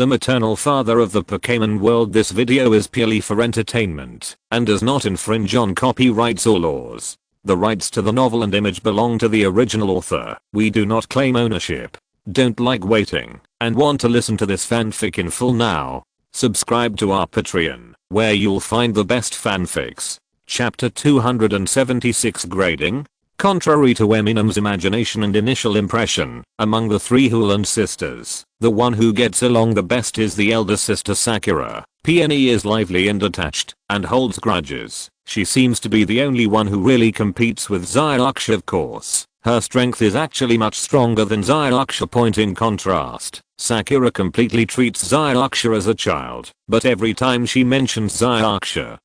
the maternal father of the Pokémon world. This video is purely for entertainment and does not infringe on copyrights or laws. The rights to the novel and image belong to the original author. We do not claim ownership. Don't like waiting and want to listen to this fanfic in full now? Subscribe to our Patreon, where you'll find the best fanfics. Chapter 276 Grading. Contrary to Eminem's imagination and initial impression, among the three Hooland sisters, the one who gets along the best is the elder sister Sakura. Peony is lively and attached, and holds grudges. She seems to be the only one who really competes with Zyuksha. Of course, her strength is actually much stronger than Zyuksha. Point in contrast, Sakura completely treats Zyuksha as a child, but every time she mentions Zyuksha,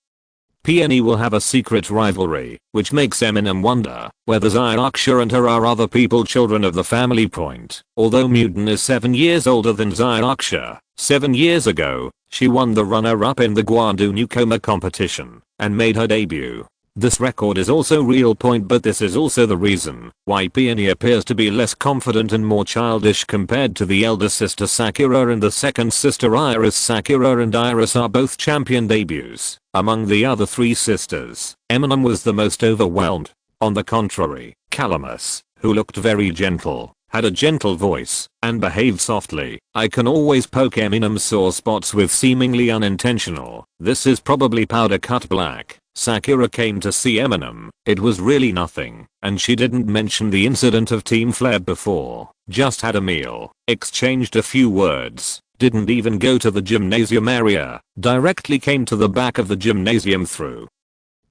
Peony will have a secret rivalry, which makes Eminem wonder whether Zyuksha and her are other people, children of the family. Point. Although Mutant is 7 years older than Zyuksha, 7 years ago, she won the runner-up in the Guandu Newcomer competition and made her debut. This record is also real. Point. But this is also the reason why Peony appears to be less confident and more childish compared to the elder sister Sakura and the second sister Iris. Sakura and Iris are both champion debuts. Among the other three sisters, Eminem was the most overwhelmed. On the contrary, Calamus, who looked very gentle, had a gentle voice, and behaved softly. I can always poke Eminem's sore spots with seemingly unintentional. This is probably powder cut black. Sakura came to see Eminem. It was really nothing, and she didn't mention the incident of Team Flare before. Just had a meal, exchanged a few words, didn't even go to the gymnasium area, directly came to the back of the gymnasium through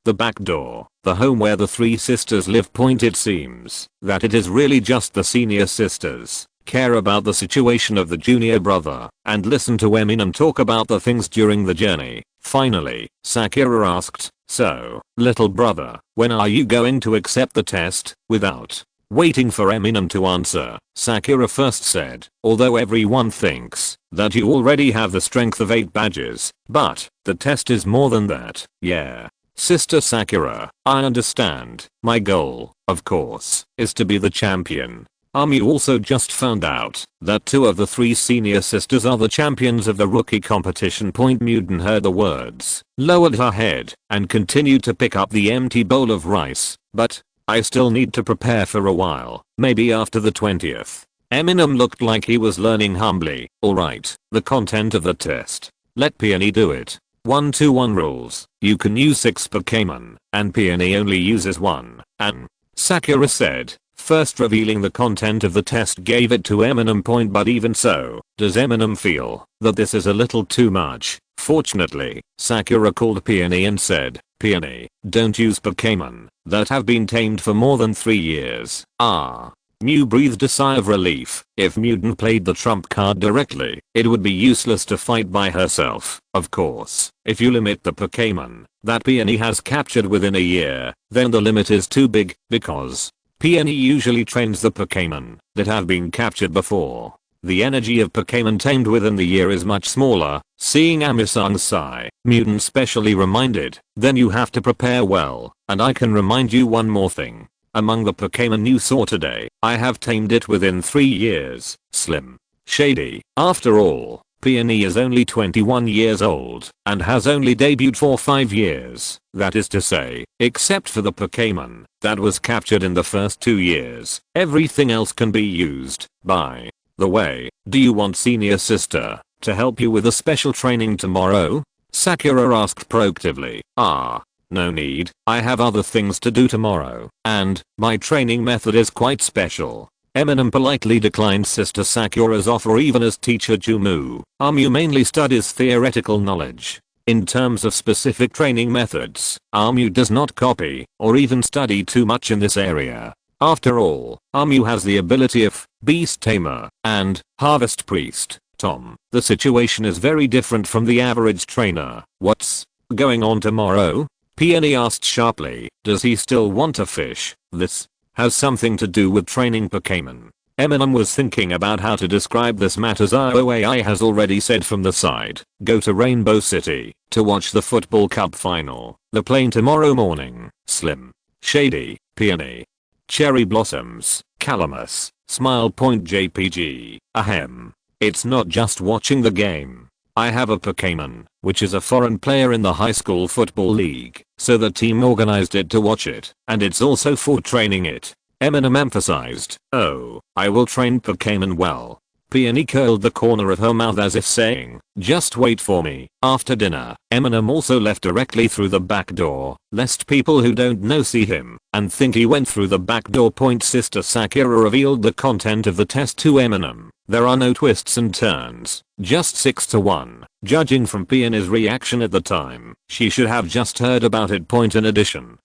the back door, the home where the three sisters live. Point. It seems that it is really just the senior sisters care about the situation of the junior brother and listen to Eminem talk about the things during the journey. Finally, Sakura asked, "So, little brother, when are you going to accept the test?" Without waiting for Eminem to answer, Sakura first said, "Although everyone thinks that you already have the strength of 8 badges, but the test is more than that." "Yeah, Sister Sakura, I understand. My goal, of course, is to be the champion." You also just found out that 2 of the 3 senior sisters are the champions of the rookie competition. Point. Mutant heard the words, lowered her head, and continued to pick up the empty bowl of rice. "But I still need to prepare for a while, maybe after the 20th. Eminem looked like he was learning humbly. "Alright, the content of the test. Let Peony do it. 1-to-1 rules. You can use 6 Pokémon, and Peony only uses 1, and," Sakura said, first revealing the content of the test gave it to Eminem. Point. But even so, does Eminem feel that this is a little too much? Fortunately, Sakura called Peony and said, "Peony, don't use Pokémon that have been tamed for more than 3 years. Mew breathed a sigh of relief. If Mutant played the trump card directly, it would be useless to fight by herself. Of course, if you limit the Pokémon that Peony has captured within a year, then the limit is too big, because Peony usually trains the Pokémon that have been captured before. The energy of Pokémon tamed within the year is much smaller." Seeing Amisang's sigh, Mutant specially reminded, "Then you have to prepare well, and I can remind you one more thing. Among the Pokémon you saw today, I have tamed it within 3 years. Slim Shady. After all, Peony is only 21 years old and has only debuted for 5 years. That is to say, except for the Pokémon that was captured in the first 2 years, everything else can be used. By the way, do you want senior sister to help you with a special training tomorrow?" Sakura asked proactively. No need. I have other things to do tomorrow, and my training method is quite special." Eminem politely declined Sister Sakura's offer. Even as teacher Jumu, Amu mainly studies theoretical knowledge. In terms of specific training methods, Amu does not copy or even study too much in this area. After all, Amu has the ability of Beast Tamer and Harvest Priest. Tom, the situation is very different from the average trainer. "What's going on tomorrow?" Peony asked sharply. "Does he still want to fish?" "This has something to do with training Pokémon." Eminem was thinking about how to describe this matter. "IOAI has already said from the side, go to Rainbow City to watch the football cup final. The plane tomorrow morning." Slim Shady, Peony, Cherry Blossoms, Calamus, Smile. JPG. Ahem. It's not just watching the game. I have a Pokémon, which is a foreign player in the high school football league, so the team organized it to watch it, and it's also for training it. Eminem emphasized, "Oh, I will train Pokémon well." Peony curled the corner of her mouth as if saying, "Just wait for me." After dinner, Eminem also left directly through the back door, lest people who don't know see him and think he went through the back door. Sister Sakura revealed the content of the test to Eminem. There are no twists and turns, just 6-1. Judging from Peony's reaction at the time, she should have just heard about it. In addition,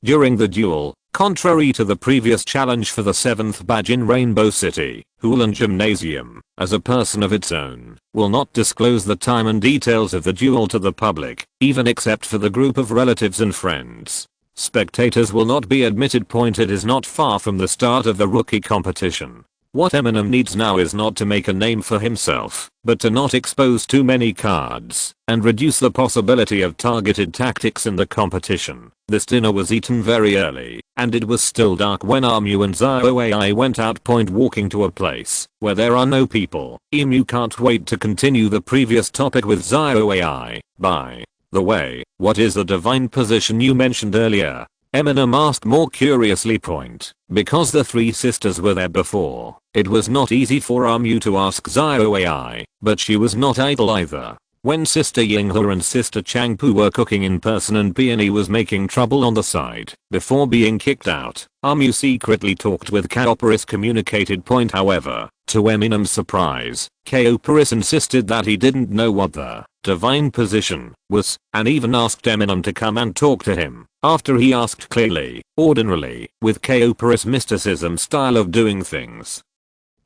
during the duel, contrary to the previous challenge for the 7th badge in Rainbow City, Hulan Gymnasium, as a person of its own, will not disclose the time and details of the duel to the public, even except for the group of relatives and friends. Spectators will not be admitted. It is not far from the start of the rookie competition. What Eminem needs now is not to make a name for himself, but to not expose too many cards and reduce the possibility of targeted tactics in the competition. This dinner was eaten very early, and it was still dark when Emu and ZioAI went out. Walking to a place where there are no people. Emu can't wait to continue the previous topic with ZioAI. By the way, what is the divine position you mentioned earlier? Eminem asked more curiously. Because the three sisters were there before, it was not easy for Emu to ask ZioAI, but she was not idle either. When Sister Yinghe and Sister Changpu were cooking in person and Peony was making trouble on the side before being kicked out, Emu secretly talked with Kaoparis. Communicated. However, to Eminem's surprise, Kaoparis insisted that he didn't know what the divine position was, and even asked Eminem to come and talk to him. After he asked clearly, ordinarily, with Kaoparis' mysticism style of doing things.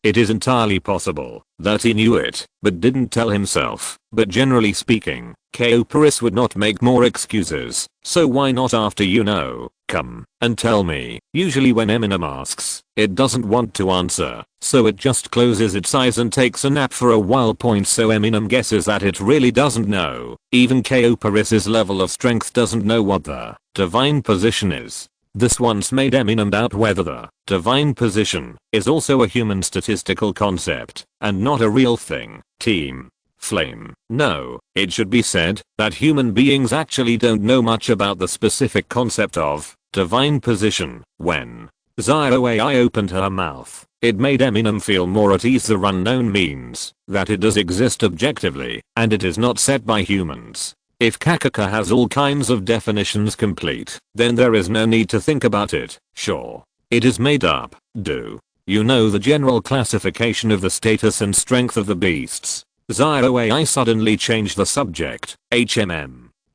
It is entirely possible that he knew it, but didn't tell himself. But generally speaking, Kaoparis would not make more excuses, so why not after you know, come and tell me. Usually when Eminem asks, it doesn't want to answer, so it just closes its eyes and takes a nap for a while. So Eminem guesses that it really doesn't know. Even Kaoparis' level of strength doesn't know what the divine position is. This once made Eminem doubt whether the divine position is also a human statistical concept and not a real thing. Team Flame. No, it should be said that human beings actually don't know much about the specific concept of divine position. When ZioAI opened her mouth, it made Eminem feel more at ease. The unknown means that it does exist objectively and it is not set by humans. If Kakaka has all kinds of definitions complete, then there is no need to think about it. Sure, it is made up. Do you know the general classification of the status and strength of the beasts? ZioAI suddenly changed the subject.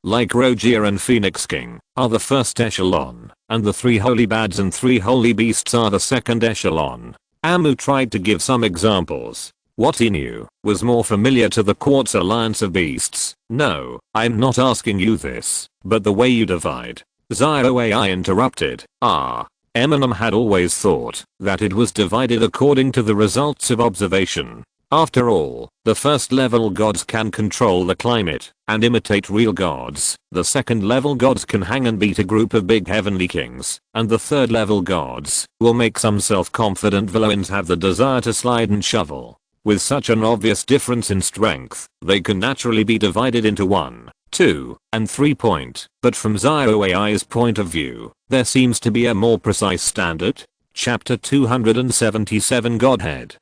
Like Rogier and Phoenix King are the first echelon, and the 3 holy bads and 3 holy beasts are the second echelon. Amu tried to give some examples. What he knew was more familiar to the Quartz Alliance of Beasts. No, I'm not asking you this, but the way you divide. ZioAI interrupted. Eminem had always thought that it was divided according to the results of observation. After all, the first level gods can control the climate and imitate real gods. The second level gods can hang and beat a group of big heavenly kings. And the third level gods will make some self-confident villains have the desire to slide and shovel. With such an obvious difference in strength, they can naturally be divided into 1, 2, and 3. But from ZioAI's point of view, there seems to be a more precise standard. Chapter 277 Godhead,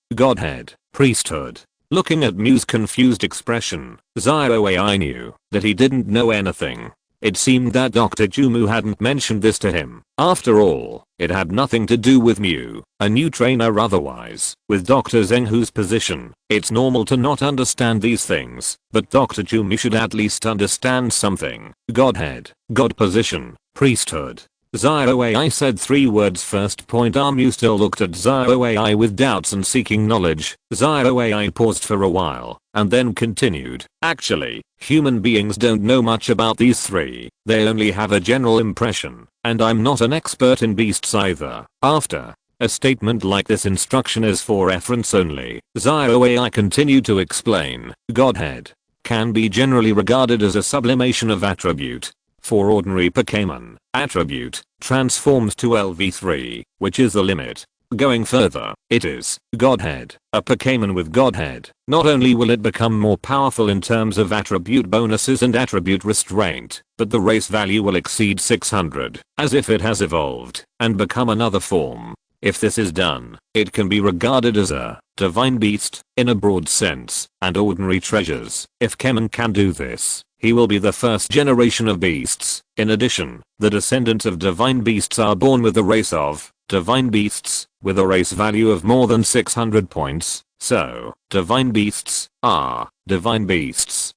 Priesthood. Looking at Mew's confused expression, ZioAI knew that he didn't know anything. It seemed that Dr. Jumu hadn't mentioned this to him. After all, it had nothing to do with Mew, a new trainer otherwise. With Dr. Zenghu's position, it's normal to not understand these things, but Dr. Jumu should at least understand something. Godhead, God position, priesthood. ZioAI said 3 words first. Amu still looked at ZioAI with doubts and seeking knowledge. ZioAI paused for a while, and then continued. Actually, human beings don't know much about these 3, they only have a general impression, and I'm not an expert in beasts either. After a statement like this, instruction is for reference only. ZioAI continued to explain. Godhead can be generally regarded as a sublimation of attribute. For ordinary Pokémon, attribute transforms to LV3, which is the limit. Going further, it is Godhead, a Pokémon with Godhead. Not only will it become more powerful in terms of attribute bonuses and attribute restraint, but the race value will exceed 600, as if it has evolved and become another form. If this is done, it can be regarded as a divine beast in a broad sense, and ordinary treasures. If Kemen can do this, he will be the first generation of beasts. In addition, the descendants of divine beasts are born with a race of divine beasts with a race value of more than 600 points, so divine beasts are divine beasts.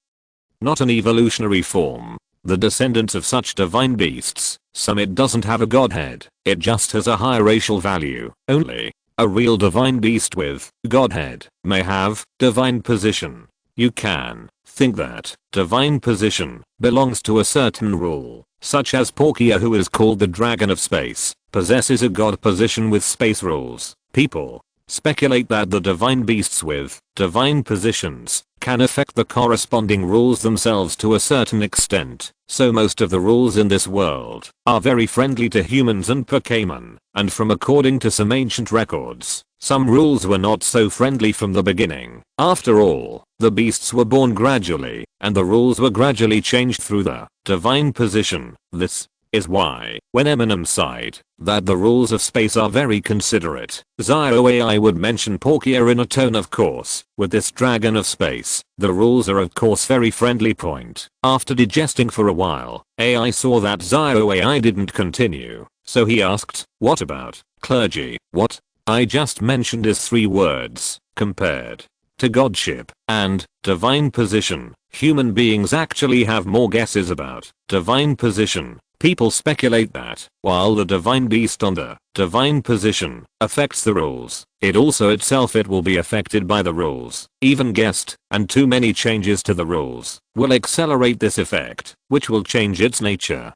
Not an evolutionary form. The descendants of such divine beasts, it doesn't have a godhead, it just has a high racial value. Only a real divine beast with godhead may have divine position. You can think that divine position belongs to a certain rule, such as Porkia, who is called the Dragon of Space, possesses a god position with space rules. People speculate that the divine beasts with divine positions can affect the corresponding rules themselves to a certain extent, so most of the rules in this world are very friendly to humans and Pokémon, and from according to some ancient records, some rules were not so friendly from the beginning. After all, the beasts were born gradually, and the rules were gradually changed through the divine position. This is why, when Eminem sighed that the rules of space are very considerate, I would mention Porkia in a tone of course. With this Dragon of Space, the rules are of course very friendly. After digesting for a while, AI saw that I didn't continue, so he asked, what about clergy? What I just mentioned is 3 words, compared to godship and divine position. Human beings actually have more guesses about divine position. People speculate that, while the divine beast on the divine position affects the rules, it also itself will be affected by the rules. Even guessed, and too many changes to the rules will accelerate this effect, which will change its nature.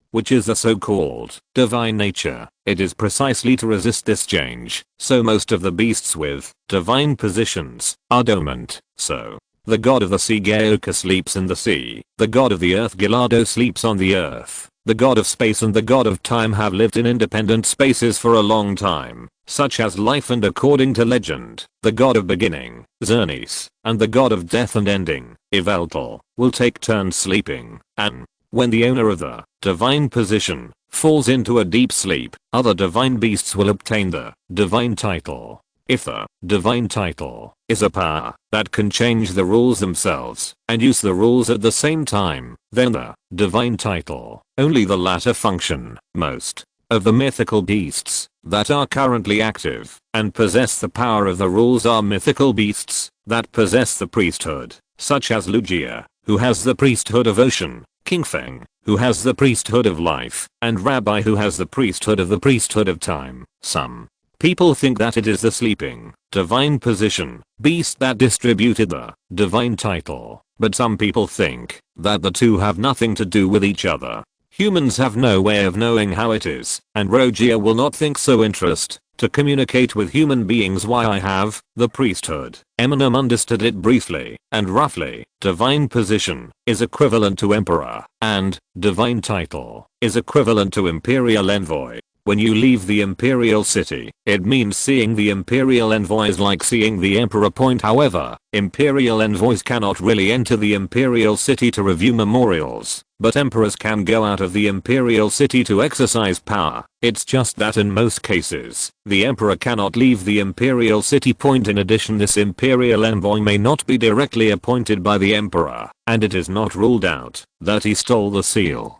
Which is the so-called divine nature. It is precisely to resist this change, so most of the beasts with divine positions are dormant. So, the god of the sea Gaoka sleeps in the sea, the god of the earth Gilado sleeps on the earth. The god of space and the god of time have lived in independent spaces for a long time, such as life, and according to legend, the god of beginning, Xernes, and the god of death and ending, Yveltal, will take turns sleeping, and when the owner of the divine position falls into a deep sleep, other divine beasts will obtain the divine title. If the divine title is a power that can change the rules themselves and use the rules at the same time, then the divine title, only the latter function. Most of the mythical beasts that are currently active and possess the power of the rules are mythical beasts that possess the priesthood, such as Lugia, who has the priesthood of ocean, Kingfeng, who has the priesthood of life, and Rabbi, who has the priesthood of time. Some people think that it is the sleeping, divine position beast that distributed the divine title, but some people think that the two have nothing to do with each other. Humans have no way of knowing how it is, and Rogia will not think so interest to communicate with human beings why I have the priesthood. Eminem understood it briefly and roughly. Divine position is equivalent to emperor, and divine title is equivalent to imperial envoy. When you leave the imperial city, it means seeing the imperial envoys like seeing the emperor. However, imperial envoys cannot really enter the imperial city to review memorials, but emperors can go out of the imperial city to exercise power. It's just that in most cases, the emperor cannot leave the imperial city. In addition, this imperial envoy may not be directly appointed by the emperor, and it is not ruled out that he stole the seal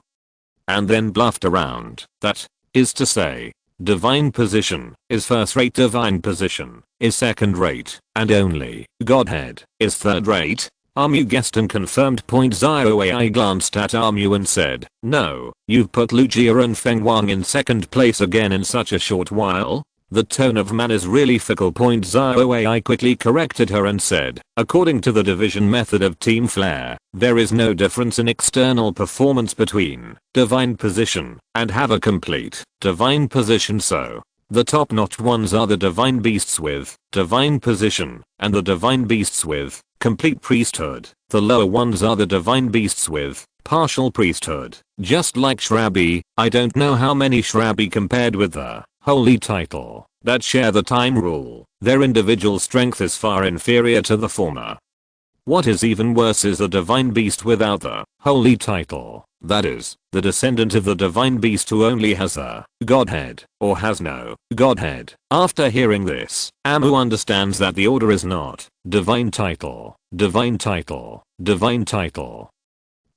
and then bluffed around. That is to say, divine position is first-rate, divine position is second-rate, and only godhead is third-rate. Armu guessed and confirmed. I glanced at Armu and said, no, you've put Lugia and Feng Wang in second place again in such a short while? The tone of man is really fickle. I quickly corrected her and said, according to the division method of Team Flare, there is no difference in external performance between divine position and have a complete divine position, so the top-notch ones are the divine beasts with divine position and the divine beasts with complete priesthood. The lower ones are the divine beasts with partial priesthood. Just like Shrabi, I don't know how many Shrabi compared with the holy title. that share the time rule, their individual strength is far inferior to the former. What is even worse is the divine beast without the holy title, that is, the descendant of the divine beast who only has a godhead, or has no godhead. After hearing this, Amu understands that the order is not divine title, divine title, divine title,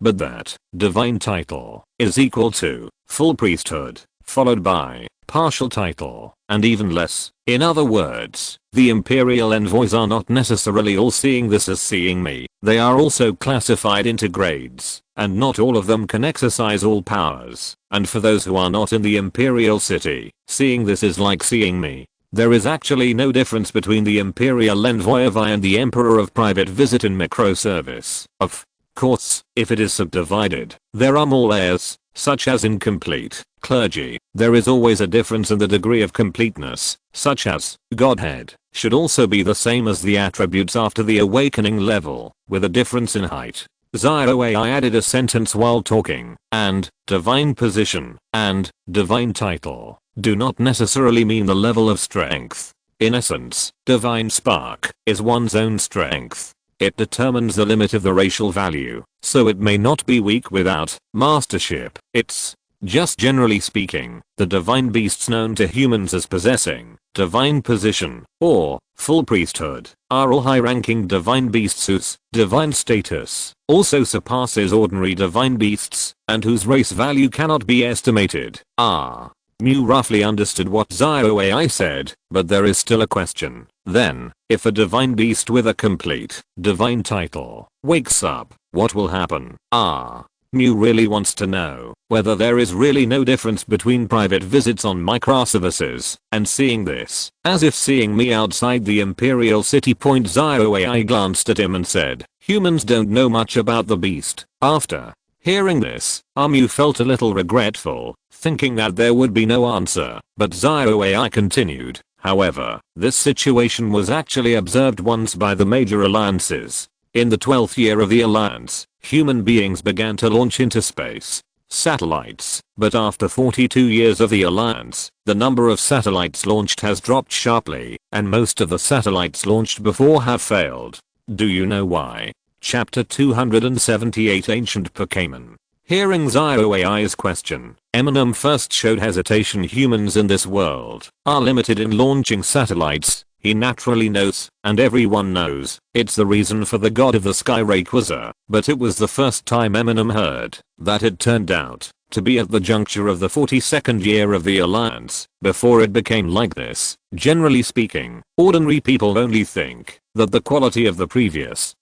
but that divine title is equal to full priesthood, followed by partial title, and even less. In other words, the imperial envoys are not necessarily all seeing this as seeing me, they are also classified into grades, and not all of them can exercise all powers, and for those who are not in the imperial city, seeing this is like seeing me. There is actually no difference between the imperial envoy of I and the emperor of private visit in microservice. Of course, if it is subdivided, there are more layers, such as incomplete clergy. There is always a difference in the degree of completeness, such as godhead should also be the same as the attributes after the awakening level, with a difference in height. ZioAI added a sentence while talking, and divine position and divine title do not necessarily mean the level of strength. In essence, divine spark is one's own strength. It determines the limit of the racial value, so it may not be weak without mastership. It's just generally speaking, the divine beasts known to humans as possessing divine position or full priesthood are all high-ranking divine beasts whose divine status also surpasses ordinary divine beasts and whose race value cannot be estimated. Mu roughly understood what ZioAI said, but there is still a question. Then, if a divine beast with a complete divine title wakes up, what will happen? Mu really wants to know whether there is really no difference between private visits on microservices and seeing this, as if seeing me outside the imperial city. ZioAI glanced at him and said, humans don't know much about the beast. After hearing this, Mu felt a little regretful, thinking that there would be no answer, but ZioAI continued. However, this situation was actually observed once by the major alliances. In the 12th year of the alliance, human beings began to launch into space satellites, but after 42 years of the alliance, the number of satellites launched has dropped sharply, and most of the satellites launched before have failed. Do you know why? Chapter 278 Ancient Pokémon. Hearing ZioAI's question, Eminem first showed hesitation. Humans in this world are limited in launching satellites. He naturally knows, and everyone knows, it's the reason for the god of the sky Rayquaza, but it was the first time Eminem heard that it turned out to be at the juncture of the 42nd year of the alliance before it became like this. Generally speaking, ordinary people only think that the quality of the previous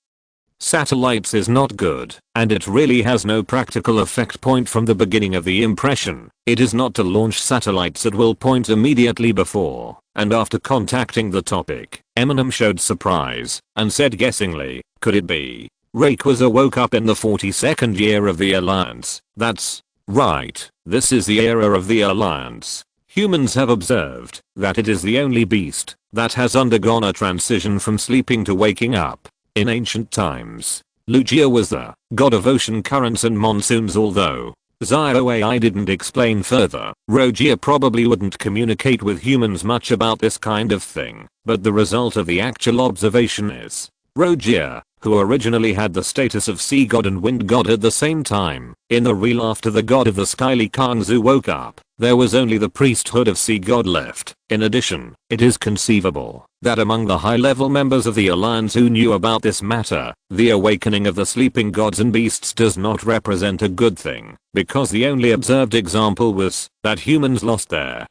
satellites is not good, and it really has no practical effect. Point from the beginning of the impression, it is not to launch satellites at will. Point immediately before and after contacting the topic, Eminem showed surprise and said guessingly, could it be Rayquaza woke up in the 42nd year of the alliance? That's right, this is the era of the alliance. Humans have observed that it is the only beast that has undergone a transition from sleeping to waking up. In ancient times, Lugia was the god of ocean currents and monsoons. Although ZioAI didn't explain further, Rogia probably wouldn't communicate with humans much about this kind of thing, but the result of the actual observation is Rogia, who originally had the status of sea god and wind god at the same time, in the real after the god of the sky Li Kangzu woke up, there was only the priesthood of sea god left. In addition, it is conceivable that among the high-level members of the alliance who knew about this matter, the awakening of the sleeping gods and beasts does not represent a good thing, because the only observed example was that humans lost their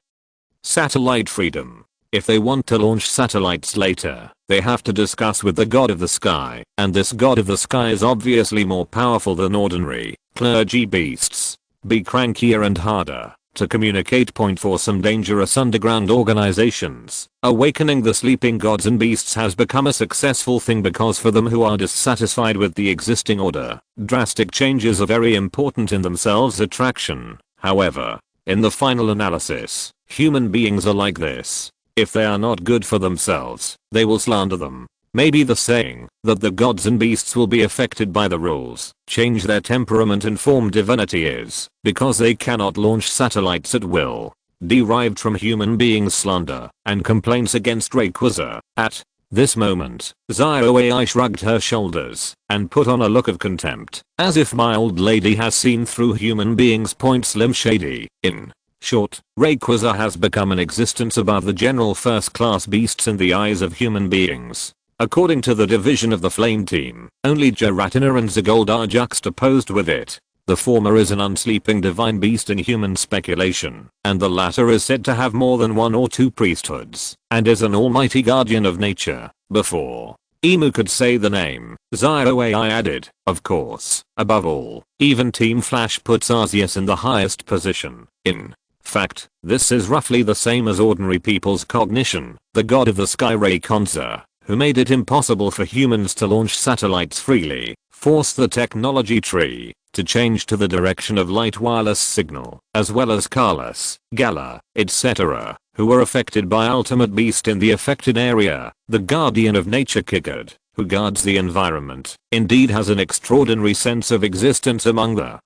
satellite freedom. If they want to launch satellites later, they have to discuss with the god of the sky, and this god of the sky is obviously more powerful than ordinary clergy beasts. Be crankier and harder to communicate. Point for some dangerous underground organizations, awakening the sleeping gods and beasts has become a successful thing because for them who are dissatisfied with the existing order, drastic changes are very important in themselves. Attraction, however, in the final analysis, human beings are like this. If they are not good for themselves, they will slander them. Maybe the saying that the gods and beasts will be affected by the rules, change their temperament and form divinity is because they cannot launch satellites at will. derived from human beings' slander and complaints against Rayquaza. At this moment, ZioAI shrugged her shoulders and put on a look of contempt, as if my old lady has seen through human beings. Slim Shady. In short, Rayquaza has become an existence above the general first-class beasts in the eyes of human beings. According to the division of the Flame Team, only Giratina and Zagold are juxtaposed with it. The former is an unsleeping divine beast in human speculation, and the latter is said to have more than one or two priesthoods, and is an almighty guardian of nature. Before Emu could say the name, ZioAI added, of course, above all, even Team Flash puts Arceus in the highest position. In fact, this is roughly the same as ordinary people's cognition. The god of the sky, Rayquaza, who made it impossible for humans to launch satellites freely, forced the technology tree to change to the direction of light wireless signal, as well as Carlos, Gala, etc., who were affected by Ultimate Beast in the affected area. The guardian of nature, Kikard, who guards the environment, indeed has an extraordinary sense of existence among the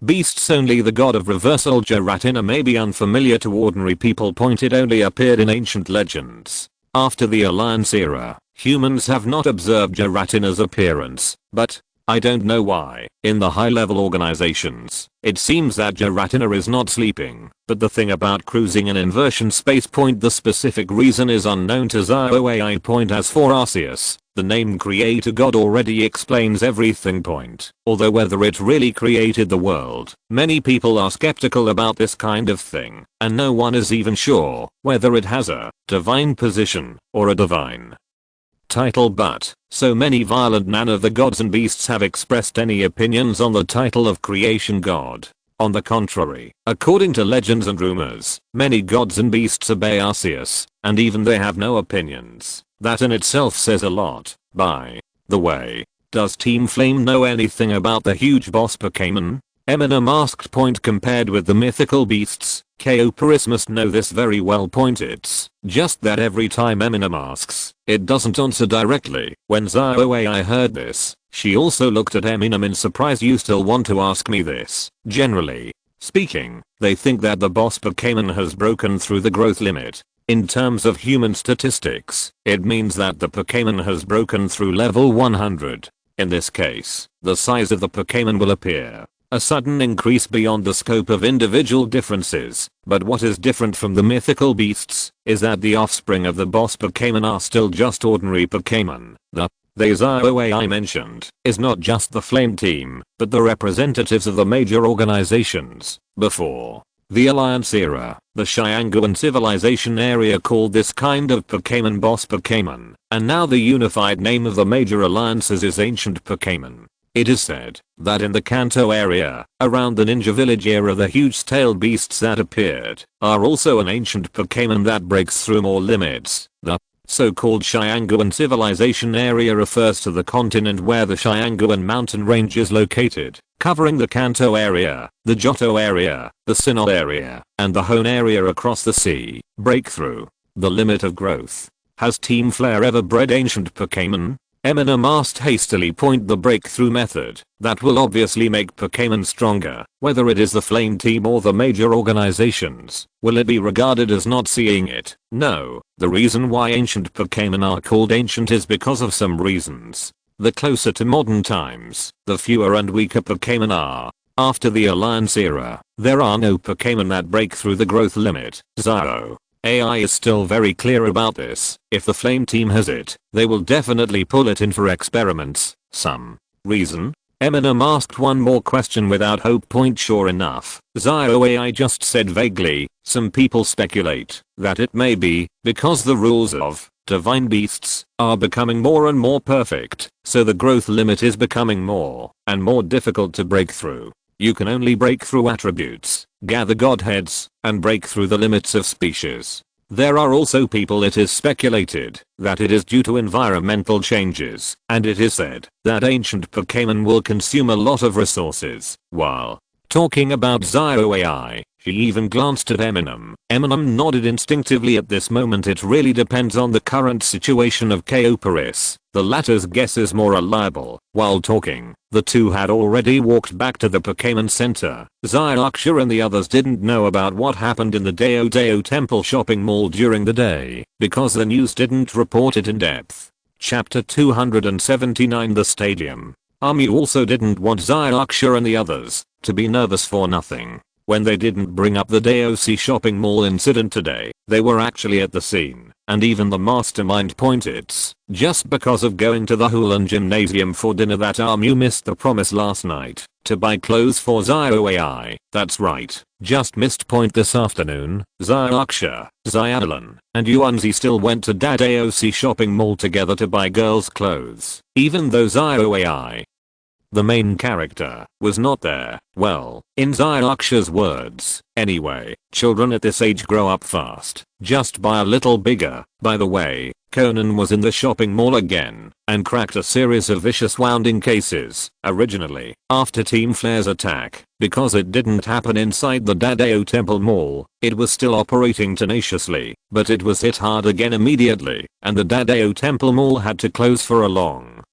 beasts. Only the god of reversal, Giratina, may be unfamiliar to ordinary people. It only appeared in ancient legends. After the Alliance era, humans have not observed Giratina's appearance, but I don't know why. In the high-level organizations, it seems that Giratina is not sleeping, but the thing about cruising in inversion space, the specific reason is unknown to ZioAI. As for Arceus, the name creator god already explains everything. Although whether it really created the world, many people are skeptical about this kind of thing, and no one is even sure whether it has a divine position or a divine title. But so many violent none of the gods and beasts have expressed any opinions on the title of creation god. On the contrary, according to legends and rumors, many gods and beasts obey Arceus, and even they have no opinions. That in itself says a lot. By the way, does Team Flame know anything about the huge boss Pokémon? Eminem asked. Compared with the mythical beasts, Paris must know this very well. It's just that every time Eminem asks, it doesn't answer directly. When ZioAI heard this, she also looked at Eminem in surprise. You still want to ask me this? Generally speaking, they think that the boss Pokémon has broken through the growth limit. In terms of human statistics, it means that the Pokémon has broken through level 100. In this case, the size of the Pokémon will appear a sudden increase beyond the scope of individual differences. But what is different from the mythical beasts is that the offspring of the boss Pokémon are still just ordinary Pokémon. The ZioAI mentioned is not just the Flame Team, but the representatives of the major organizations. Before the Alliance era, the Xianguan civilization area called this kind of Pokémon boss Pokémon, and now the unified name of the major alliances is ancient Pokémon. It is said that in the Kanto area, around the Ninja Village era, the huge tailed beasts that appeared are also an ancient Pokémon that breaks through more limits. The so-called Xianguan civilization area refers to the continent where the Xianguan mountain range is located, covering the Kanto area, the Johto area, the Sinnoh area, and the Hone area across the sea. Breakthrough the limit of growth. Has Team Flare ever bred ancient Pokémon? Eminem asked hastily. The breakthrough method that will obviously make Pokémon stronger, whether it is the Flame Team or the major organizations, will it be regarded as not seeing it? No. The reason why ancient Pokémon are called ancient is because of some reasons. The closer to modern times, the fewer and weaker Pokémon are. After the Alliance era, there are no Pokémon that break through the growth limit. ZioAI is still very clear about this. If the Flame Team has it, they will definitely pull it in for experiments. Some reason? Eminem asked one more question without hope. Sure enough, ZioAI just said vaguely, some people speculate that it may be because the rules of divine beasts are becoming more and more perfect, so the growth limit is becoming more and more difficult to break through. You can only break through attributes, gather godheads, and break through the limits of species. There are also people, it is speculated, that it is due to environmental changes, and it is said that ancient Pokémon will consume a lot of resources, while Talking about Zio AI, she even glanced at Eminem. Eminem nodded instinctively at this moment. It really depends on the current situation of KO Paris. The latter's guess is more reliable. While talking, the two had already walked back to the Pokémon Center. Zio and the others didn't know about what happened in the Deo Temple shopping mall during the day because the news didn't report it in depth. Chapter 279 The Stadium. Army also didn't want Zio and the others to be nervous for nothing. When they didn't bring up the DOC shopping mall incident today, they were actually at the scene, and even the mastermind pointed just because of going to the Hulan gymnasium for dinner that Armu missed the promise last night to buy clothes for Zio AI. That's right, just missed point this afternoon. Zio, Ziolan, and Yuanzi still went to DOC shopping mall together to buy girls clothes, even though Zio AI, the main character, was not there. Well, in Zio's words, anyway, children at this age grow up fast, just by a little bigger. By the way, Conan was in the shopping mall again and cracked a series of vicious wounding cases, originally after Team Flare's attack. Because it didn't happen inside the Dadeo Temple Mall, it was still operating tenaciously, but it was hit hard again immediately, and the Dadeo Temple Mall had to close for a long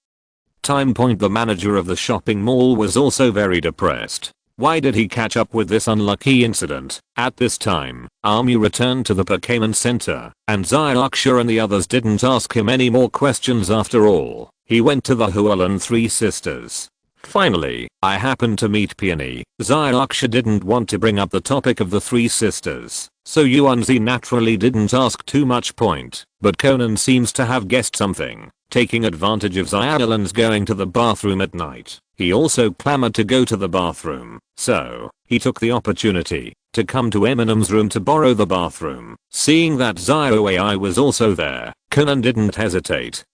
time. The manager of the shopping mall was also very depressed. Why did he catch up with this unlucky incident? At this time, Army returned to the Pokémon Center, and Zio and the others didn't ask him any more questions after all. He went to the Hualan Three Sisters. Finally, I happened to meet Peony. Zio didn't want to bring up the topic of the Three Sisters, so Yuanzi naturally didn't ask too much point, but Conan seems to have guessed something. Taking advantage of Ziolan's going to the bathroom at night, he also clamored to go to the bathroom, so he took the opportunity to come to Eminem's room to borrow the bathroom. Seeing that Zio AI was also there, Conan didn't hesitate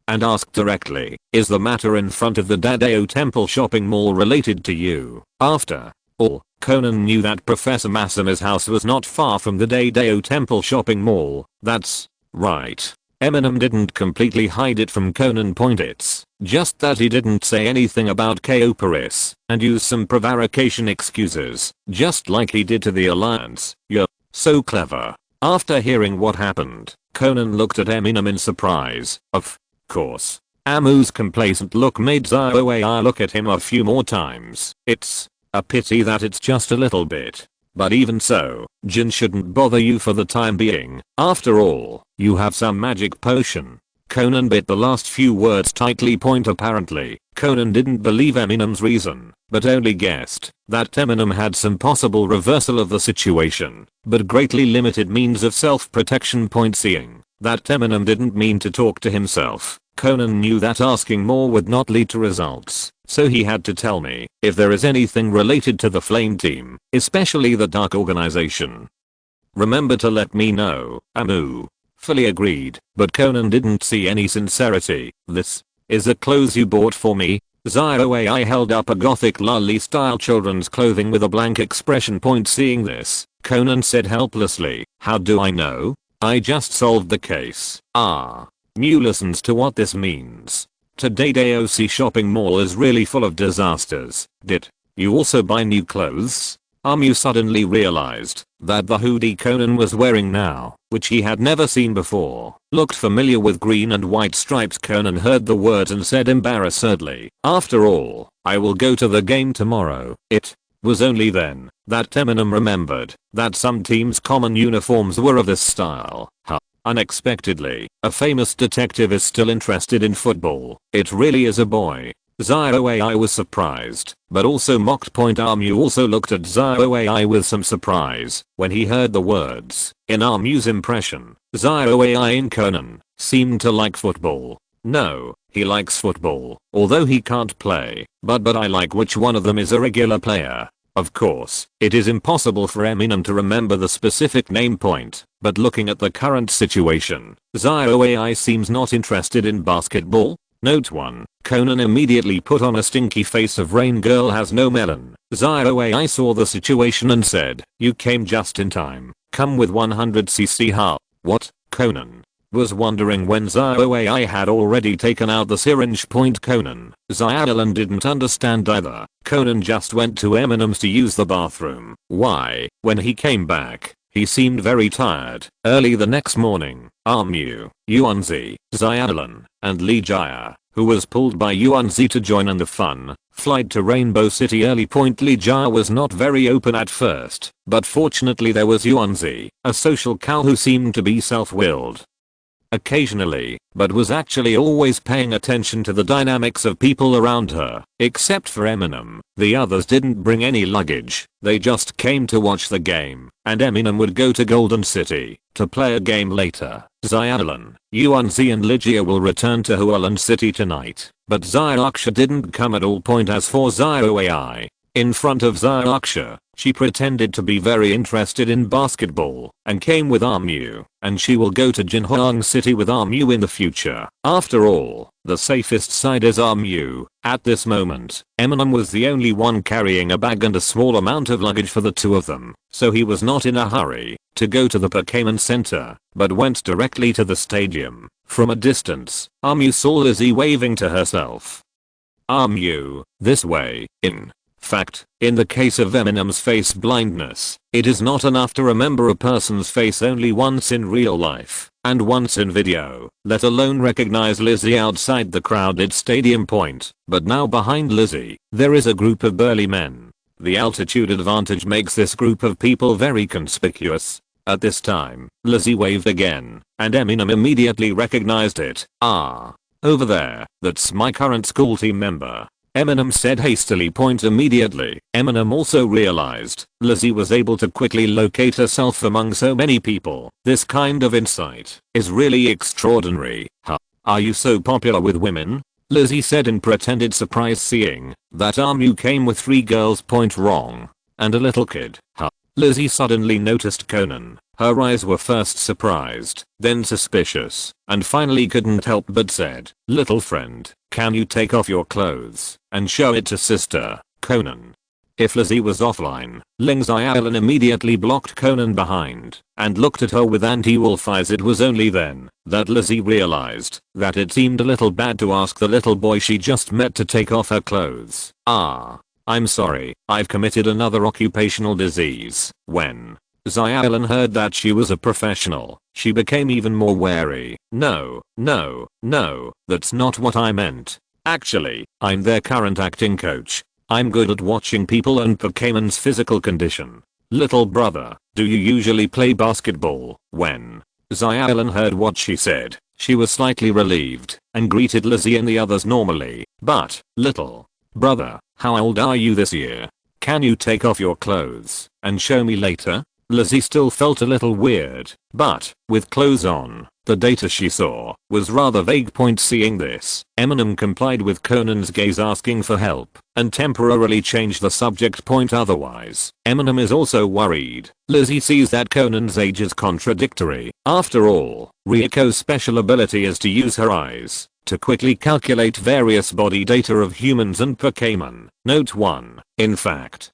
and asked directly, "Is the matter in front of the Dadeo Temple shopping mall related to you?" After all, Conan knew that Professor Masami's house was not far from the Dadeo Temple shopping mall. That's right. Eminem didn't completely hide it from Conan. It's just that he didn't say anything about KO Paris and used some prevarication excuses, just like he did to the Alliance. You're so clever. After hearing what happened, Conan looked at Eminem in surprise. Of course, Amu's complacent look made Zio AI look at him a few more times. It's a pity that it's just a little bit. But even so, Jin shouldn't bother you for the time being. After all, you have some magic potion. Conan bit the last few words tightly. Apparently, Conan didn't believe Eminem's reason, but only guessed that Eminem had some possible reversal of the situation, but greatly limited means of self-protection. Seeing that Eminem didn't mean to talk to himself, Conan knew that asking more would not lead to results, so he had to tell me if there is anything related to the Flame Team, especially the Dark Organization. Remember to let me know. Amu fully agreed, but Conan didn't see any sincerity. This is the clothes you bought for me? Zio AI held up a gothic lully style children's clothing with a blank expression. Seeing this, Conan said helplessly, "How do I know? I just solved the case." Mew listens to what this means. Today DOC shopping mall is really full of disasters. Did you also buy new clothes? Mew suddenly realized that the hoodie Conan was wearing now, which he had never seen before, looked familiar with green and white stripes. Conan heard the words and said embarrassedly, "After all, I will go to the game tomorrow." It was only then that Eminem remembered that some teams' common uniforms were of this style. Unexpectedly, a famous detective is still interested in football. It really is a boy. Zio AI was surprised, but also mocked. Armu also looked at Zio AI with some surprise when he heard the words. In Armu's impression, Zio AI in Conan seemed to like football. No, he likes football, although he can't play. But I like which one of them is a regular player. Of course, it is impossible for Eminem to remember the specific name. But looking at the current situation, Zio AI seems not interested in basketball. Note 1. Conan immediately put on a stinky face of Rain Girl has no melon. Zio AI saw the situation and said, "You came just in time. Come with 100cc." What? Conan was wondering when ZOAI had already taken out the syringe. Conan. Xiaolan didn't understand either. Conan just went to Eminem's to use the bathroom. Why? When he came back, he seemed very tired. Early the next morning, Armu, Yuanzi, Xiaolan, and Li Jia, who was pulled by Yuanzi to join in the fun, flight to Rainbow City. Li Jia was not very open at first, but fortunately there was Yuanzi, a social cow who seemed to be self-willed occasionally, but was actually always paying attention to the dynamics of people around her. Except for Eminem, the others didn't bring any luggage, they just came to watch the game, and Eminem would go to Golden City to play a game later. Xiaolan, Yuanzi and Ligia will return to Hualan City tonight, but Xiaoxia didn't come at all. As for ZOAI, in front of Xiaoxia, she pretended to be very interested in basketball and came with Armu, and she will go to Jinhuang City with Armu in the future. After all, the safest side is Armu. At this moment, Eminem was the only one carrying a bag and a small amount of luggage for the two of them, so he was not in a hurry to go to the Pokémon Center, but went directly to the stadium. From a distance, Armu saw Lizzie waving to herself. Armu, this way. In fact, in the case of Eminem's face blindness, it is not enough to remember a person's face only once in real life, and once in video, let alone recognize Lizzie outside the crowded stadium. But now behind Lizzie, there is a group of burly men. The altitude advantage makes this group of people very conspicuous. At this time, Lizzie waved again, and Eminem immediately recognized it. "Ah, over there, that's my current school team member," Eminem said hastily. Immediately, Eminem also realized Lizzie was able to quickly locate herself among so many people. This kind of insight is really extraordinary. Huh? Are you so popular with women? Lizzie said in pretended surprise, seeing that Armu came with 3 girls. Wrong. And a little kid. Huh? Lizzie suddenly noticed Conan. Her eyes were first surprised, then suspicious, and finally couldn't help but said, "Little friend, can you take off your clothes and show it to sister, Conan?" If Lizzie was offline, Ling Xiaolan immediately blocked Conan behind and looked at her with anti-wolf eyes. It was only then that Lizzie realized that it seemed a little bad to ask the little boy she just met to take off her clothes. "Ah, I'm sorry, I've committed another occupational disease." When Xiaolan heard that she was a professional, she became even more wary. No, that's not what I meant. Actually, I'm their current acting coach. I'm good at watching people and Pokemon's physical condition. Little brother, do you usually play basketball? When Xiaolan heard what she said, she was slightly relieved and greeted Lizzie and the others normally. But, little brother, how old are you this year? Can you take off your clothes and show me later? Lizzie still felt a little weird, but, with clothes on, the data she saw was rather vague. Seeing this, Eminem complied with Conan's gaze, asking for help, and temporarily changed the subject. Otherwise, Eminem is also worried. Lizzie sees that Conan's age is contradictory. After all, Ryoko's special ability is to use her eyes to quickly calculate various body data of humans and Pokémon. Note 1. In fact,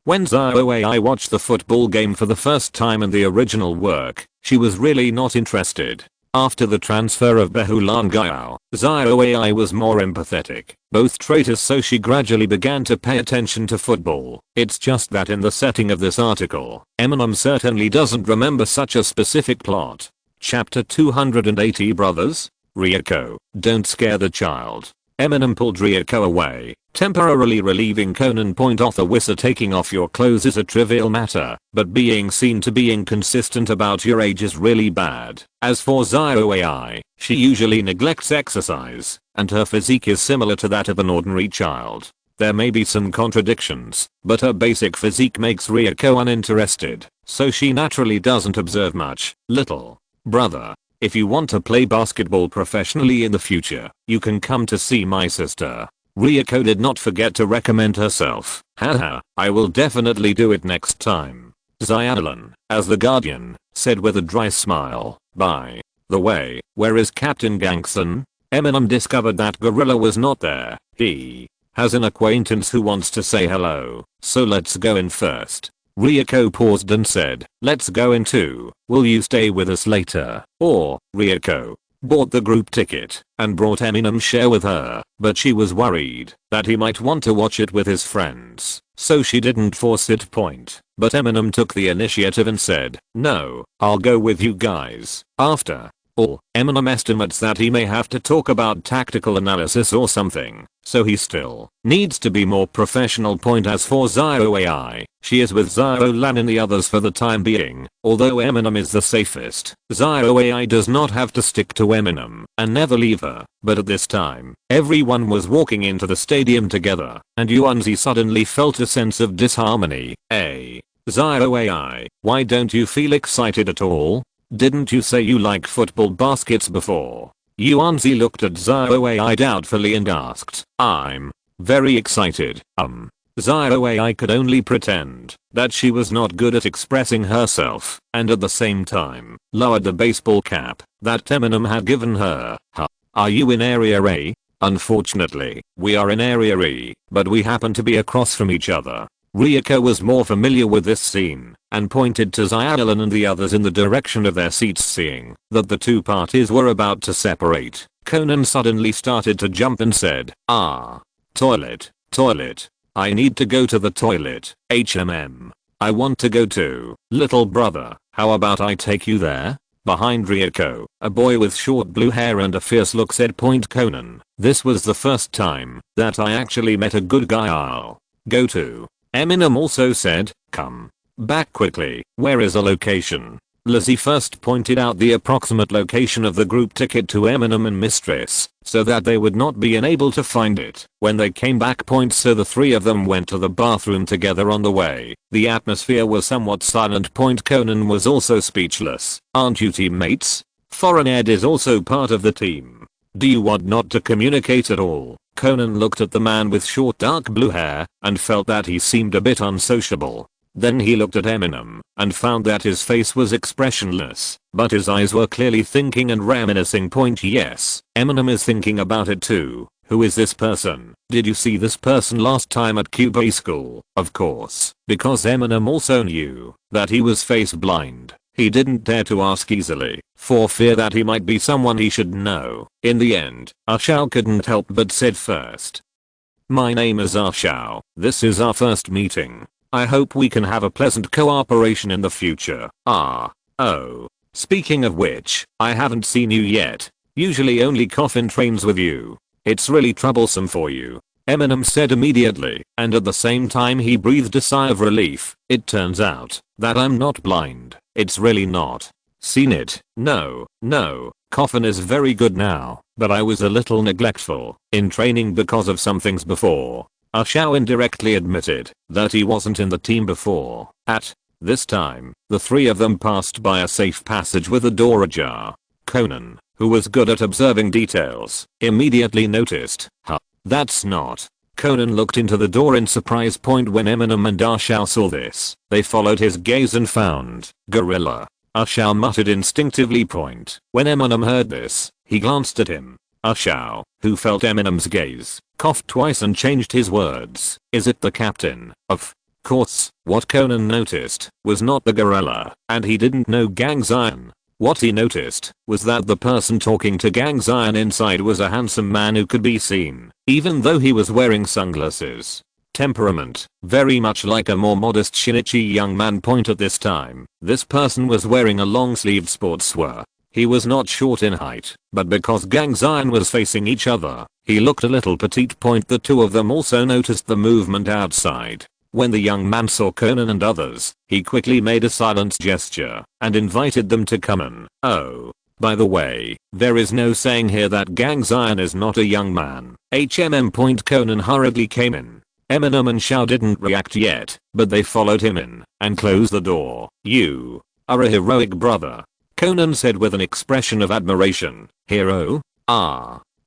when ZOAI watched the football game for the first time in the original work, she was really not interested. After the transfer of Behulan Gao, ZOAI was more empathetic, both traitors, so she gradually began to pay attention to football. It's just that in the setting of this article, Eminem certainly doesn't remember such a specific plot. Chapter 280. Brothers? Ryoko, don't scare the child. Eminem pulled Ryoko away, temporarily relieving Conan. Author Wissa, taking off your clothes is a trivial matter, but being seen to be inconsistent about your age is really bad. As for ZOAI, she usually neglects exercise, and her physique is similar to that of an ordinary child. There may be some contradictions, but her basic physique makes Ryoko uninterested, so she naturally doesn't observe much. Little brother, if you want to play basketball professionally in the future, you can come to see my sister. Ryoko did not forget to recommend herself. Haha, I will definitely do it next time. Xiaolan, as the guardian, said with a dry smile. By the way, where is Captain Gangson? Eminem discovered that Gorilla was not there. He has an acquaintance who wants to say hello, so let's go in first. Ryoko paused and said, let's go in too. Will you stay with us later? Or, Ryoko bought the group ticket and brought Eminem share with her, but she was worried that he might want to watch it with his friends, so she didn't force it. But Eminem took the initiative and said, no, I'll go with you guys. After all, Eminem estimates that he may have to talk about tactical analysis or something, so he still needs to be more professional. As for Zio AI, she is with Zio Lan and the others for the time being. Although Eminem is the safest, Zio AI does not have to stick to Eminem and never leave her. But at this time, everyone was walking into the stadium together, and Yuanzi suddenly felt a sense of disharmony. Zio AI, why don't you feel excited at all? Didn't you say you like football baskets before? Yuanzi looked at Zio AI doubtfully and asked, I'm very excited. Zio AI could only pretend that she was not good at expressing herself, and at the same time, lowered the baseball cap that Eminem had given her. Are you in Area A? Unfortunately, we are in Area E, but we happen to be across from each other. Ryoko was more familiar with this scene and pointed to Zialan and the others in the direction of their seats. Seeing that the two parties were about to separate, Conan suddenly started to jump and said, toilet, I need to go to the toilet. I want to go too. Little brother, how about I take you there? Behind Ryoko, a boy with short blue hair and a fierce look said. Conan, this was the first time that I actually met a good guy I'll go to. Eminem also said, come back quickly. Where is a location? Lexi first pointed out the approximate location of the group ticket to Eminem and Mistress, so that they would not be unable to find it when they came back. So the three of them went to the bathroom together. On the way, the atmosphere was somewhat silent. Conan was also speechless. Aren't you teammates? Foreign Ed is also part of the team. Do you want not to communicate at all? Conan looked at the man with short dark blue hair and felt that he seemed a bit unsociable. Then he looked at Eminem and found that his face was expressionless, but his eyes were clearly thinking and reminiscing. Yes, Eminem is thinking about it too. Who is this person? Did you see this person last time at Cuba school? Of course, because Eminem also knew that he was face blind. He didn't dare to ask easily, for fear that he might be someone he should know. In the end, Ashao couldn't help but said first. My name is Ashao. This is our first meeting. I hope we can have a pleasant cooperation in the future. Oh. Speaking of which, I haven't seen you yet. Usually only Coffin trains with you. It's really troublesome for you. Eminem said immediately, and at the same time he breathed a sigh of relief. It turns out that I'm not blind. It's really not. Seen it? No. Coffin is very good now, but I was a little neglectful in training because of some things before. Ashao indirectly admitted that he wasn't in the team before. At this time, the three of them passed by a safe passage with a door ajar. Conan, who was good at observing details, immediately noticed, that's not. Conan looked into the door in surprise. When Eminem and Ashao saw this, they followed his gaze and found gorilla. Ashao muttered instinctively. When Eminem heard this, he glanced at him. Ashao, who felt Eminem's gaze, coughed twice and changed his words. Is it the captain? Of course. What Conan noticed was not the gorilla, and he didn't know Gang Zion. What he noticed was that the person talking to Gang Zion inside was a handsome man who could be seen, even though he was wearing sunglasses. Temperament, very much like a more modest Shinichi young man. At this time, this person was wearing a long-sleeved sportswear. He was not short in height, but because Gang Zion was facing each other, he looked a little petite. The two of them also noticed the movement outside. When the young man saw Conan and others, he quickly made a silence gesture and invited them to come in. Oh, by the way, there is no saying here that Gang Zion is not a young man. Conan hurriedly came in. Eminem and Shao didn't react yet, but they followed him in and closed the door. You are a heroic brother, Conan said with an expression of admiration. Hero?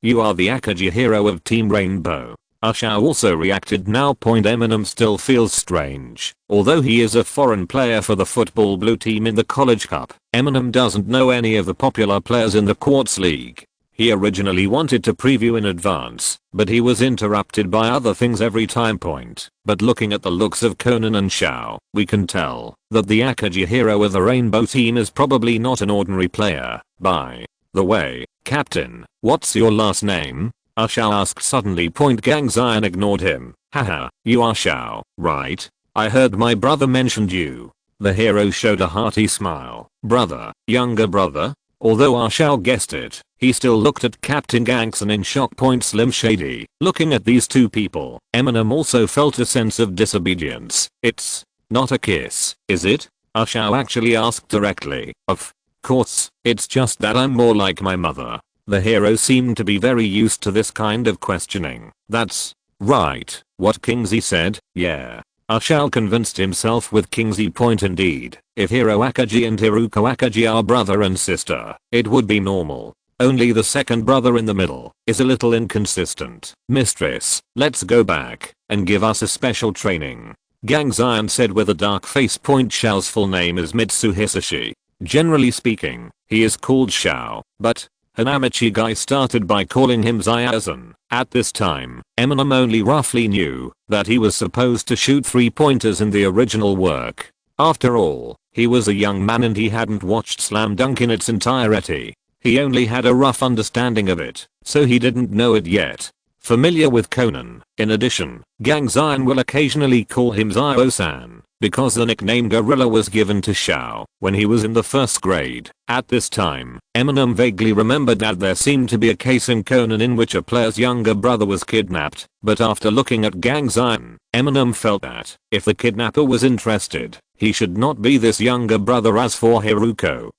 You are the Akaji hero of Team Rainbow. Ashao also reacted now. Eminem still feels strange. Although he is a foreign player for the football blue team in the college cup, Eminem doesn't know any of the popular players in the Quartz League. He originally wanted to preview in advance, but he was interrupted by other things every time point. But looking at the looks of Conan and Xiao, we can tell that the Akagi hero of the rainbow team is probably not an ordinary player. By the way, Captain, what's your last name? Xiao asked suddenly. Gang Zion ignored him. Haha, you are Xiao, right? I heard my brother mentioned you. The hero showed a hearty smile. Brother, younger brother? Although Xiao guessed it, he still looked at Captain Gangson in shock. Slim Shady. Looking at these two people, Eminem also felt a sense of disobedience. It's not a kiss, is it? Xiao actually asked directly. Of course, it's just that I'm more like my mother. The hero seemed to be very used to this kind of questioning. That's right, what Kingsley said, yeah. Xiao convinced himself with Kingsley. Indeed, if Hiro Akagi and Hiruko Akagi are brother and sister, it would be normal. Only the second brother in the middle is a little inconsistent. Mistress, let's go back and give us a special training. Gang Zion said with a dark face. Xiao's full name is Mitsu Hisashi. Generally speaking, he is called Xiao, but Hanamichi guy started by calling him Xiaozan. At this time, Eminem only roughly knew that he was supposed to shoot 3-pointers in the original work. After all, he was a young man and he hadn't watched Slam Dunk in its entirety. He only had a rough understanding of it, so he didn't know it yet. Familiar with Conan, in addition, Gang Zion will occasionally call him Zio-san, because the nickname Gorilla was given to Xiao when he was in the first grade. At this time, Eminem vaguely remembered that there seemed to be a case in Conan in which a player's younger brother was kidnapped, but after looking at Gang Zion, Eminem felt that, if the kidnapper was interested, he should not be this younger brother. As for Hiruko,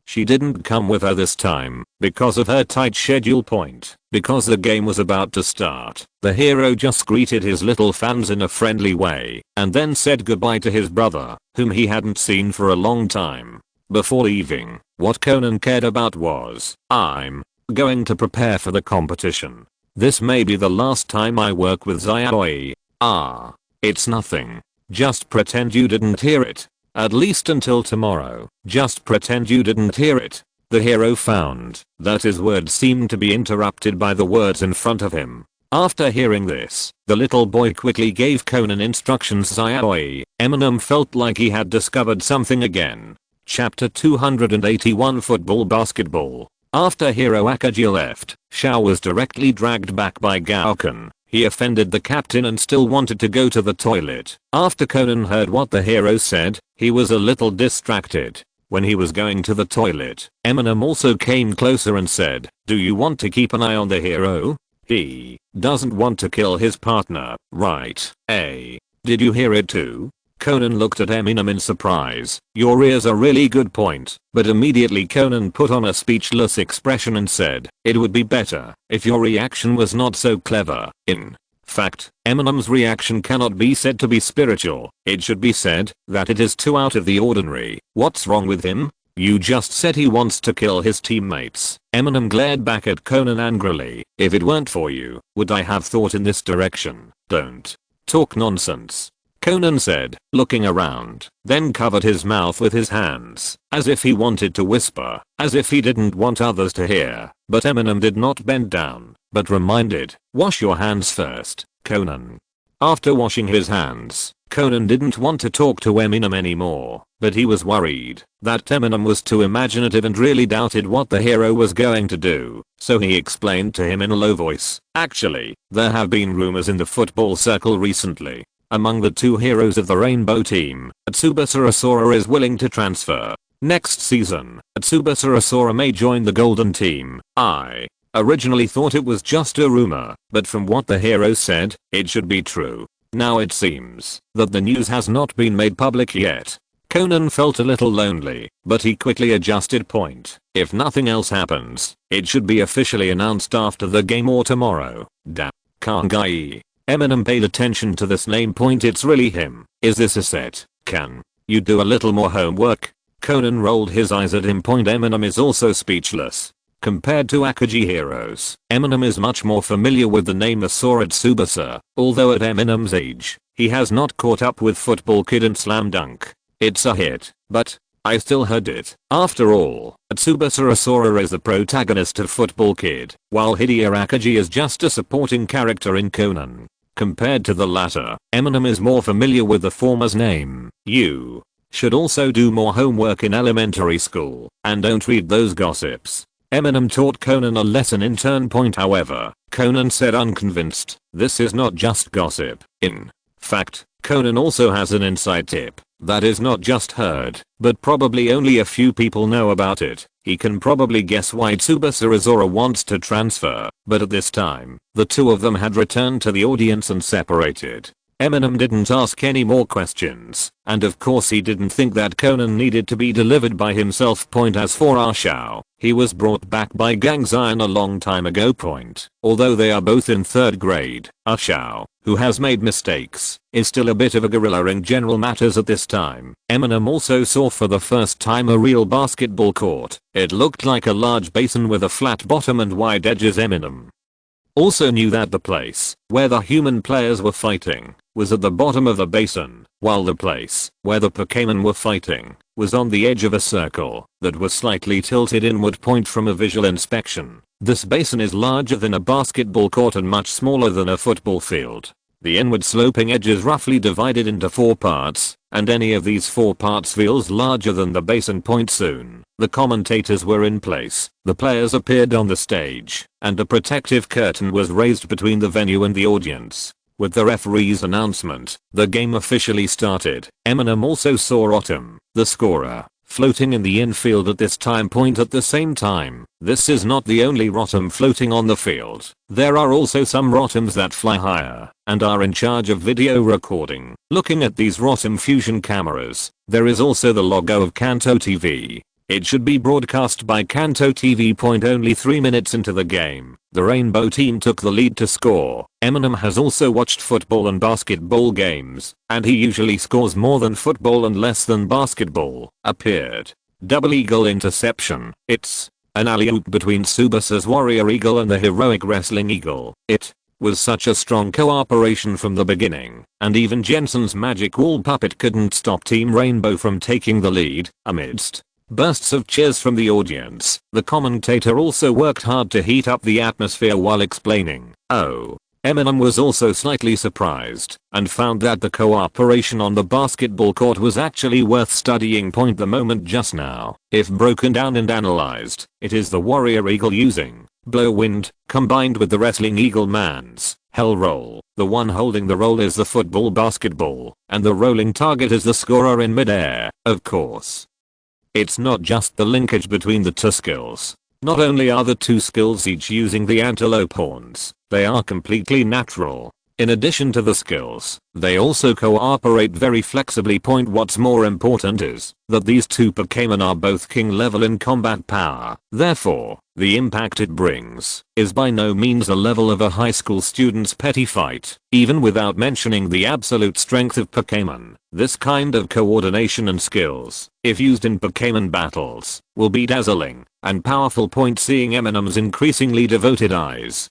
she didn't come with her this time, because of her tight schedule. Because the game was about to start, the hero just greeted his little fans in a friendly way, and then said goodbye to his brother, whom he hadn't seen for a long time. Before leaving, what Conan cared about was, I'm going to prepare for the competition. This may be the last time I work with Zayoi. It's nothing. Just pretend you didn't hear it. At least until tomorrow. Just pretend you didn't hear it. The hero found that his words seemed to be interrupted by the words in front of him. After hearing this, the little boy quickly gave Conan instructions. Zayoi. Eminem felt like he had discovered something again. Chapter 281. Football Basketball. After Hiro Akagi left, Xiao was directly dragged back by Gaoken. He offended the captain and still wanted to go to the toilet. After Conan heard what the hero said, he was a little distracted. When he was going to the toilet, Eminem also came closer and said, do you want to keep an eye on the hero? He doesn't want to kill his partner, right? Did you hear it too? Conan looked at Eminem in surprise. Your ears are really good point. But immediately Conan put on a speechless expression and said, it would be better if your reaction was not so clever. In fact, Eminem's reaction cannot be said to be spiritual. It should be said that it is too out of the ordinary. What's wrong with him? You just said he wants to kill his teammates. Eminem glared back at Conan angrily. If it weren't for you, would I have thought in this direction? Don't talk nonsense, Conan said, looking around, then covered his mouth with his hands, as if he wanted to whisper, as if he didn't want others to hear. But Eminem did not bend down, but reminded, wash your hands first, Conan. After washing his hands, Conan didn't want to talk to Eminem anymore, but he was worried that Eminem was too imaginative and really doubted what the hero was going to do, so he explained to him in a low voice, actually, there have been rumors in the football circle recently. Among the two heroes of the rainbow team, Tsubasa Asura is willing to transfer. Next season, Tsubasa Asura may join the golden team. I originally thought it was just a rumor, but from what the hero said, it should be true. Now it seems that the news has not been made public yet. Conan felt a little lonely, but he quickly adjusted point. If nothing else happens, it should be officially announced after the game or tomorrow. Damn. Kangai. Eminem paid attention to this name. It's really him. Is this a set? Can you do a little more homework? Conan rolled his eyes at him. Eminem is also speechless. Compared to Akagi heroes, Eminem is much more familiar with the name Asura Tsubasa, although at Eminem's age, he has not caught up with Football Kid and Slam Dunk. It's a hit, but I still heard it. After all, Tsubasa Asura is the protagonist of Football Kid, while Hideo Akagi is just a supporting character in Conan. Compared to the latter, Eminem is more familiar with the former's name. You should also do more homework in elementary school, and don't read those gossips. Eminem taught Conan a lesson in turn. However, Conan said unconvinced, this is not just gossip. In fact, Conan also has an inside tip that is not just heard, but probably only a few people know about it. He can probably guess why Tsubasa Asura wants to transfer, but at this time, the two of them had returned to the audience and separated. Eminem didn't ask any more questions, and of course he didn't think that Conan needed to be delivered by himself. As for Arshao, he was brought back by Gang Zion a long time ago. Although they are both in 3rd grade, Arshao, who has made mistakes, is still a bit of a gorilla in general matters at this time. Eminem also saw for the first time a real basketball court. It looked like a large basin with a flat bottom and wide edges. Eminem also knew that the place where the human players were fighting was at the bottom of the basin, while the place where the Pokémon were fighting was on the edge of a circle that was slightly tilted inward. From a visual inspection, this basin is larger than a basketball court and much smaller than a football field. The inward sloping edge is roughly divided into 4 parts, and any of these 4 parts feels larger than the basin. Soon, the commentators were in place, the players appeared on the stage, and a protective curtain was raised between the venue and the audience. With the referee's announcement, the game officially started. Eminem also saw Autumn, the scorer, floating in the infield at this time. At the same time, this is not the only Rotom floating on the field. There are also some Rotoms that fly higher and are in charge of video recording. Looking at these Rotom fusion cameras, there is also the logo of Kanto TV. It should be broadcast by Kanto TV. Only 3 minutes into the game, the Rainbow team took the lead to score. Eminem has also watched football and basketball games, and he usually scores more than football and less than basketball. Appeared. Double Eagle interception. It's an alley-oop between Tsubasa's Warrior Eagle and the heroic Wrestling Eagle. It was such a strong cooperation from the beginning, and even Jensen's magic wall puppet couldn't stop Team Rainbow from taking the lead. Amidst bursts of cheers from the audience, the commentator also worked hard to heat up the atmosphere while explaining. Oh, Eminem was also slightly surprised and found that the cooperation on the basketball court was actually worth studying. The moment just now, if broken down and analyzed, it is the Warrior Eagle using blow wind combined with the Wrestling Eagle man's hell roll. The one holding the roll is the football basketball, and the rolling target is the scorer in midair. Of course, it's not just the linkage between the two skills. Not only are the two skills each using the antelope horns, they are completely natural. In addition to the skills, they also cooperate very flexibly. What's more important is that these two Pokémon are both king level in combat power. Therefore, the impact it brings is by no means the level of a high school student's petty fight. Even without mentioning the absolute strength of Pokémon, this kind of coordination and skills, if used in Pokémon battles, will be dazzling and powerful. Seeing Eminem's increasingly devoted eyes,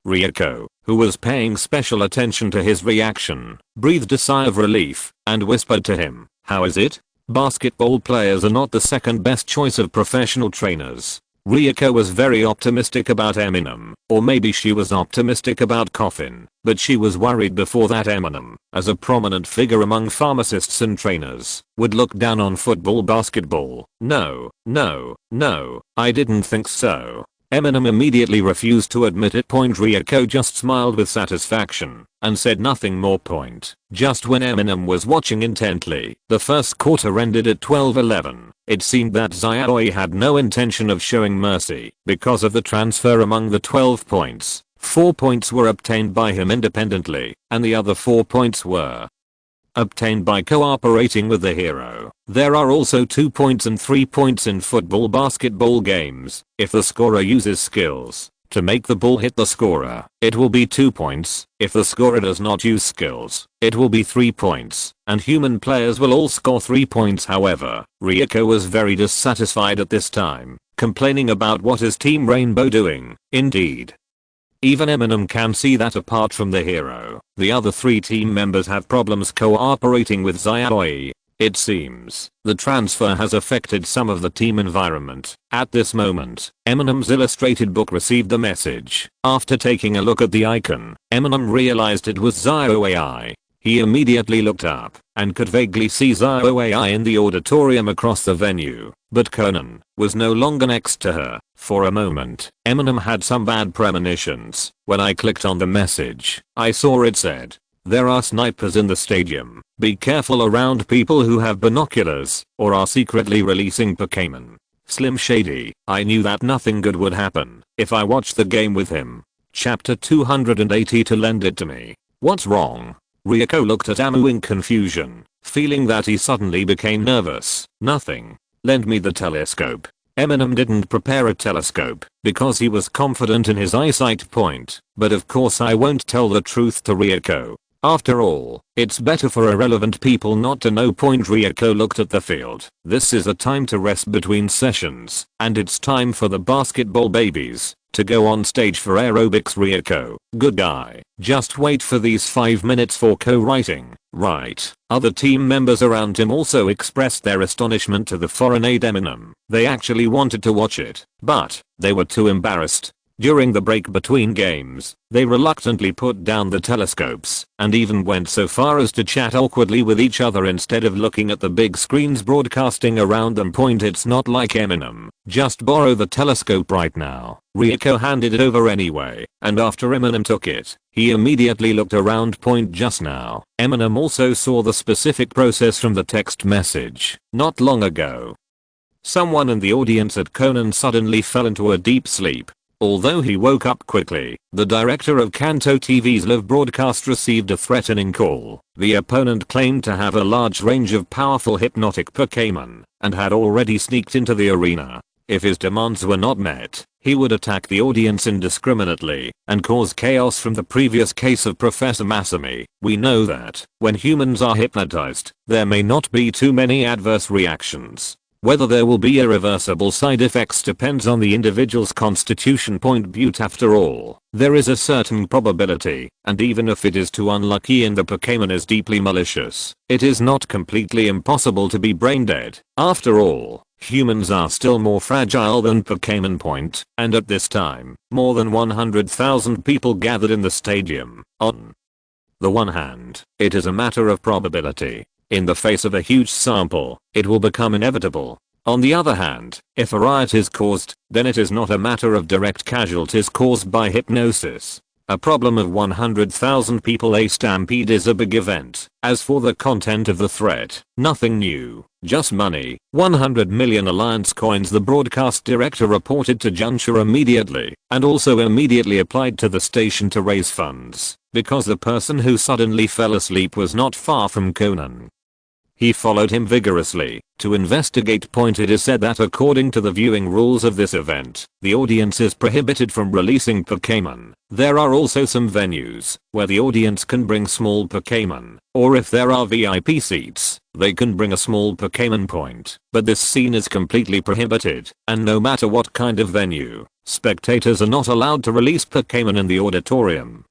Ryoko, who was paying special attention to his reaction, breathed a sigh of relief and whispered to him, "How is it? Basketball players are not the second best choice of professional trainers." Ryoko was very optimistic about Eminem, or maybe she was optimistic about Coffin, but she was worried before that Eminem, as a prominent figure among pharmacists and trainers, would look down on football basketball. No, I didn't think so. Eminem immediately refused to admit it. Ryoko just smiled with satisfaction and said nothing more. Just when Eminem was watching intently, the first quarter ended at 12-11. It seemed that Zayoi had no intention of showing mercy because of the transfer among the 12 points. 4 points were obtained by him independently, and the other 4 points were obtained by cooperating with the hero. There are also 2 points and 3 points in football basketball games. If the scorer uses skills to make the ball hit the scorer, it will be 2 points. If the scorer does not use skills, it will be 3 points, and human players will all score 3 points. However, Ryoko was very dissatisfied at this time, complaining about what is Team Rainbow doing. Indeed, even Eminem can see that apart from the hero, the other 3 team members have problems cooperating with Zayoi. It seems the transfer has affected some of the team environment. At this moment, Eminem's illustrated book received the message. After taking a look at the icon, Eminem realized it was Zio AI. He immediately looked up and could vaguely see Zio AI in the auditorium across the venue, but Conan was no longer next to her. For a moment, Eminem had some bad premonitions. When I clicked on the message, I saw it said, "There are snipers in the stadium. Be careful around people who have binoculars or are secretly releasing Pokémon." Slim Shady. I knew that nothing good would happen if I watched the game with him. Chapter 280 to lend it to me. What's wrong? Ryoko looked at Amu in confusion, feeling that he suddenly became nervous. Nothing. Lend me the telescope. Eminem didn't prepare a telescope because he was confident in his eyesight point, but of course I won't tell the truth to Ryoko. After all, it's better for irrelevant people not to know. Ryoko looked at the field. This is a time to rest between sessions, and it's time for the basketball babies to go on stage for aerobics. Ryoko, good guy. Just wait for these 5 minutes for co-writing, right? Other team members around him also expressed their astonishment to the foreign aid Eminem. They actually wanted to watch it, but they were too embarrassed. During the break between games, they reluctantly put down the telescopes and even went so far as to chat awkwardly with each other instead of looking at the big screens broadcasting around them. It's not like Eminem. Just borrow the telescope right now. Ryoko handed it over anyway, and after Eminem took it, he immediately looked around. Just now, Eminem also saw the specific process from the text message. Not long ago, someone in the audience at Conan suddenly fell into a deep sleep. Although he woke up quickly, the director of Kanto TV's live broadcast received a threatening call. The opponent claimed to have a large range of powerful hypnotic Pokémon and had already sneaked into the arena. If his demands were not met, he would attack the audience indiscriminately and cause chaos. From the previous case of Professor Masumi, we know that when humans are hypnotized, there may not be too many adverse reactions. Whether there will be irreversible side effects depends on the individual's constitution. But after all, there is a certain probability, and even if it is too unlucky and the Pokémon is deeply malicious, it is not completely impossible to be brain dead. After all, humans are still more fragile than Pokémon. And at this time, more than 100,000 people gathered in the stadium. On the one hand, it is a matter of probability. In the face of a huge sample, it will become inevitable. On the other hand, if a riot is caused, then it is not a matter of direct casualties caused by hypnosis. A problem of 100,000 people. A stampede is a big event. As for the content of the threat, nothing new, just money. 100 million alliance coins, the broadcast director reported to Junsha immediately, and also immediately applied to the station to raise funds, because the person who suddenly fell asleep was not far from Conan. He followed him vigorously to investigate. It is said that according to the viewing rules of this event, the audience is prohibited from releasing Pokémon. There are also some venues where the audience can bring small Pokémon, or if there are VIP seats, they can bring a small Pokémon. But this scene is completely prohibited, and no matter what kind of venue, spectators are not allowed to release Pokémon in the auditorium.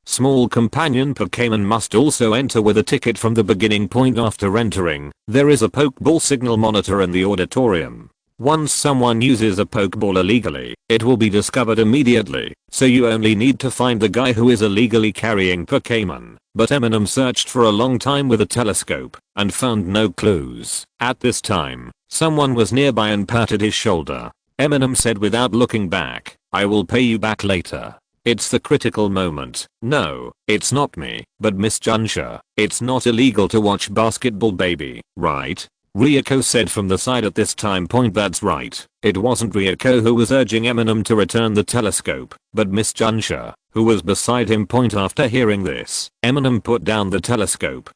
Small companion Pokémon must also enter with a ticket from the beginning. After entering, there is a Pokeball signal monitor in the auditorium. Once someone uses a Pokeball illegally, it will be discovered immediately, so you only need to find the guy who is illegally carrying Pokémon. But Eminem searched for a long time with a telescope and found no clues. At this time, someone was nearby and patted his shoulder. Eminem said without looking back, "I will pay you back later." It's the critical moment. No, it's not me, but Miss Junsha. It's not illegal to watch Basketball Baby, right? Ryoko said from the side at this time. That's right. It wasn't Ryoko who was urging Eminem to return the telescope, but Miss Junsha, who was beside him. After hearing this, Eminem put down the telescope.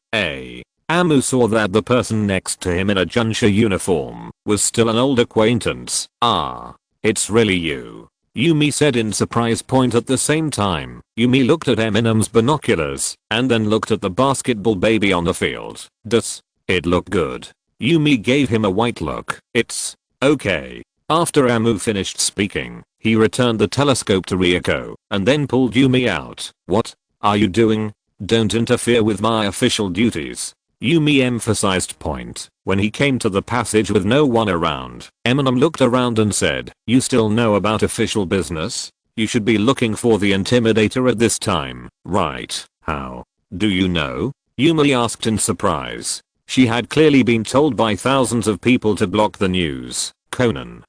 Amu saw that the person next to him in a Junsha uniform was still an old acquaintance. "Ah, it's really you," Yumi said in surprise. At the same time, Yumi looked at Eminem's binoculars and then looked at the Basketball Baby on the field. "Does it look good?" Yumi gave him a white look. "It's okay." After Amu finished speaking, he returned the telescope to Ryoko and then pulled Yumi out. "What are you doing? Don't interfere with my official duties." Yumi emphasized point. When he came to the passage with no one around, Eminem looked around and said, "You still know about official business? You should be looking for the intimidator at this time, right?" "How do you know?" Yumi asked in surprise. She had clearly been told by thousands of people to block the news. Conan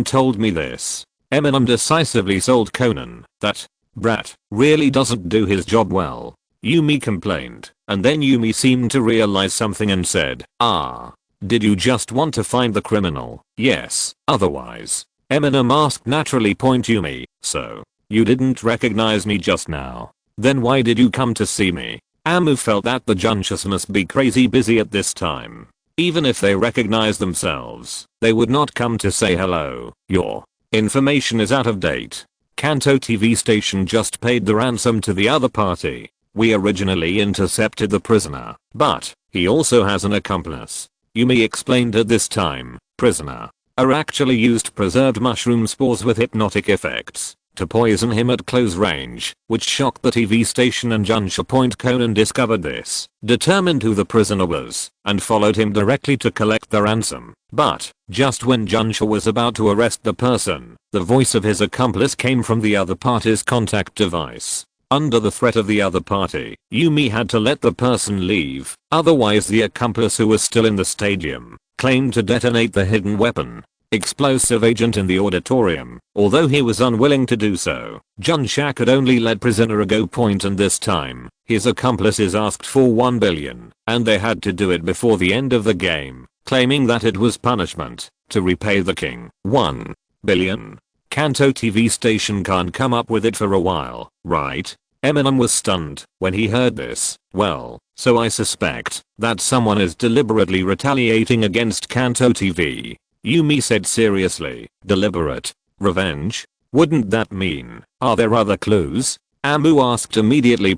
told me this." Eminem decisively sold Conan. "That brat really doesn't do his job well," Yumi complained, and then Yumi seemed to realize something and said, "Ah, did you just want to find the criminal?" "Yes, otherwise." Eminem asked naturally. Yumi, "So, you didn't recognize me just now? Then why did you come to see me?" Amu felt that the Junshus must be crazy busy at this time. Even if they recognized themselves, they would not come to say hello. "Your information is out of date. Kanto TV station just paid the ransom to the other party. We originally intercepted the prisoner, but he also has an accomplice." Yumi explained at this time. Prisoner are actually used preserved mushroom spores with hypnotic effects to poison him at close range, which shocked the TV station and Junsha. Conan discovered this, determined who the prisoner was, and followed him directly to collect the ransom. But just when Junsha was about to arrest the person, the voice of his accomplice came from the other party's contact device. Under the threat of the other party, Yumi had to let the person leave, otherwise the accomplice, who was still in the stadium, claimed to detonate the hidden weapon. Explosive agent in the auditorium. Although he was unwilling to do so, Junsha could only let prisoner go. And this time, his accomplices asked for 1 billion, and they had to do it before the end of the game, claiming that it was punishment to repay the king. 1 billion. Kanto TV station can't come up with it for a while, right? Eminem was stunned when he heard this. "Well, so I suspect that someone is deliberately retaliating against Kanto TV." Yumi said seriously. "Deliberate revenge? Wouldn't that mean, are there other clues?" Amu asked immediately.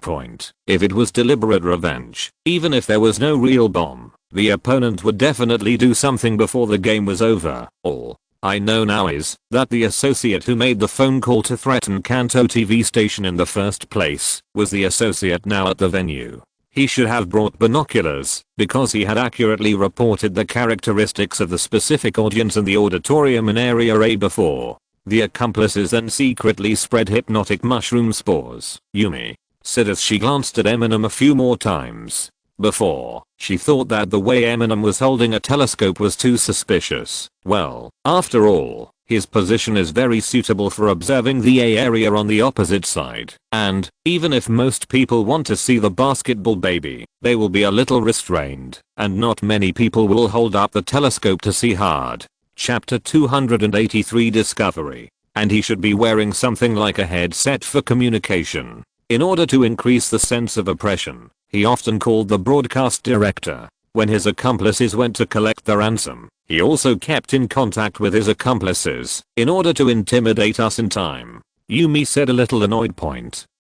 If it was deliberate revenge, even if there was no real bomb, the opponent would definitely do something before the game was over. All I know now is that the associate who made the phone call to threaten Kanto TV station in the first place was the associate now at the venue. He should have brought binoculars, because he had accurately reported the characteristics of the specific audience in the auditorium in Area A before. The accomplices then secretly spread hypnotic mushroom spores, Yumi said as she glanced at Eminem a few more times. Before, she thought that the way Eminem was holding a telescope was too suspicious. Well, after all, his position is very suitable for observing the A area on the opposite side, and even if most people want to see the basketball baby, they will be a little restrained, and not many people will hold up the telescope to see hard. Chapter 283 Discovery. And he should be wearing something like a headset for communication. In order to increase the sense of oppression, he often called the broadcast director when his accomplices went to collect the ransom. He also kept in contact with his accomplices in order to intimidate us in time. Yumi said, a little annoyed.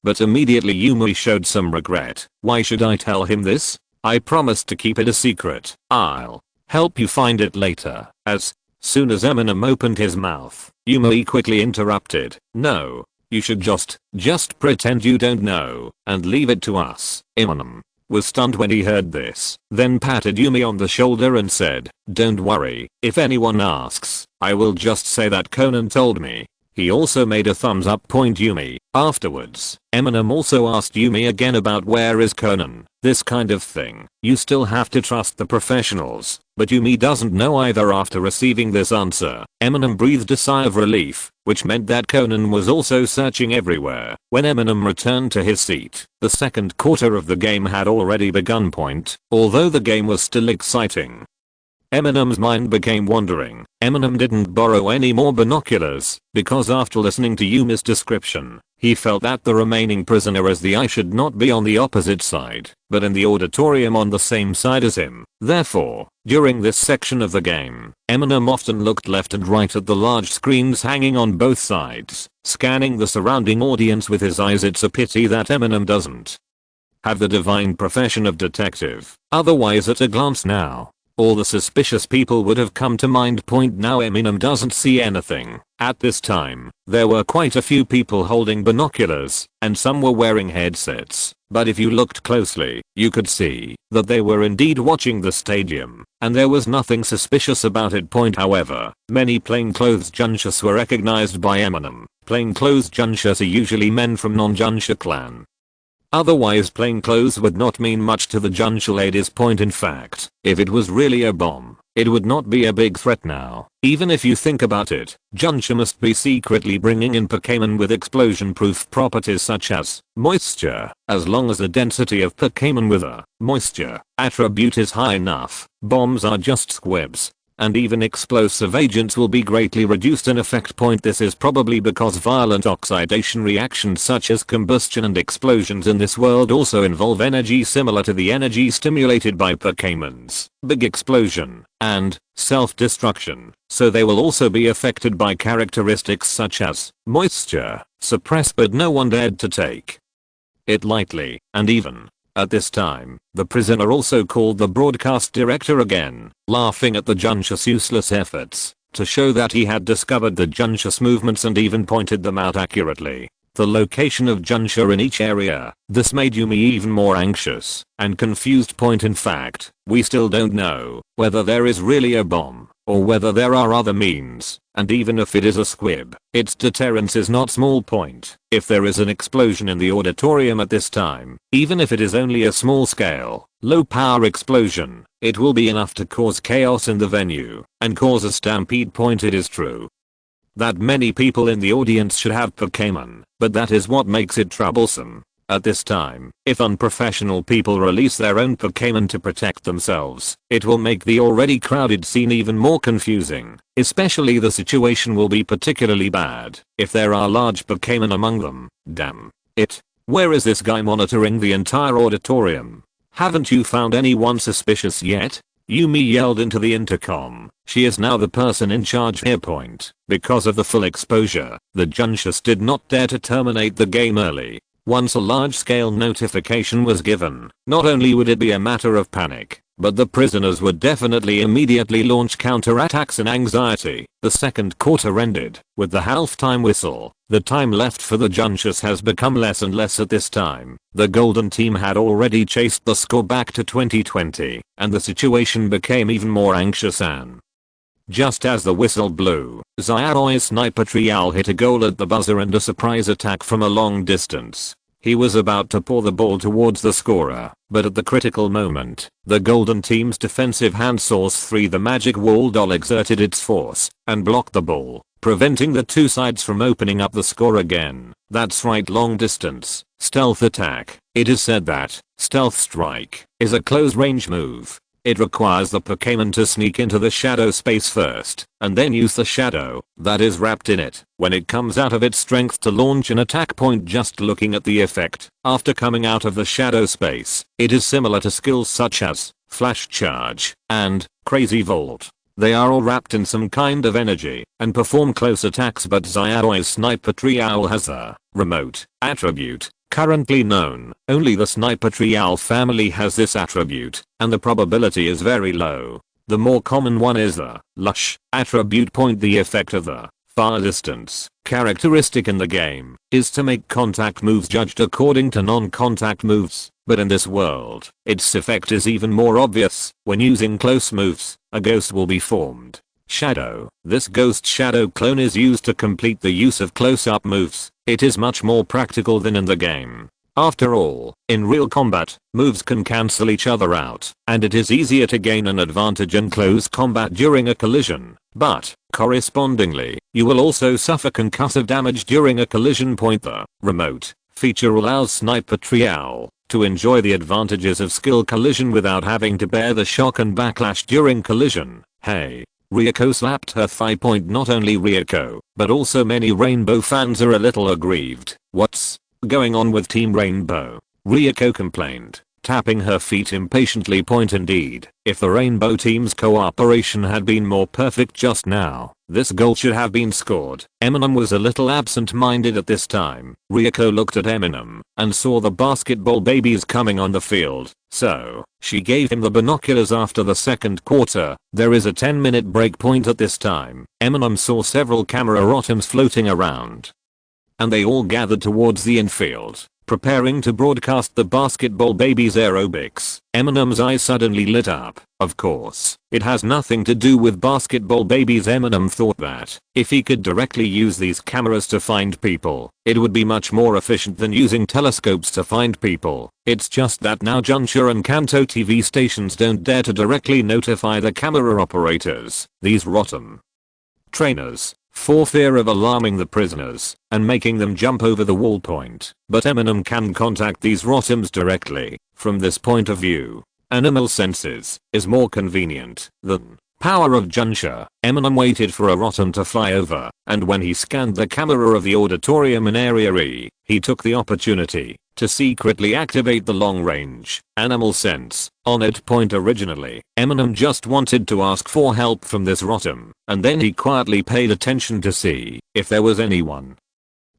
But immediately Yumi showed some regret. "Why should I tell him this? I promised to keep it a secret. I'll help you find it later." As soon as Eminem opened his mouth, Yumi quickly interrupted. "No, you should just pretend you don't know and leave it to us." Eminem was stunned when he heard this, then patted Yumi on the shoulder and said, "Don't worry, if anyone asks, I will just say that Conan told me." He also made a thumbs up. Yumi. Afterwards, Eminem also asked Yumi again about where is Conan. This kind of thing, you still have to trust the professionals, but Yumi doesn't know either. After receiving this answer, Eminem breathed a sigh of relief, which meant that Conan was also searching everywhere. When Eminem returned to his seat, the second quarter of the game had already begun. Although the game was still exciting, Eminem's mind became wandering. Eminem didn't borrow any more binoculars, because after listening to Yumi's description, he felt that the remaining prisoner as the eye should not be on the opposite side, but in the auditorium on the same side as him. Therefore, during this section of the game, Eminem often looked left and right at the large screens hanging on both sides, scanning the surrounding audience with his eyes. It's a pity that Eminem doesn't have the divine profession of detective. Otherwise, at a glance now, all the suspicious people would have come to mind. Now Eminem doesn't see anything. At this time, there were quite a few people holding binoculars, and some were wearing headsets. But if you looked closely, you could see that they were indeed watching the stadium, and there was nothing suspicious about it. However, many plainclothes Junshas were recognized by Eminem. Plainclothes Junshas are usually men from non-Junsha clan. Otherwise plainclothes would not mean much to the Junsha ladies. In fact, if it was really a bomb, it would not be a big threat now. Even if you think about it, Junsha must be secretly bringing in Pokémon with explosion-proof properties such as moisture. As long as the density of Pokémon with a moisture attribute is high enough, bombs are just squibs. And even explosive agents will be greatly reduced in effect. This is probably because violent oxidation reactions such as combustion and explosions in this world also involve energy similar to the energy stimulated by Pokémon's big explosion and self-destruction, so they will also be affected by characteristics such as moisture, suppressed, but no one dared to take it lightly. And even at this time, the prisoner also called the broadcast director again, laughing at the Junshas' useless efforts to show that he had discovered the Junshas movements and even pointed them out accurately. The location of Junsha in each area. This made Yumi even more anxious and confused. In fact, we still don't know whether there is really a bomb or whether there are other means, and even if it is a squib, its deterrence is not small. If there is an explosion in the auditorium at this time, even if it is only a small scale, low power explosion, it will be enough to cause chaos in the venue and cause a stampede. It is true that many people in the audience should have Pokémon, but that is what makes it troublesome. At this time, if unprofessional people release their own Pokémon to protect themselves, it will make the already crowded scene even more confusing. Especially the situation will be particularly bad if there are large Pokémon among them. Damn it. Where is this guy monitoring the entire auditorium? Haven't you found anyone suspicious yet? Yumi yelled into the intercom. She is now the person in charge here. Because of the full exposure, the Junshas did not dare to terminate the game early. Once a large-scale notification was given, not only would it be a matter of panic, but the prisoners would definitely immediately launch counterattacks in anxiety. The second quarter ended with the halftime whistle. The time left for the Junshas has become less and less at this time. The golden team had already chased the score back to 2020, and the situation became even more anxious. And just as the whistle blew, Xiaoi's sniper trial hit a goal at the buzzer and a surprise attack from a long distance. He was about to pour the ball towards the scorer, but at the critical moment, the golden team's defensive hand source 3, the magic wall doll, exerted its force and blocked the ball, preventing the two sides from opening up the score again. That's right, long distance stealth attack. It is said that stealth strike is a close range move. It requires the Pokémon to sneak into the shadow space first, and then use the shadow that is wrapped in it when it comes out of its strength to launch an attack. Just looking at the effect after coming out of the shadow space, it is similar to skills such as Flash Charge and Crazy Volt. They are all wrapped in some kind of energy and perform close attacks, but Xiaoi's sniper trial has a remote attribute. Currently known, only the sniper trial family has this attribute, and the probability is very low. The more common one is the lush attribute. The effect of the far distance characteristic in the game is to make contact moves judged according to non-contact moves, but in this world, its effect is even more obvious. When using close moves, a ghost will be formed. Shadow. This ghost shadow clone is used to complete the use of close-up moves. It is much more practical than in the game. After all, in real combat, moves can cancel each other out, and it is easier to gain an advantage in close combat during a collision. But, correspondingly, you will also suffer concussive damage during a collision. The remote feature allows Sniper Trial to enjoy the advantages of skill collision without having to bear the shock and backlash during collision. Hey. Ryoko slapped her thigh. Not only Ryoko, but also many Rainbow fans are a little aggrieved. What's going on with Team Rainbow? Ryoko complained, tapping her feet impatiently. Indeed, if the Rainbow team's cooperation had been more perfect just now, this goal should have been scored. Eminem was a little absent-minded at this time. Ryoko looked at Eminem and saw the basketball babies coming on the field, so she gave him the binoculars. After the second quarter, there is a 10-minute break. At this time, Eminem saw several camera items floating around, and they all gathered towards the infield. preparing to broadcast the basketball baby's aerobics. Eminem's eyes suddenly lit up. Of course, it has nothing to do with basketball babies. Eminem thought that if he could directly use these cameras to find people, it would be much more efficient than using telescopes to find people. It's just that now Junsha and Kanto TV stations don't dare to directly notify the camera operators, these rotten trainers, for fear of alarming the prisoners and making them jump over the wall point. But Eminem can contact these rottams directly. From this point of view, animal senses is more convenient than power of Junsha. Eminem waited for a rotten to fly over, and when he scanned the camera of the auditorium in Area E, he took the opportunity to secretly activate the long-range animal sense on it point. Originally, Eminem just wanted to ask for help from this rotten, and then he quietly paid attention to see if there was anyone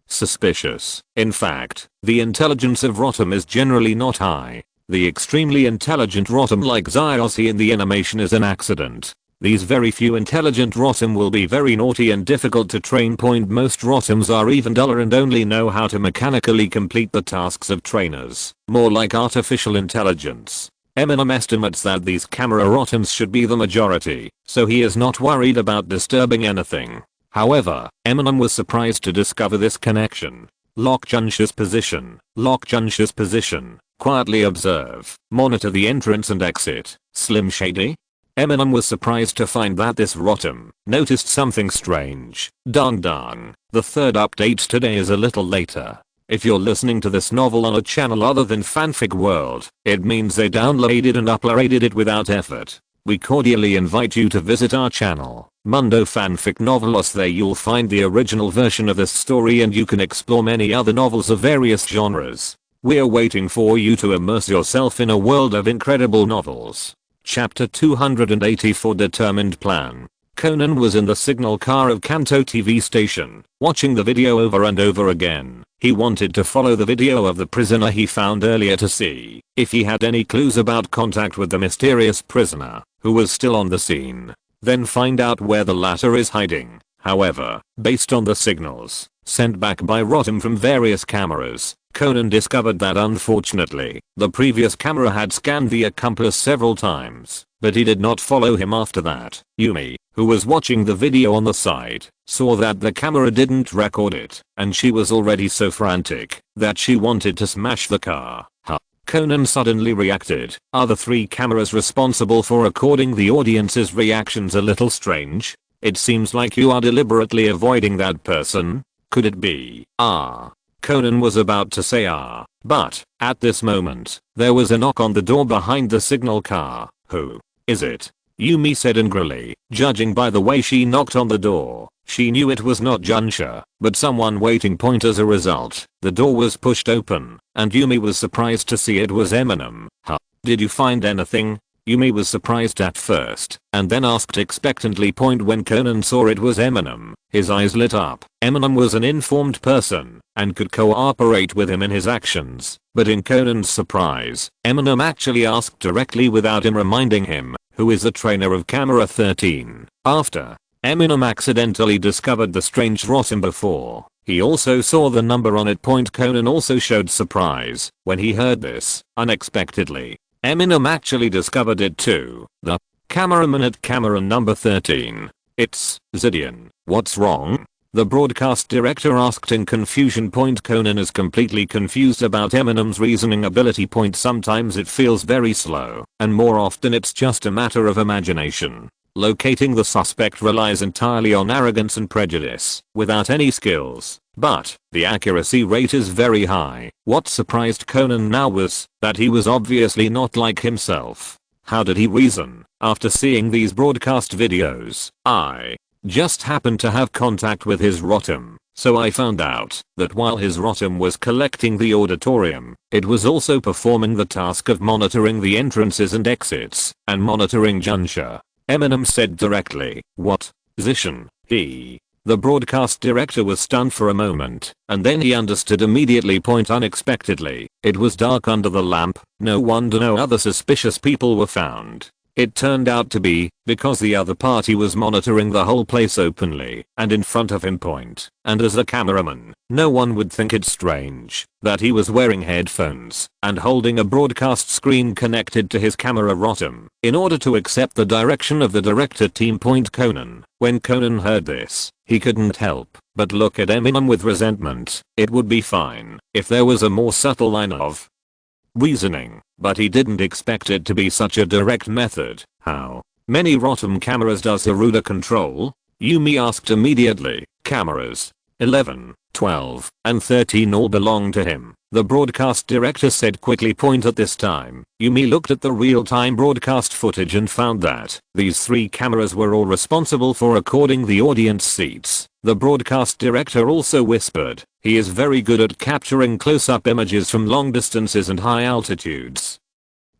suspicious. In fact, the intelligence of rotten is generally not high. The extremely intelligent rotten like Zyossi in the animation is an accident. These very few intelligent rotten will be very naughty and difficult to train. Most rottams are even duller and only know how to mechanically complete the tasks of trainers, more like artificial intelligence. Eminem estimates that these camera rottams should be the majority, so he is not worried about disturbing anything. However, Eminem was surprised to discover this connection. Lock Junsha's position. Lock Junsha's position. Quietly observe. Monitor the entrance and exit. Slim Shady? Eminem was surprised to find that this rotten noticed something strange. Dang dang. The third update today is a little later. If you're listening to this novel on a channel other than Fanfic World, it means they downloaded and uploaded it without effort. We cordially invite you to visit our channel, Mundo Fanfic Novelos. There you'll find the original version of this story and you can explore many other novels of various genres. We're waiting for you to immerse yourself in a world of incredible novels. Chapter 284 Determined Plan. Conan was in the signal car of Kanto TV station, watching the video over and over again. He wanted to follow the video of the prisoner he found earlier to see if he had any clues about contact with the mysterious prisoner, who was still on the scene, then find out where the latter is hiding. However, based on the signals sent back by Rotem from various cameras, Conan discovered that unfortunately, the previous camera had scanned the accomplice several times, but he did not follow him after that. Yumi, who was watching the video on the side, saw that the camera didn't record it, and she was already so frantic that she wanted to smash the car. Conan suddenly reacted. Are the three cameras responsible for recording the audience's reactions a little strange? It seems like you are deliberately avoiding that person. Could it be? Conan was about to say but at this moment, there was a knock on the door behind the signal car. Who is it? Yumi said angrily. Judging by the way she knocked on the door, she knew it was not Junsha, but someone waiting. As a result, the door was pushed open, and Yumi was surprised to see it was Eminem. Did you find anything? Yumi was surprised at first, and then asked expectantly. When Conan saw it was Eminem, his eyes lit up. Eminem was an informed person, and could cooperate with him in his actions, but in Conan's surprise, Eminem actually asked directly without him reminding him, who is the trainer of Camera 13. After Eminem accidentally discovered the strange Rotem before, he also saw the number on it. Conan also showed surprise when he heard this. Unexpectedly, Eminem actually discovered it too. The cameraman at camera number 13. It's Zidian. What's wrong? The broadcast director asked in confusion. Conan is completely confused about Eminem's reasoning ability. Sometimes it feels very slow, and more often it's just a matter of imagination. Locating the suspect relies entirely on arrogance and prejudice, without any skills, but the accuracy rate is very high. What surprised Conan now was that he was obviously not like himself. How did he reason after seeing these broadcast videos? I just happened to have contact with his Rotem, so I found out that while his Rotem was collecting the auditorium, it was also performing the task of monitoring the entrances and exits, and monitoring Junsha. Eminem said directly. What? Zishan, The broadcast director was stunned for a moment, and then he understood immediately. Unexpectedly, it was dark under the lamp. No wonder no other suspicious people were found. It turned out to be because the other party was monitoring the whole place openly and in front of him. And as a cameraman, no one would think it strange that he was wearing headphones and holding a broadcast screen connected to his camera rotom in order to accept the direction of the director team. Conan. When Conan heard this, he couldn't help but look at Eminem with resentment. It would be fine if there was a more subtle line of reasoning, but he didn't expect it to be such a direct method. How many rotom cameras does Hiruda control? Yumi asked immediately. Cameras. 11, 12, and 13 all belong to him, the broadcast director said quickly. At this time, Yumi looked at the real-time broadcast footage and found that these 3 cameras were all responsible for recording the audience seats. The broadcast director also whispered, he is very good at capturing close-up images from long distances and high altitudes.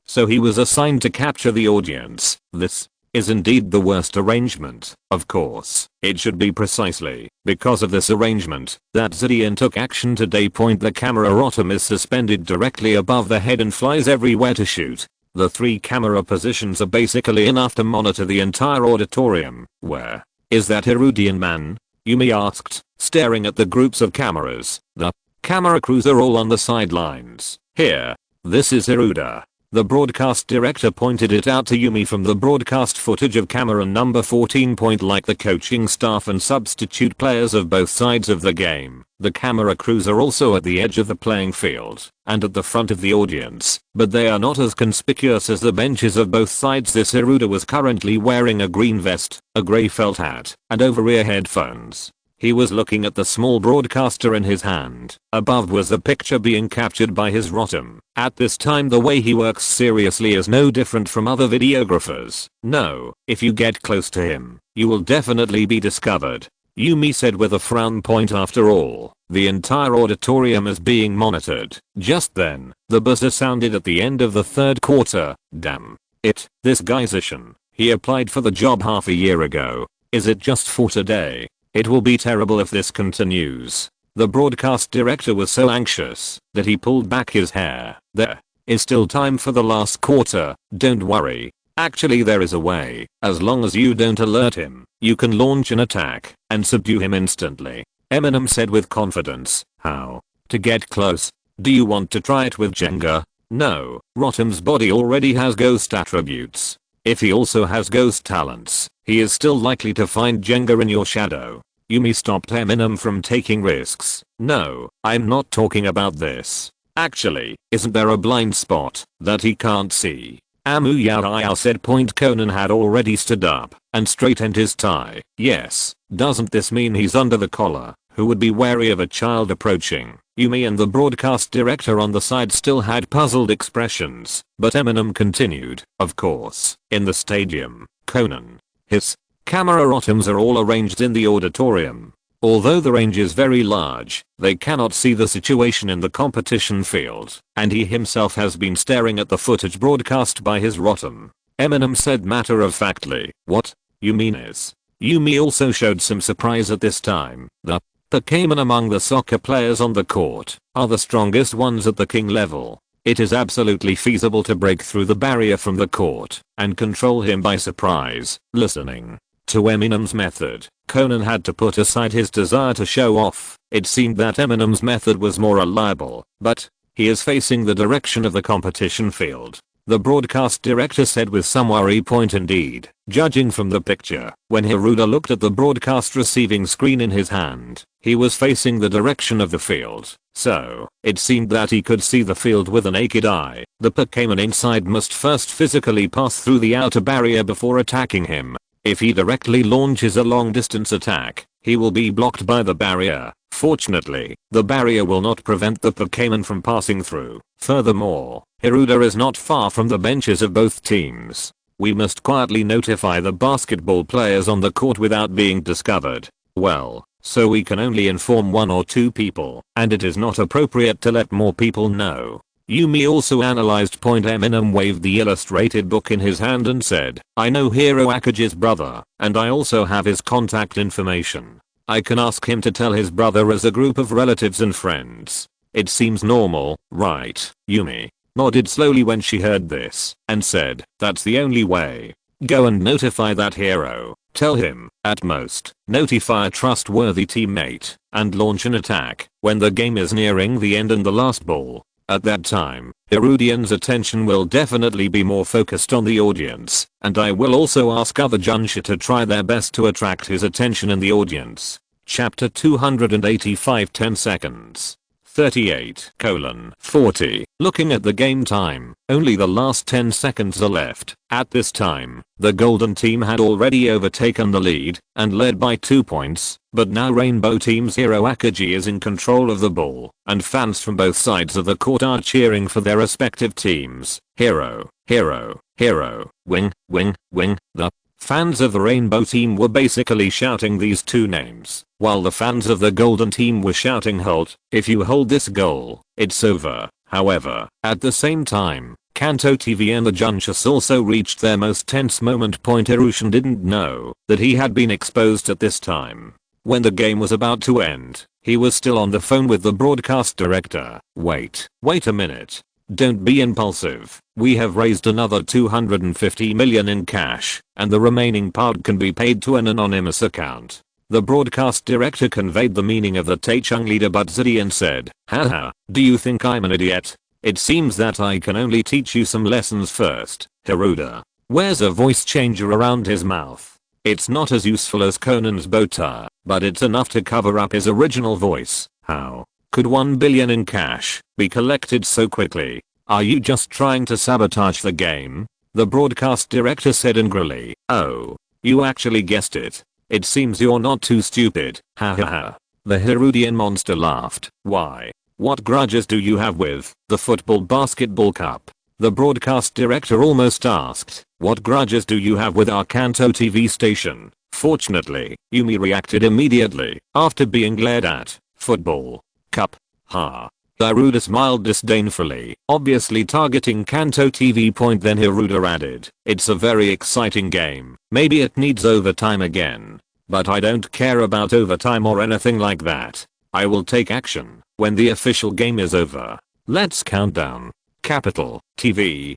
So he was assigned to capture the audience. This is indeed the worst arrangement. Of course, it should be precisely because of this arrangement that Zidian took action today. The camera rotom is suspended directly above the head and flies everywhere to shoot. The 3 camera positions are basically enough to monitor the entire auditorium. Where is that Hirudian man? Yumi asked, staring at the groups of cameras. The camera crews are all on the sidelines. Here. This is Hiruda. The broadcast director pointed it out to Yumi from the broadcast footage of camera number 14. Like the coaching staff and substitute players of both sides of the game, the camera crews are also at the edge of the playing field and at the front of the audience, but they are not as conspicuous as the benches of both sides. This Hiruda was currently wearing a green vest, a grey felt hat, and over-ear headphones. He was looking at the small broadcaster in his hand. Above was the picture being captured by his rotom. At this time the way he works seriously is no different from other videographers. No, if you get close to him, you will definitely be discovered, Yumi said with a frown. After all, the entire auditorium is being monitored. Just then, the buzzer sounded at the end of the 3rd quarter. Damn it, this guy's Ishan. He applied for the job half a year ago. Is it just for today? It will be terrible if this continues. The broadcast director was so anxious that he pulled back his hair. There is still time for the last quarter, don't worry. Actually there is a way. As long as you don't alert him, you can launch an attack and subdue him instantly, Eminem said with confidence. How to get close? Do you want to try it with Jenga? No, Rotom's body already has ghost attributes. If he also has ghost talents, he is still likely to find Jenga in your shadow. Yumi stopped Eminem from taking risks. No, I'm not talking about this. Actually, isn't there a blind spot that he can't see? Amuyao said. Conan had already stood up and straightened his tie. Yes, doesn't this mean he's under the collar? Who would be wary of a child approaching? Yumi and the broadcast director on the side still had puzzled expressions, but Eminem continued. Of course, in the stadium, Conan. His camera rotoms are all arranged in the auditorium. Although the range is very large, they cannot see the situation in the competition field, and he himself has been staring at the footage broadcast by his rotom. Eminem said matter-of-factly. What you mean is? Yumi also showed some surprise at this time. The Pokémon among the soccer players on the court are the strongest ones at the king level. It is absolutely feasible to break through the barrier from the court and control him by surprise. Listening to Eminem's method, Conan had to put aside his desire to show off. It seemed that Eminem's method was more reliable, but he is facing the direction of the competition field, the broadcast director said with some worry. Indeed, judging from the picture, when Hiruda looked at the broadcast receiving screen in his hand, he was facing the direction of the field, so it seemed that he could see the field with a naked eye. The Pokémon inside must first physically pass through the outer barrier before attacking him. If he directly launches a long-distance attack, he will be blocked by the barrier. Fortunately, the barrier will not prevent the Pokémon from passing through. Furthermore, Hiruda is not far from the benches of both teams. We must quietly notify the basketball players on the court without being discovered. Well, so we can only inform 1 or 2 people, and it is not appropriate to let more people know. Yumi also analyzed. Eminem waved the illustrated book in his hand and said, I know Hiro Akage's brother, and I also have his contact information. I can ask him to tell his brother as a group of relatives and friends. It seems normal, right, Yumi? nodded slowly when she heard this, and said, "That's the only way. Go and notify that hero. Tell him, at most, notify a trustworthy teammate, and launch an attack when the game is nearing the end and the last ball. At that time, Erudian's attention will definitely be more focused on the audience, and I will also ask other Junsha to try their best to attract his attention in the audience." Chapter 285 10 seconds. 38:40. Looking at the game time, only the last 10 seconds are left. At this time, the golden team had already overtaken the lead and led by 2 points, but now rainbow team's hero Akaji is in control of the ball, and fans from both sides of the court are cheering for their respective teams. Hero, hero, hero, wing, wing, wing. The fans of the rainbow team were basically shouting these two names, while the fans of the golden team were shouting "Halt, if you hold this goal, it's over." However, at the same time, Kanto TV and the Junshus also reached their most tense moment. Erushin didn't know that he had been exposed at this time. When the game was about to end, he was still on the phone with the broadcast director. Wait a minute. Don't be impulsive. We have raised another 250 million in cash, and the remaining part can be paid to an anonymous account. The broadcast director conveyed the meaning of the Taechung leader, but Zidian said, "Haha, do you think I'm an idiot? It seems that I can only teach you some lessons first, Hiruda." Wears a voice changer around his mouth. It's not as useful as Conan's bow tie, but it's enough to cover up his original voice. How could 1 billion in cash be collected so quickly? Are you just trying to sabotage the game? The broadcast director said angrily. "Oh, you actually guessed it. It seems you're not too stupid." Ha ha ha. The Hirudian monster laughed. "Why? What grudges do you have with the football basketball cup?" The broadcast director almost asked, "What grudges do you have with our Kanto TV station?" Fortunately, Yumi reacted immediately after being glared at. "Football cup? Ha." Hiruda smiled disdainfully, obviously targeting Kanto TV. Then Hiruda added, "It's a very exciting game. Maybe it needs overtime again. But I don't care about overtime or anything like that. I will take action when the official game is over. Let's count down." Capital, TV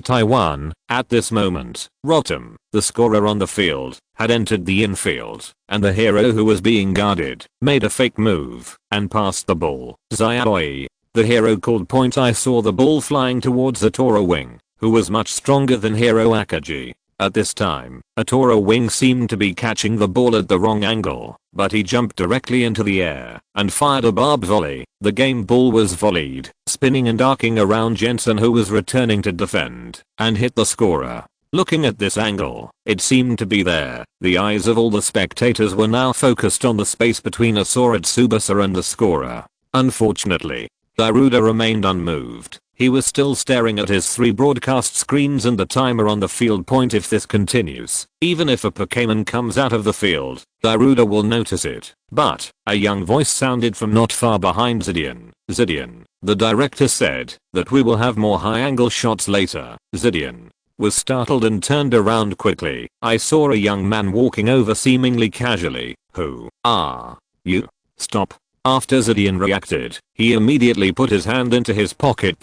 Taiwan. At this moment, Rotom, the scorer on the field, had entered the infield, and the hero who was being guarded made a fake move and passed the ball. Xiaoi. The hero called point. I saw the ball flying towards Atora Wing, who was much stronger than hero Akaji. At this time, Atora Wing seemed to be catching the ball at the wrong angle, but he jumped directly into the air and fired a barb volley. The game ball was volleyed, spinning and arcing around Jensen, who was returning to defend, and hit the scorer. Looking at this angle, it seemed to be there. The eyes of all the spectators were now focused on the space between Asura Tsubasa and the scorer. Unfortunately, Hiruda remained unmoved. He was still staring at his 3 broadcast screens and the timer on the field. If this continues, even if a Pokémon comes out of the field, Hiruda will notice it. But a young voice sounded from not far behind Zidian. "Zidian, the director said that we will have more high-angle shots later." Zidian was startled and turned around quickly. "I saw a young man walking over seemingly casually. Who are you? Stop." After Zidian reacted, he immediately put his hand into his pocket.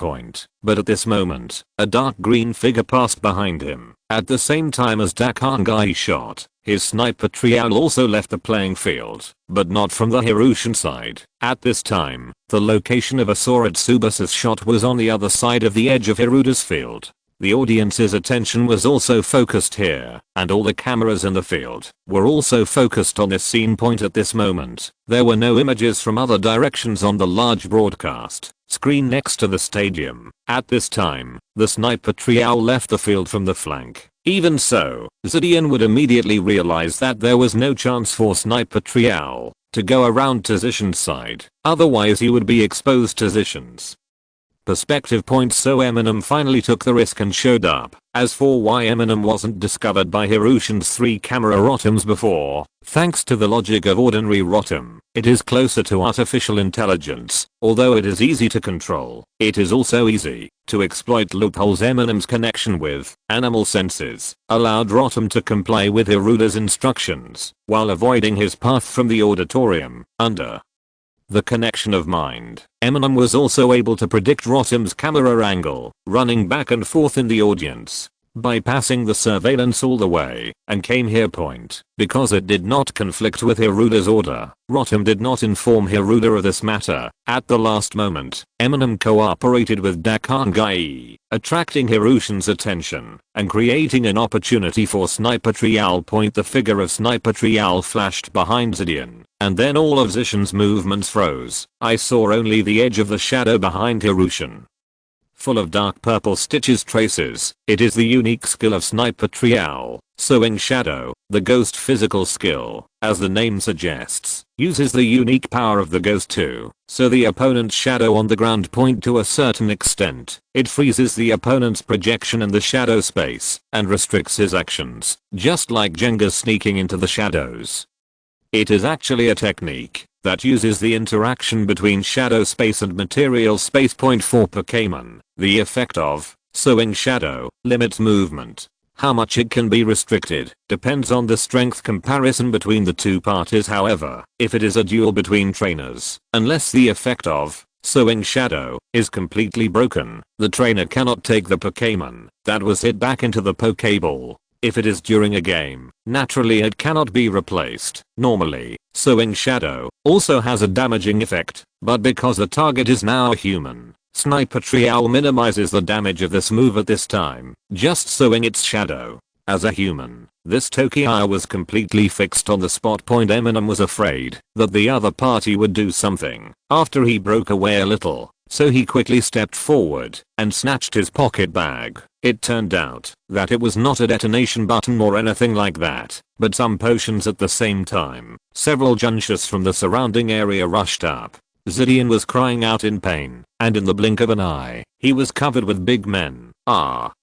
But at this moment, a dark green figure passed behind him. At the same time as Dakangai shot, his sniper trio also left the playing field, but not from the Hirushin side. At this time, the location of Asura Tsubasa's shot was on the other side of the edge of Hiruda's field. The audience's attention was also focused here, and all the cameras in the field were also focused on this scene. At this moment, there were no images from other directions on the large broadcast screen next to the stadium. At this time, the sniper trio left the field from the flank. Even so, Zidian would immediately realize that there was no chance for sniper trio to go around to Zishan's side, otherwise he would be exposed to Zishan's perspective. So Eminem finally took the risk and showed up. As for why Eminem wasn't discovered by Hirushin's 3 camera Rotoms before, thanks to the logic of ordinary Rotom, it is closer to artificial intelligence. Although it is easy to control, it is also easy to exploit loopholes. Eminem's connection with animal senses allowed Rotom to comply with Hiruda's instructions while avoiding his path from the auditorium. Under The connection of mind. Eminem was also able to predict Rotom's camera angle, running back and forth in the audience, bypassing the surveillance all the way, and came here point. Because it did not conflict with Hiruda's order, Rotom did not inform Hiruda of this matter. At the last moment, Eminem cooperated with Dakangai, attracting Hirushin's attention, and creating an opportunity for Sniper Trial point. The figure of Sniper Trial flashed behind Zidian, and then all of Zishan's movements froze. I saw only the edge of the shadow behind Hirushin, full of dark purple stitches traces. It is the unique skill of Sniper Trial, sowing shadow. The ghost physical skill, as the name suggests, uses the unique power of the ghost to sow the opponent's shadow on the ground point. To a certain extent, it freezes the opponent's projection in the shadow space and restricts his actions, just like Jenga sneaking into the shadows. It is actually a technique that uses the interaction between shadow space and material space. Point for Pokémon. The effect of sowing shadow limits movement. How much it can be restricted depends on the strength comparison between the two parties. However, if it is a duel between trainers, unless the effect of sowing shadow is completely broken, the trainer cannot take the Pokémon that was hit back into the Pokéball. If it is during a game, naturally it cannot be replaced. Normally, sowing shadow also has a damaging effect, but because the target is now a human, Sniper Trial minimizes the damage of this move at this time, just sowing its shadow. As a human, this Tokiya was completely fixed on the spot. Point. Eminem was afraid that the other party would do something after he broke away a little, so he quickly stepped forward and snatched his pocket bag. It turned out that it was not a detonation button or anything like that, but some potions at the same time. Several Junshus from the surrounding area rushed up. Zidian was crying out in pain, and in the blink of an eye, he was covered with big men.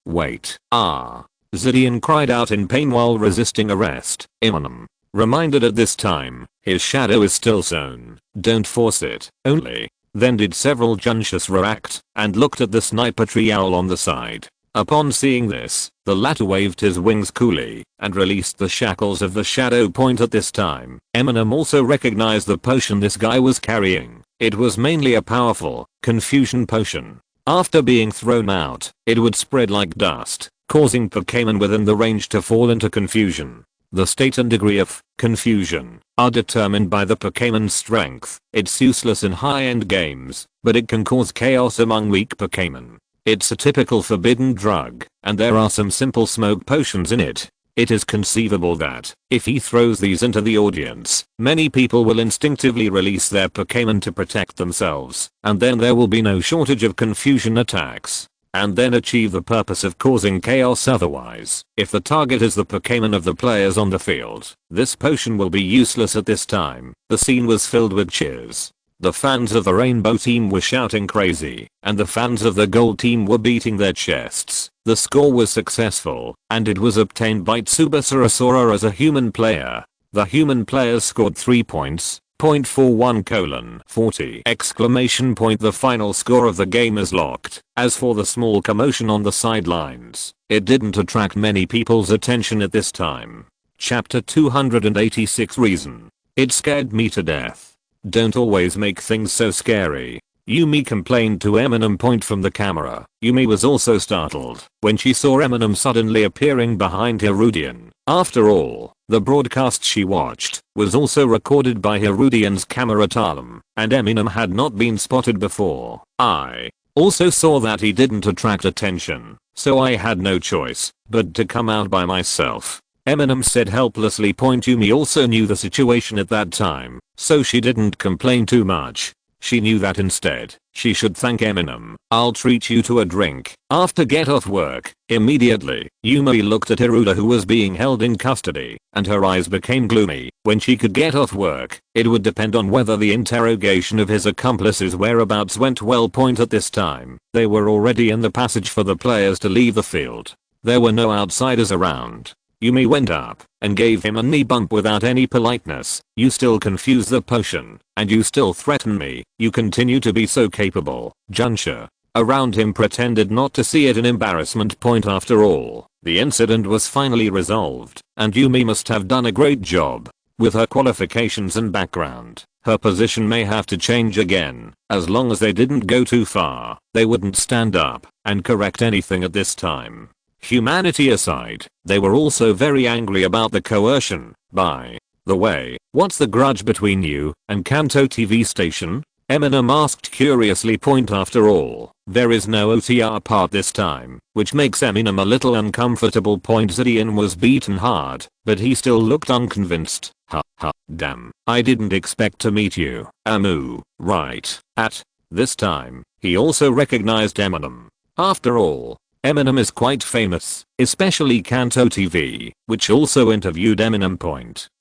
Wait. Zidian cried out in pain while resisting arrest. Eminem reminded at this time, his shadow is still sown. Don't force it. Only then did several Junshus react and looked at the Sniper Trial on the side. Upon seeing this, the latter waved his wings coolly and released the shackles of the shadow. Point. At this time, Eminem also recognized the potion this guy was carrying. It was mainly a powerful confusion potion. After being thrown out, it would spread like dust, causing Pokémon within the range to fall into confusion. The state and degree of confusion are determined by the Pokémon's strength. It's useless in high-end games, but it can cause chaos among weak Pokémon. It's a typical forbidden drug, and there are some simple smoke potions in it. It is conceivable that, if he throws these into the audience, many people will instinctively release their Pokémon to protect themselves, and then there will be no shortage of confusion attacks, and then achieve the purpose of causing chaos. Otherwise, if the target is the Pokémon of the players on the field, this potion will be useless. At this time, the scene was filled with cheers. The fans of the Rainbow team were shouting crazy, and the fans of the Gold team were beating their chests. The score was successful, and it was obtained by Tsubasa Asura as a human player. The human players scored 3 points. .41:40 exclamation point. The final score of the game is locked. As for the small commotion on the sidelines, it didn't attract many people's attention at this time. Chapter 286. Reason. It scared me to death. Don't always make things so scary. Yumi complained to Eminem. Point from the camera. Yumi was also startled when she saw Eminem suddenly appearing behind Hirudian. After all, the broadcast she watched was also recorded by Hirudian's camera Talum, and Eminem had not been spotted before. I also saw that he didn't attract attention, so I had no choice but to come out by myself. Eminem said helplessly. Yumi also knew the situation at that time, so she didn't complain too much. She knew that instead, she should thank Eminem. I'll treat you to a drink after get off work. Immediately, Yumi looked at Hiruda, who was being held in custody, and her eyes became gloomy. When she could get off work, it would depend on whether the interrogation of his accomplices' whereabouts went well. At this time, they were already in the passage for the players to leave the field. There were no outsiders around. Yumi went up and gave him a knee bump without any politeness. You still confuse the potion, and you still threaten me. You continue to be so capable. Junsha around him pretended not to see it in embarrassment. After all, the incident was finally resolved, and Yumi must have done a great job. With her qualifications and background, her position may have to change again. As long as they didn't go too far, they wouldn't stand up and correct anything at this time. Humanity aside, they were also very angry about the coercion. By the way, what's the grudge between you and Kanto TV station? Eminem asked curiously. After all, there is no OTR part this time, which makes Eminem a little uncomfortable. Zidian was beaten hard, but he still looked unconvinced. Ha ha, damn, I didn't expect to meet you, Amu, right? At this time, he also recognized Eminem. After all, Eminem is quite famous, especially Kanto TV, which also interviewed Eminem.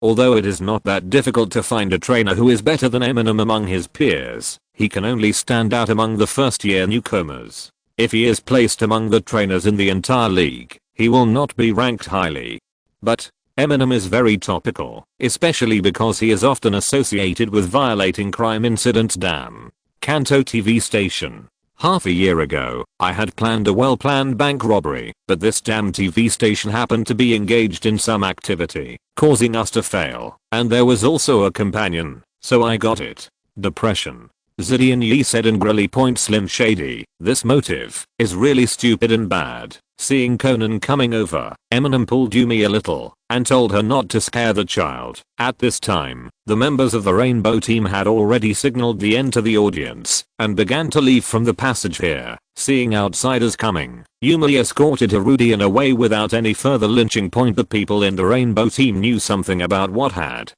Although it is not that difficult to find a trainer who is better than Eminem among his peers, he can only stand out among the first year newcomers. If he is placed among the trainers in the entire league, he will not be ranked highly. But Eminem is very topical, especially because he is often associated with violating crime incidents. Damn. Kanto TV station. Half a year ago, I had planned a well-planned bank robbery, but this damn TV station happened to be engaged in some activity, causing us to fail, and there was also a companion, so I got it. Depression. Zidian Yi said angrily. Slim Shady, this motive is really stupid and bad. Seeing Conan coming over, Eminem pulled Yumi a little and told her not to scare the child. At this time, the members of the Rainbow team had already signaled the end to the audience and began to leave from the passage here. Seeing outsiders coming, Yumi escorted Herudian away without any further lynching. The people in the Rainbow team knew something about what had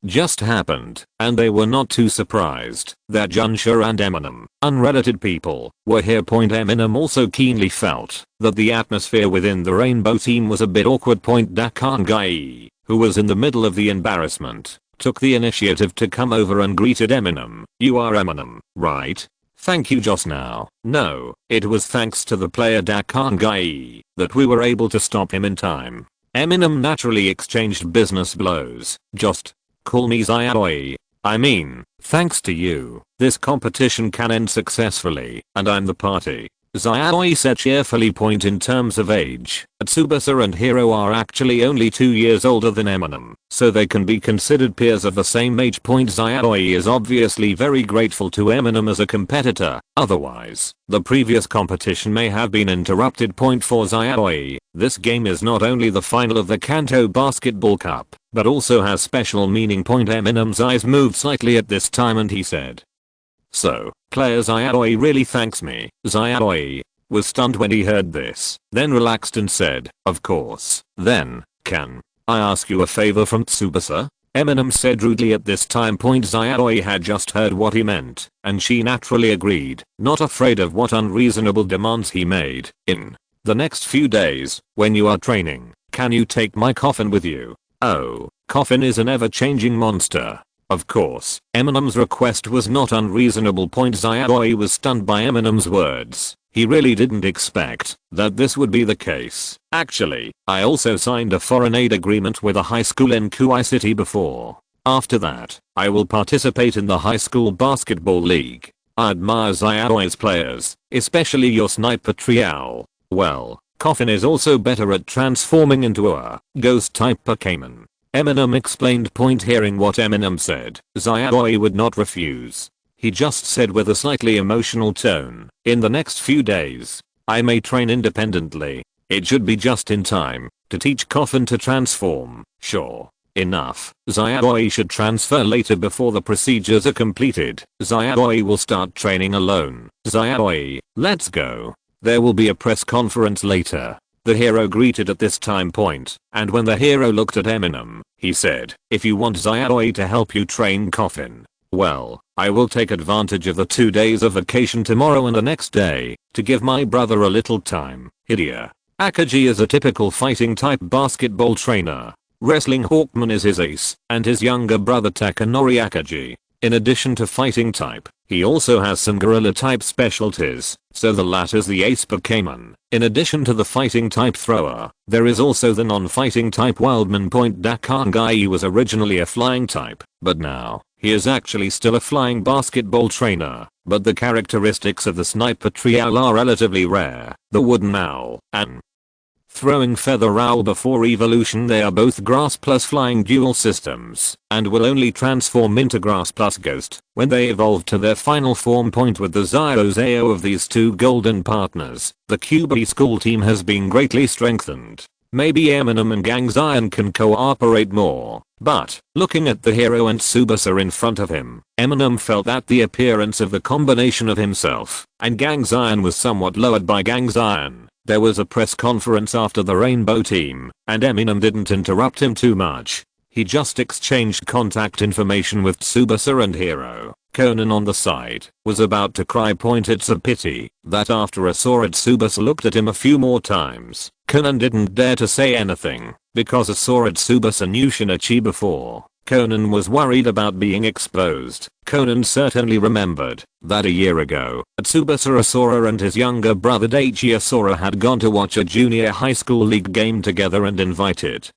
just happened, and they were not too surprised that Junsha and Eminem, unrelated people, were here. Eminem also keenly felt that the atmosphere within the Rainbow team was a bit awkward. Dakangai, who was in the middle of the embarrassment, took the initiative to come over and greeted Eminem. You are Eminem, right? Thank you. Just now. No, it was thanks to the player Dakangai that we were able to stop him in time. Eminem naturally exchanged business blows. Just call me Zayoi. I mean, thanks to you, this competition can end successfully, and I'm the party. Zayoi said cheerfully. In terms of age, Tsubasa and Hiro are actually only 2 years older than Eminem, so they can be considered peers of the same age. Zayoi is obviously very grateful to Eminem as a competitor, otherwise, the previous competition may have been interrupted. For Zayoi, this game is not only the final of the Kanto Basketball Cup, but also has special meaning. Eminem's eyes moved slightly at this time and he said, so, player Zayoi really thanks me. Zayoi was stunned when he heard this, then relaxed and said, of course. Then, can I ask you a favor from Tsubasa? Eminem said rudely at this time. Zayoi had just heard what he meant, and she naturally agreed, not afraid of what unreasonable demands he made. In the next few days, when you are training, can you take my coffin with you? Oh, coffin is an ever-changing monster. Of course, Eminem's request was not unreasonable. Zayoi was stunned by Eminem's words. He really didn't expect that this would be the case. Actually, I also signed a foreign aid agreement with a high school in Kuwait City before. After that, I will participate in the high school basketball league. I admire Zayaoi's players, especially your sniper Trial. Well, Coffin is also better at transforming into a ghost-type Pokémon. Eminem explained. Hearing what Eminem said, Zayoi would not refuse. He just said with a slightly emotional tone, in the next few days, I may train independently. It should be just in time to teach Coffin to transform. Sure enough, Zayoi should transfer later before the procedures are completed. Zayoi will start training alone. Zayoi, let's go. There will be a press conference later. The hero greeted at this time point, and when the hero looked at Eminem, he said, if you want Zayoi to help you train Coffin, well, I will take advantage of the 2 days of vacation tomorrow and the next day, to give my brother a little time. Hideo Akaji is a typical fighting type basketball trainer. Wrestling Hawkman is his ace, and his younger brother Takanori Akaji. In addition to fighting type, he also has some gorilla type specialties, so the latter's the ace Pokémon. In addition to the fighting type thrower, there is also the non-fighting type wildman. Dakangai was originally a flying type, but now, he is actually still a flying basketball trainer, but the characteristics of the sniper Trial are relatively rare. The wooden owl and Throwing feather owl before evolution, they are both grass plus flying dual systems and will only transform into grass plus ghost when they evolve to their final form point. With the Zyozao of these two golden partners, the QB school team has been greatly strengthened. Maybe Eminem and Gang Zion can cooperate more, but looking at the hero and Tsubasa in front of him, Eminem felt that the appearance of the combination of himself and Gang Zion was somewhat lowered by Gang Zion. There was a press conference after the Rainbow team, and Eminem didn't interrupt him too much. He just exchanged contact information with Tsubasa and Hero. Conan on the side was about to cry. It's a pity that after Asura Tsubasa looked at him a few more times, Conan didn't dare to say anything, because Asura Tsubasa knew Shinichi before. Conan was worried about being exposed. Conan certainly remembered that a year ago, Tsubasa Asura and his younger brother Daichi Asura had gone to watch a junior high school league game together and invited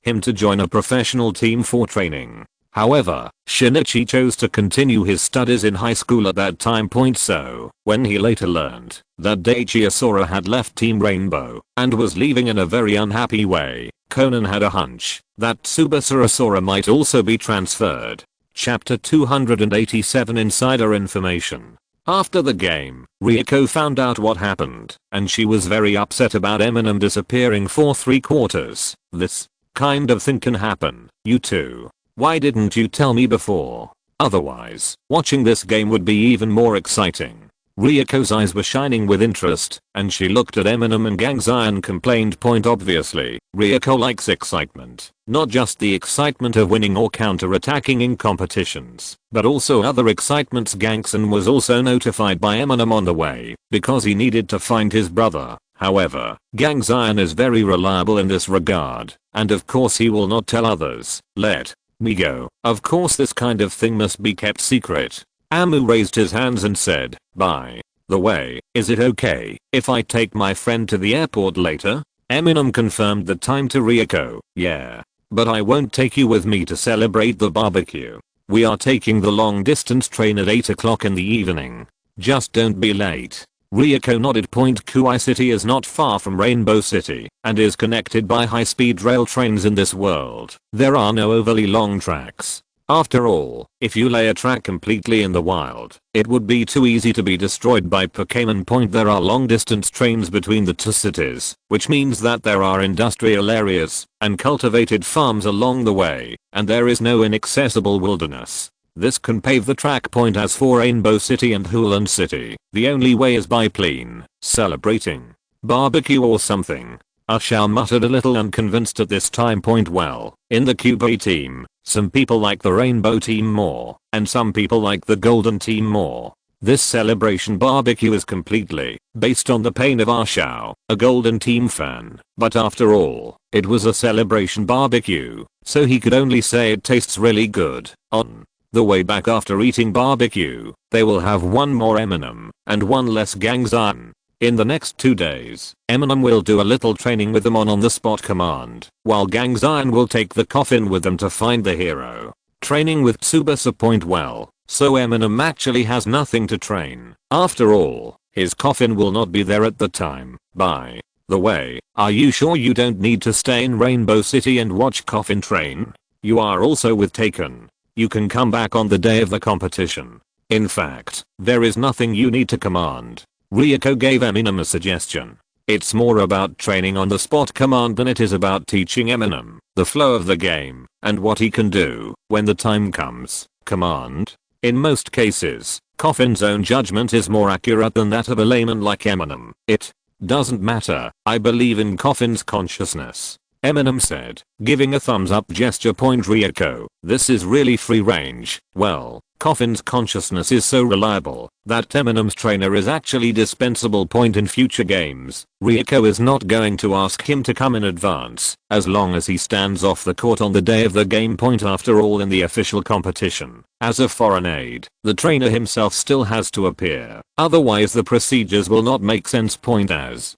him to join a professional team for training. However, Shinichi chose to continue his studies in high school at that time. So, when he later learned that Daichi Asura had left Team Rainbow and was leaving in a very unhappy way, Conan had a hunch that Tsubasa Asura might also be transferred. Chapter 287 Insider Information. After the game, Ryoko found out what happened, and she was very upset about Eminem disappearing for 3/4. This kind of thing can happen, you too. Why didn't you tell me before? Otherwise, watching this game would be even more exciting. Ryoko's eyes were shining with interest, and she looked at Eminem and Gang Zion. Complained. Obviously, Ryoko likes excitement. Not just the excitement of winning or counter-attacking in competitions, but also other excitements. Gangson was also notified by Eminem on the way, because he needed to find his brother. However, Gang Zion is very reliable in this regard, and of course he will not tell others. Let me go. Of course this kind of thing must be kept secret. Amu raised his hands and said, by the way, is it okay if I take my friend to the airport later? Eminem confirmed the time to Ryoko. Yeah. But I won't take you with me to celebrate the barbecue. We are taking the long distance train at 8 o'clock in the evening. Just don't be late. Ryoko nodded. Kuai City is not far from Rainbow City and is connected by high-speed rail trains. In this world, there are no overly long tracks. After all, if you lay a track completely in the wild, it would be too easy to be destroyed by Pokémon. There are long-distance trains between the two cities, which means that there are industrial areas and cultivated farms along the way, and there is no inaccessible wilderness. This can pave the track. As for Rainbow City and Hulan City, the only way is by plane, celebrating barbecue or something. Ashao muttered, a little unconvinced at this time. Well, in the QB team, some people like the Rainbow team more, and some people like the Golden team more. This celebration barbecue is completely based on the pain of Ashao, a Golden team fan, but after all, it was a celebration barbecue, so he could only say it tastes really good. On the way back after eating barbecue, they will have one more Eminem and one less Gang Zion. In the next 2 days, Eminem will do a little training with them on on-the-spot command, while Gang Zion will take the coffin with them to find the hero. Training with Tsubasa. Well, so Eminem actually has nothing to train. After all, his coffin will not be there at the time. By the way, are you sure you don't need to stay in Rainbow City and watch Coffin train? You are also with Taken. You can come back on the day of the competition. In fact, there is nothing you need to command. Ryoko gave Eminem a suggestion. It's more about training on the spot command than it is about teaching Eminem the flow of the game and what he can do when the time comes. Command. In most cases, Coffin's own judgment is more accurate than that of a layman like Eminem. It doesn't matter. I believe in Coffin's consciousness, Eminem said, giving a thumbs up gesture. Ryoko, this is really free range. Well, Coffin's consciousness is so reliable that Eminem's trainer is actually dispensable. In future games, Ryoko is not going to ask him to come in advance, as long as he stands off the court on the day of the game. After all, in the official competition, as a foreign aide, the trainer himself still has to appear, otherwise the procedures will not make sense. As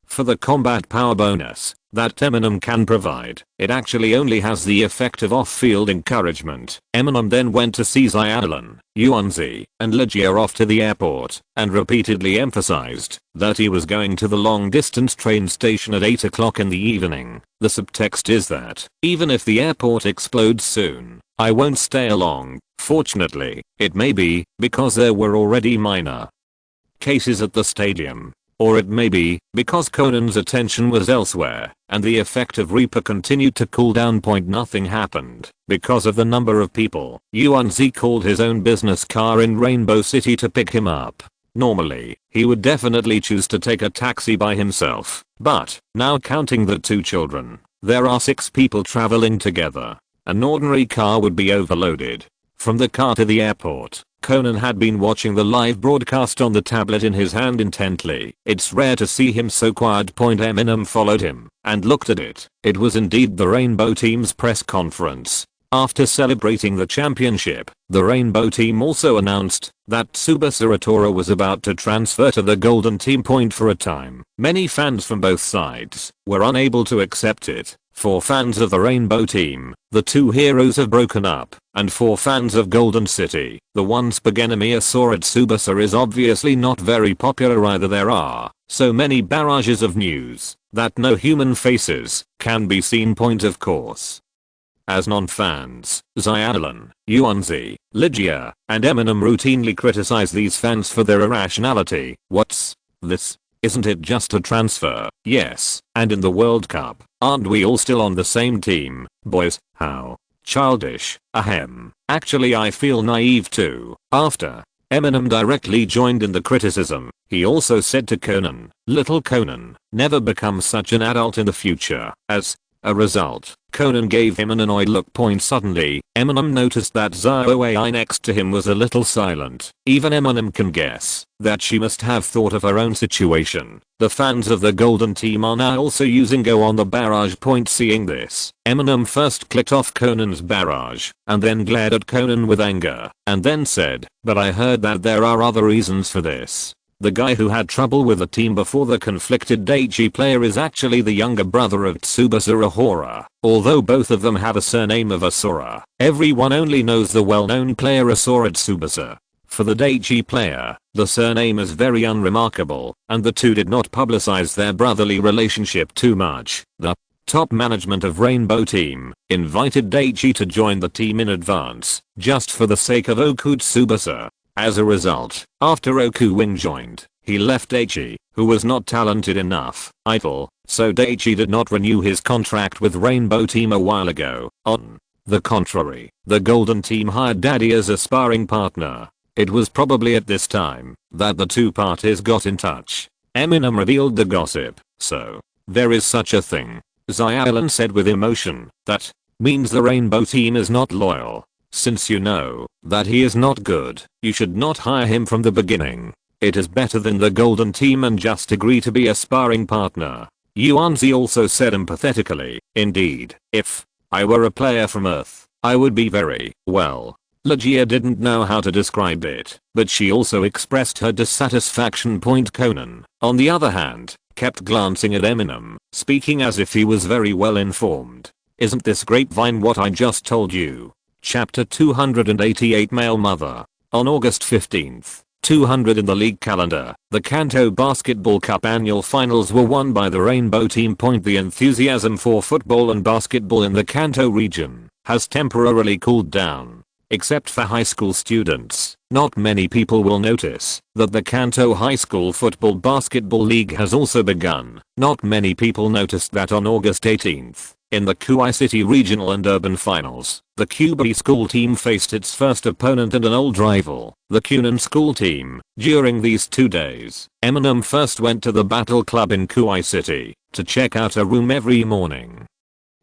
For the combat power bonus that Eminem can provide, it actually only has the effect of off-field encouragement. Eminem then went to see Zyallen, Yuanzi, and Leixi off to the airport and repeatedly emphasized that he was going to the long-distance train station at 8 o'clock in the evening. The subtext is that, even if the airport explodes soon, I won't stay along. Fortunately, it may be because there were already minor cases at the stadium. Or it may be because Conan's attention was elsewhere, and the effect of Reaper continued to cool down. Nothing happened because of the number of people. Yuanzi called his own business car in Rainbow City to pick him up. Normally, he would definitely choose to take a taxi by himself, but, now counting the 2 children, there are 6 people traveling together. An ordinary car would be overloaded. From the car to the airport, Conan had been watching the live broadcast on the tablet in his hand intently. It's rare to see him so quiet. Eminem followed him and looked at it. It was indeed the Rainbow team's press conference. After celebrating the championship, the Rainbow team also announced that Tsubasa Uratora was about to transfer to the Golden team. For a time, many fans from both sides were unable to accept it. For fans of the Rainbow team, the 2 heroes have broken up, and for fans of Golden City, the once big enemy Asura Tsubasa is obviously not very popular either. There are so many barrages of news that no human faces can be seen. Of course, as non-fans, Zyallen, Yuanzi, Leixi, and Eminem routinely criticize these fans for their irrationality. What's this? Isn't it just a transfer? Yes, and in the World Cup, aren't we all still on the same team? Boys, how childish. Ahem. Actually, I feel naive too. After Eminem directly joined in the criticism, he also said to Conan, "Little Conan, never become such an adult in the future." As a result, Conan gave him an annoyed look. Suddenly, Eminem noticed that Zoe next to him was a little silent. Even Eminem can guess that she must have thought of her own situation. The fans of the Golden team are now also using Go on the barrage. Seeing this, Eminem first clicked off Conan's barrage, and then glared at Conan with anger, and then said, "But I heard that there are other reasons for this." The guy who had trouble with the team before the conflicted Daichi player is actually the younger brother of Tsubasa Uratora. Although both of them have a surname of Asura, everyone only knows the well-known player Asura Tsubasa. For the Daichi player, the surname is very unremarkable, and the two did not publicize their brotherly relationship too much. The top management of Rainbow Team invited Daichi to join the team in advance, just for the sake of Oku Tsubasa. As a result, after Oku Wing joined, he left Daichi, who was not talented enough, idle, so Daichi did not renew his contract with Rainbow Team a while ago. On the contrary, the Golden Team hired Daddy as a sparring partner. It was probably at this time that the two parties got in touch. Eminem revealed the gossip. "So, there is such a thing," Zyallen said with emotion. "That means the Rainbow Team is not loyal. Since you know that he is not good, you should not hire him from the beginning. It is better than the Golden Team and just agree to be a sparring partner." Yuanzi also said empathetically, "Indeed, if I were a player from Earth, I would be very, well." Leixi didn't know how to describe it, but she also expressed her dissatisfaction. Conan, on the other hand, kept glancing at Eminem, speaking as if he was very well informed. "Isn't this grapevine what I just told you?" Chapter 288 Male Mother. On August 15th, 200 in the league calendar, the Kanto Basketball Cup annual finals were won by the Rainbow Team. The enthusiasm for football and basketball in the Kanto region has temporarily cooled down. Except for high school students, not many people will notice that the Kanto High School Football Basketball League has also begun. Not many people noticed that on August 18th, in the Kuwai City Regional and Urban Finals, the Kubai School team faced its first opponent and an old rival, the Kunan School team. During these 2 days, Eminem first went to the Battle Club in Kuwai City to check out a room every morning,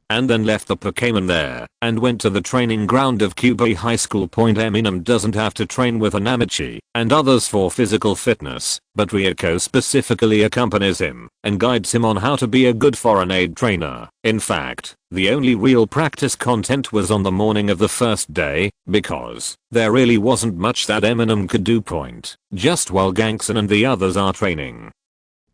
and then left the Pokémon there and went to the training ground of Kubai High School. Eminem doesn't have to train with Anamichi and others for physical fitness, but Ryoko specifically accompanies him and guides him on how to be a good foreign aid trainer. In fact, the only real practice content was on the morning of the first day, because there really wasn't much that Eminem could do. Just while Gangson and the others are training.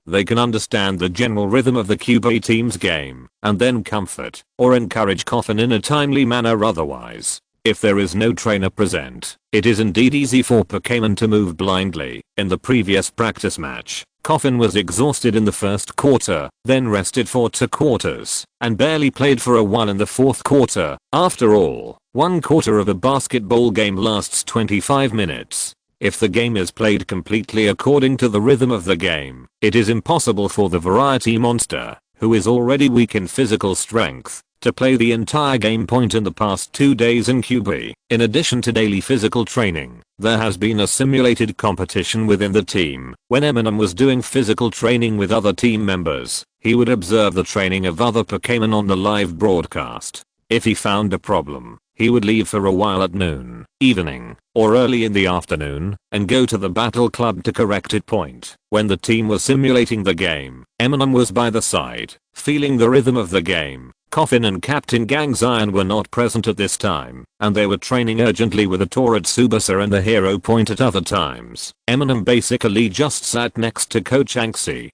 They can understand the general rhythm of the QB team's game, and then comfort or encourage Coffin in a timely manner otherwise. If there is no trainer present, it is indeed easy for Pokémon to move blindly. In the previous practice match, Coffin was exhausted in the first quarter, then rested for 2 quarters, and barely played for a while in the fourth quarter. After all, 1 quarter of a basketball game lasts 25 minutes. If the game is played completely according to the rhythm of the game, it is impossible for the variety monster, who is already weak in physical strength, to play the entire game. Point in the past 2 days in QB, in addition to daily physical training, there has been a simulated competition within the team. When Eminem was doing physical training with other team members, he would observe the training of other Pokémon on the live broadcast. If he found a problem, he would leave for a while at noon, evening, or early in the afternoon, and go to the battle club to correct it. Point. When the team was simulating the game, Eminem was by the side, feeling the rhythm of the game. Coffin and Captain Gang Zion were not present at this time, and they were training urgently with a Torrid Tsubasa and the hero. Point. At other times, Eminem basically just sat next to Coach Anxie,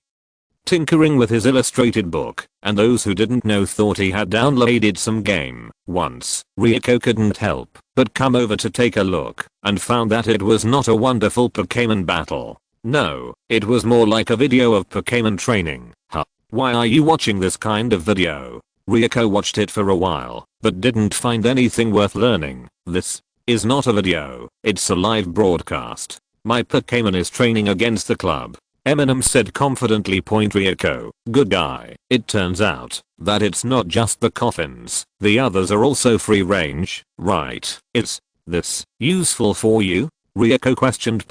tinkering with his illustrated book, and those who didn't know thought he had downloaded some game. Once, Ryoko couldn't help but come over to take a look, and found that it was not a wonderful Pokémon battle. No, it was more like a video of Pokémon training. Huh. Why are you watching this kind of video? Ryoko watched it for a while, but didn't find anything worth learning. This is not a video, it's a live broadcast. My Pokémon is training against the club, Eminem said confidently. Ryoko, good guy. It turns out that it's not just the Coffins, the others are also free range, right? Is this useful for you? Ryoko questioned.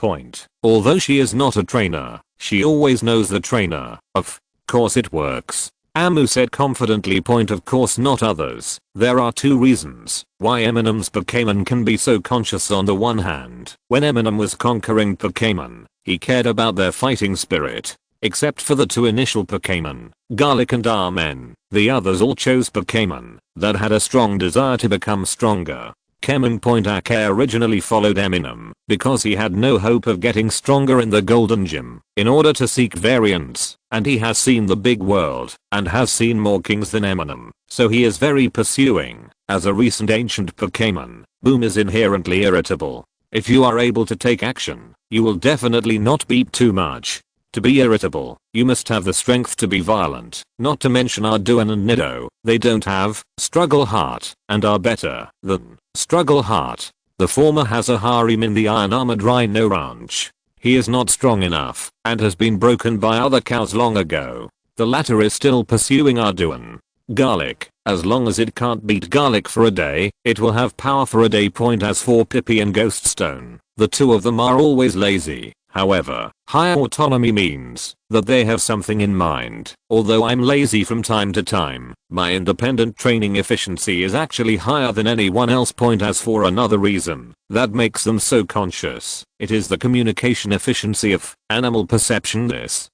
Although she is not a trainer, she always knows the trainer. Of course it works, Amu said confidently. Of course not others. There are 2 reasons why Eminem's Pokémon can be so conscious. On the one hand, when Eminem was conquering Pokémon, he cared about their fighting spirit. Except for the 2 initial Pokémon, Garlic and Armen, the others all chose Pokémon that had a strong desire to become stronger. Kemen. Ake originally followed Eminem because he had no hope of getting stronger in the Golden Gym in order to seek variants, and he has seen the big world and has seen more kings than Eminem, so he is very pursuing. As a recent ancient Pokémon, Boom is inherently irritable. If you are able to take action, you will definitely not beat too much. To be irritable, you must have the strength to be violent. Not to mention Arduin and Nido, they don't have struggle heart and are better than struggle heart. The former has a harem in the Iron Armored Rhino Ranch. He is not strong enough and has been broken by other cows long ago. The latter is still pursuing Arduin. Garlic, as long as it can't beat Garlic for a day, it will have power for a day. As for Pippi and Ghoststone, the 2 of them are always lazy. However, higher autonomy means that they have something in mind. Although I'm lazy from time to time, my independent training efficiency is actually higher than anyone else. As for another reason that makes them so conscious, it is the communication efficiency of animal perception. This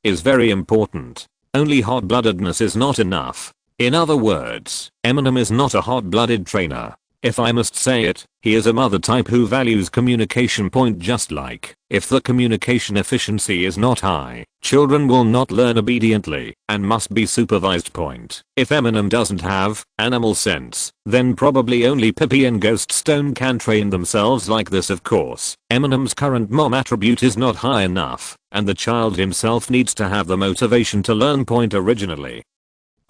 is very important. Only hot-bloodedness is not enough. In other words, Eminem is not a hot-blooded trainer. If I must say it, he is a mother type who values communication. Just like, if the communication efficiency is not high, children will not learn obediently and must be supervised. If Eminem doesn't have animal sense, then probably only Pippi and Ghoststone can train themselves like this. Of course, Eminem's current mom attribute is not high enough, and the child himself needs to have the motivation to learn. Originally,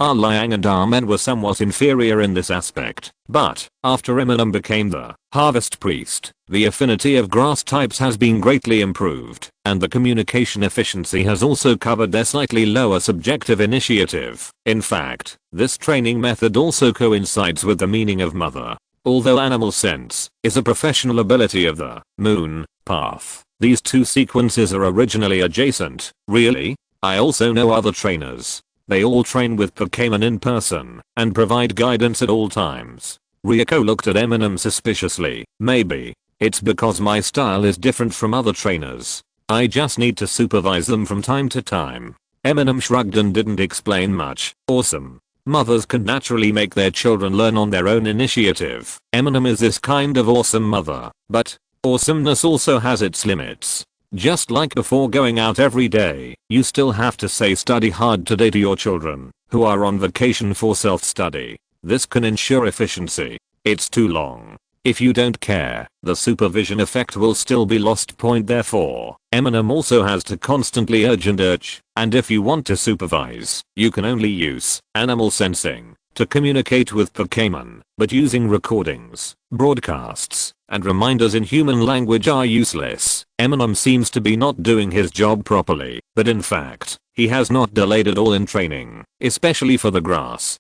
Liang and Armen were somewhat inferior in this aspect, but after Eminem became the Harvest Priest, the affinity of grass types has been greatly improved, and the communication efficiency has also covered their slightly lower subjective initiative. In fact, this training method also coincides with the meaning of mother. Although animal sense is a professional ability of the moon path, these 2 sequences are originally adjacent. Really? I also know other trainers. They all train with Pokémon in person and provide guidance at all times. Ryoko looked at Eminem suspiciously. Maybe it's because my style is different from other trainers. I just need to supervise them from time to time. Eminem shrugged and didn't explain much. Awesome. Mothers can naturally make their children learn on their own initiative. Eminem is this kind of awesome mother, but awesomeness also has its limits. Just like before going out every day, you still have to say study hard today to your children, who are on vacation for self-study. This can ensure efficiency. It's too long. If you don't care, the supervision effect will still be lost. Therefore, Eminem also has to constantly urge, and if you want to supervise, you can only use animal sensing to communicate with Pokémon, but using recordings, broadcasts, and reminders in human language are useless. Eminem seems to be not doing his job properly, but in fact, he has not delayed at all in training, especially for the grass,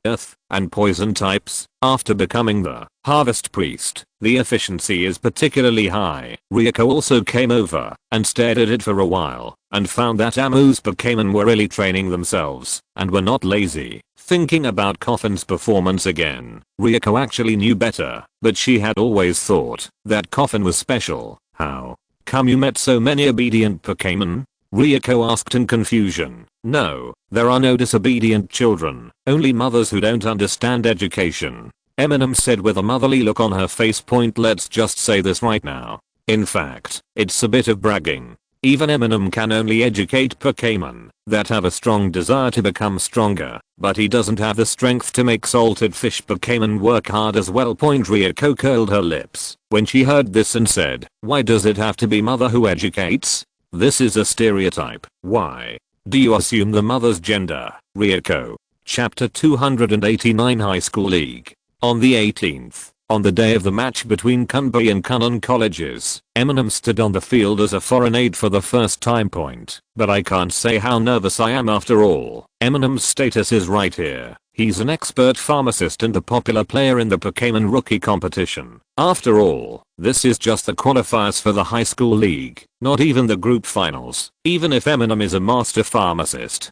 earth, and poison types. After becoming the harvest priest, the efficiency is particularly high. Ryoko also came over and stared at it for a while and found that Amu's Pokémon were really training themselves and were not lazy. Thinking about Coffin's performance again, Ryoko actually knew better, but she had always thought that Coffin was special. How come you met so many obedient Pokémon? Ryoko asked in confusion. No, there are no disobedient children, only mothers who don't understand education, Eminem said with a motherly look on her face. Let's just say this right now. In fact, it's a bit of bragging. Even Eminem can only educate Pokémon that have a strong desire to become stronger, but he doesn't have the strength to make salted fish Pokémon work hard as well. Ryoko curled her lips when she heard this and said, why does it have to be mother who educates? This is a stereotype. Why do you assume the mother's gender? Ryoko. Chapter 289 High School League. On the 18th, on the day of the match between Kunbi and Kunnan colleges, Eminem stood on the field as a foreign aide for the first time. But I can't say how nervous I am after all. Eminem's status is right here. He's an expert pharmacist and a popular player in the Pokémon rookie competition. After all, this is just the qualifiers for the high school league, not even the group finals. Even if Eminem is a master pharmacist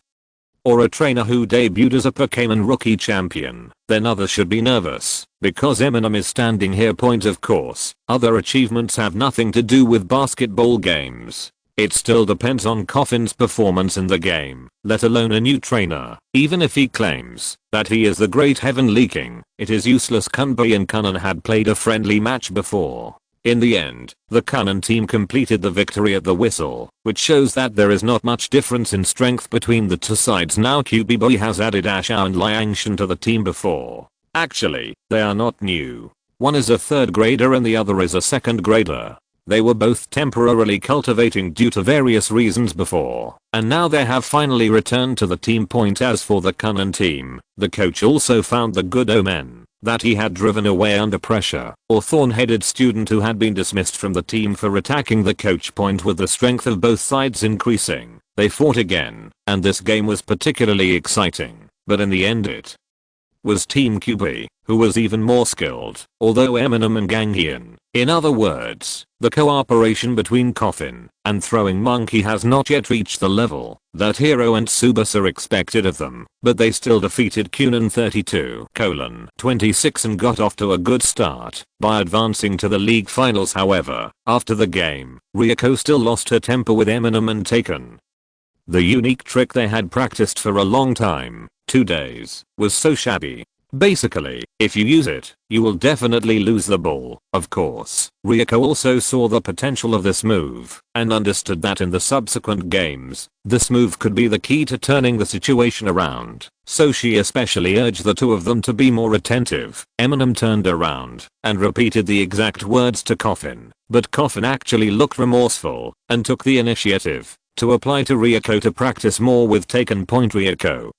or a trainer who debuted as a Pokémon rookie champion, then others should be nervous, because Eminem is standing here. Of course, other achievements have nothing to do with basketball games. It still depends on Coffin's performance in the game, let alone a new trainer. Even if he claims that he is the great Heavenly King, it is useless. Kunbi and Kunnan had played a friendly match before. In the end, the Kunnan team completed the victory at the whistle, which shows that there is not much difference in strength between the two sides. Now QB Boy has added Ashao and Liangshan to the team before. Actually, they are not new. One is a third grader and the other is a second grader. They were both temporarily cultivating due to various reasons before, and now they have finally returned to the team. As for the Kunnan team, the coach also found the good omen that he had driven away under pressure, or thorn-headed student who had been dismissed from the team for attacking the coach. With the strength of both sides increasing, they fought again, and this game was particularly exciting, but in the end it was Team QB, who was even more skilled, although Eminem and Ganghian. In other words, the cooperation between Coffin and Throwing Monkey has not yet reached the level that Hero and Tsubasa expected of them, but they still defeated Kunan 32:26 and got off to a good start by advancing to the league finals. However, after the game, Ryoko still lost her temper with Eminem and Taken. The unique trick they had practiced for a long time, 2 days, was so shabby. Basically, if you use it, you will definitely lose the ball. Of course, Ryoko also saw the potential of this move and understood that in the subsequent games, this move could be the key to turning the situation around. So she especially urged the two of them to be more attentive. Eminem turned around and repeated the exact words to Coffin, but Coffin actually looked remorseful and took the initiative to apply to Ryoko to practice more with Taken. Ryoko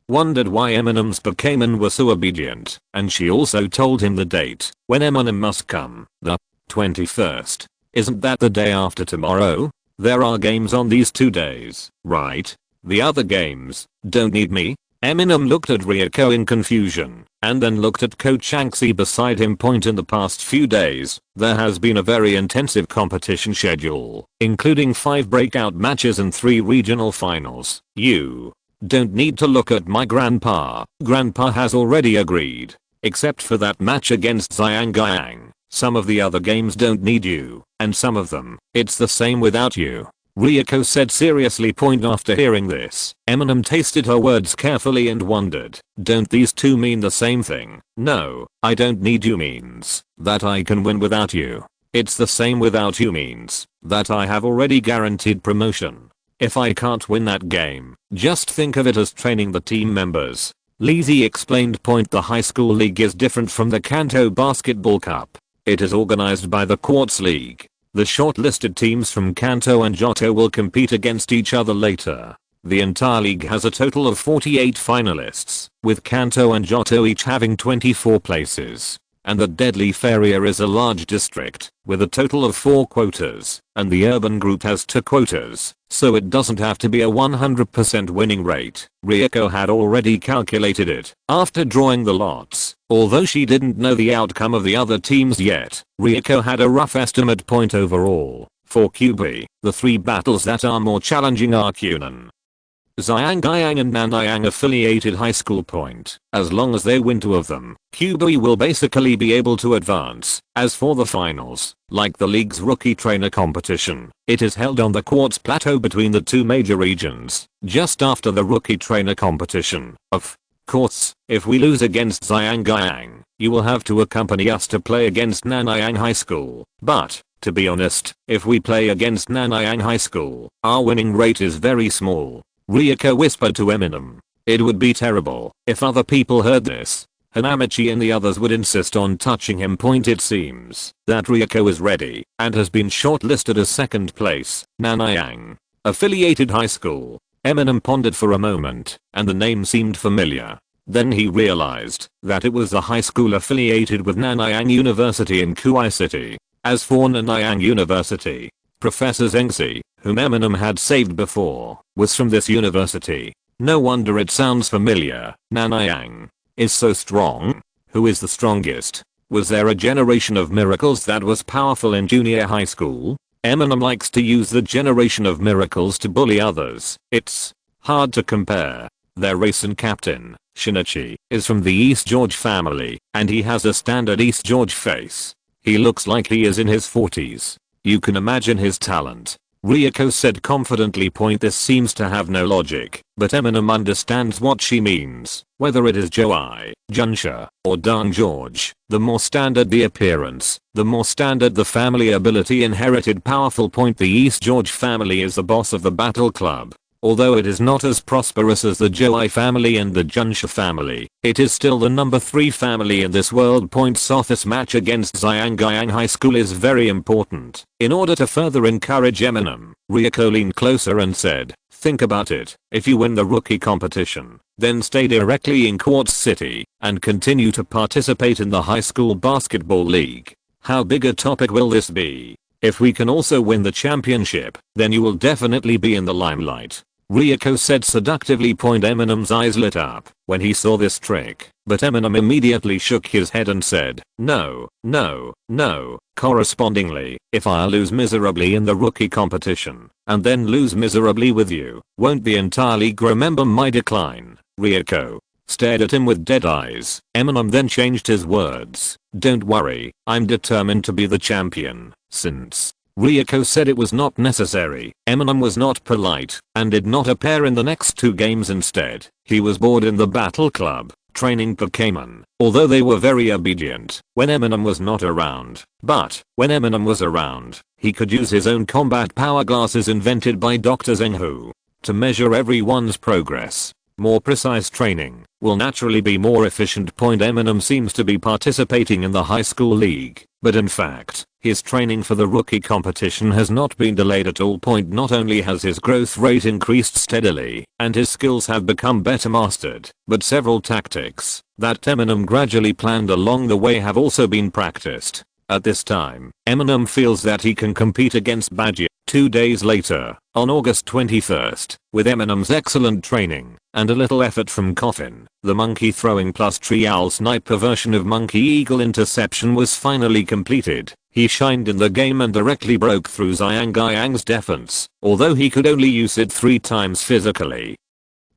wondered why Eminem's Pokémon were so obedient, and she also told him the date when Eminem must come, the 21st. Isn't that the day after tomorrow? There are games on these 2 days, right? The other games don't need me? Eminem looked at Ryoko in confusion, and then looked at Coach Shanksy beside him. In the past few days, there has been a very intensive competition schedule, including 5 breakout matches and 3 regional finals. You don't need to look at my grandpa. Grandpa has already agreed. Except for that match against Xiangyang. Some of the other games don't need you, and some of them, it's the same without you. Ryoko said seriously. After hearing this, Eminem tasted her words carefully and wondered, don't these two mean the same thing? No, I don't need you means that I can win without you. It's the same without you means that I have already guaranteed promotion. If I can't win that game, just think of it as training the team members. Leixi explained. The high school league is different from the Kanto Basketball Cup. It is organized by the Quartz League. The shortlisted teams from Kanto and Johto will compete against each other later. The entire league has a total of 48 finalists, with Kanto and Johto each having 24 places. And the Deadleaf area is a large district, with a total of 4 quotas, and the urban group has 2 quotas, so it doesn't have to be a 100% winning rate. Ryoko had already calculated it after drawing the lots. Although she didn't know the outcome of the other teams yet, Ryoko had a rough estimate point overall. For QB, the 3 battles that are more challenging are Kunan, Xiangyang and Nanyang affiliated high school point. As long as they win 2 of them, QB will basically be able to advance. As for the finals, like the league's rookie trainer competition, it is held on the Quartz Plateau between the 2 major regions, just after the rookie trainer competition. Of course, if we lose against Xiangyang, you will have to accompany us to play against Nanyang High School. But, to be honest, if we play against Nanyang High School, our winning rate is very small. Ryoko whispered to Eminem. It would be terrible if other people heard this. Hanamichi and the others would insist on touching him. It seems that Ryoko is ready and has been shortlisted as 2nd place. Nanyang affiliated high school. Eminem pondered for a moment, and the name seemed familiar. Then he realized that it was the high school affiliated with Nanyang University in Kauai City. As for Nanyang University, Professor Zengzi, whom Eminem had saved before, was from this university. No wonder it sounds familiar. Nanyang is so strong. Who is the strongest? Was there a generation of miracles that was powerful in junior high school? Eminem likes to use the generation of miracles to bully others. It's hard to compare. Their racing captain, Shinichi, is from the East George family, and he has a standard East George face. He looks like he is in his 40s. You can imagine his talent. Ryoko said confidently. This seems to have no logic, but Eminem understands what she means. Whether it is Joai, Junsha, or Dan George, the more standard the appearance, the more standard the family ability inherited. Powerful. The East George family is the boss of the battle club. Although it is not as prosperous as the Joai family and the Junsha family, it is still the number 3 family in this world. Sothis match against Xiangyang High School is very important. In order to further encourage Eminem, Ryoko leaned closer and said, think about it. If you win the rookie competition, then stay directly in Quartz City and continue to participate in the high school basketball league. How big a topic will this be? If we can also win the championship, then you will definitely be in the limelight. Ryoko said seductively. Eminem's eyes lit up when he saw this trick, but Eminem immediately shook his head and said, no, no, no. Correspondingly, if I lose miserably in the rookie competition, and then lose miserably with you, won't the entire league remember my decline? Ryoko stared at him with dead eyes. Eminem then changed his words. Don't worry, I'm determined to be the champion. Since Ryoko said it was not necessary, Eminem was not polite and did not appear in the next 2 games. Instead, he was bored in the battle club, training Pokémon, although they were very obedient when Eminem was not around. But when Eminem was around, he could use his own combat power glasses invented by Dr. Zenghu to measure everyone's progress. More precise training will naturally be more efficient. Eminem seems to be participating in the high school league, but in fact, his training for the rookie competition has not been delayed at all. Not only has his growth rate increased steadily, and his skills have become better mastered, but several tactics that Eminem gradually planned along the way have also been practiced. At this time, Eminem feels that he can compete against Badger. 2 days later, on August 21st, with Eminem's excellent training and a little effort from Coffin, the monkey throwing plus tree owl sniper version of monkey eagle interception was finally completed. He shined in the game and directly broke through Xiangyang's defense, although he could only use it 3 times physically.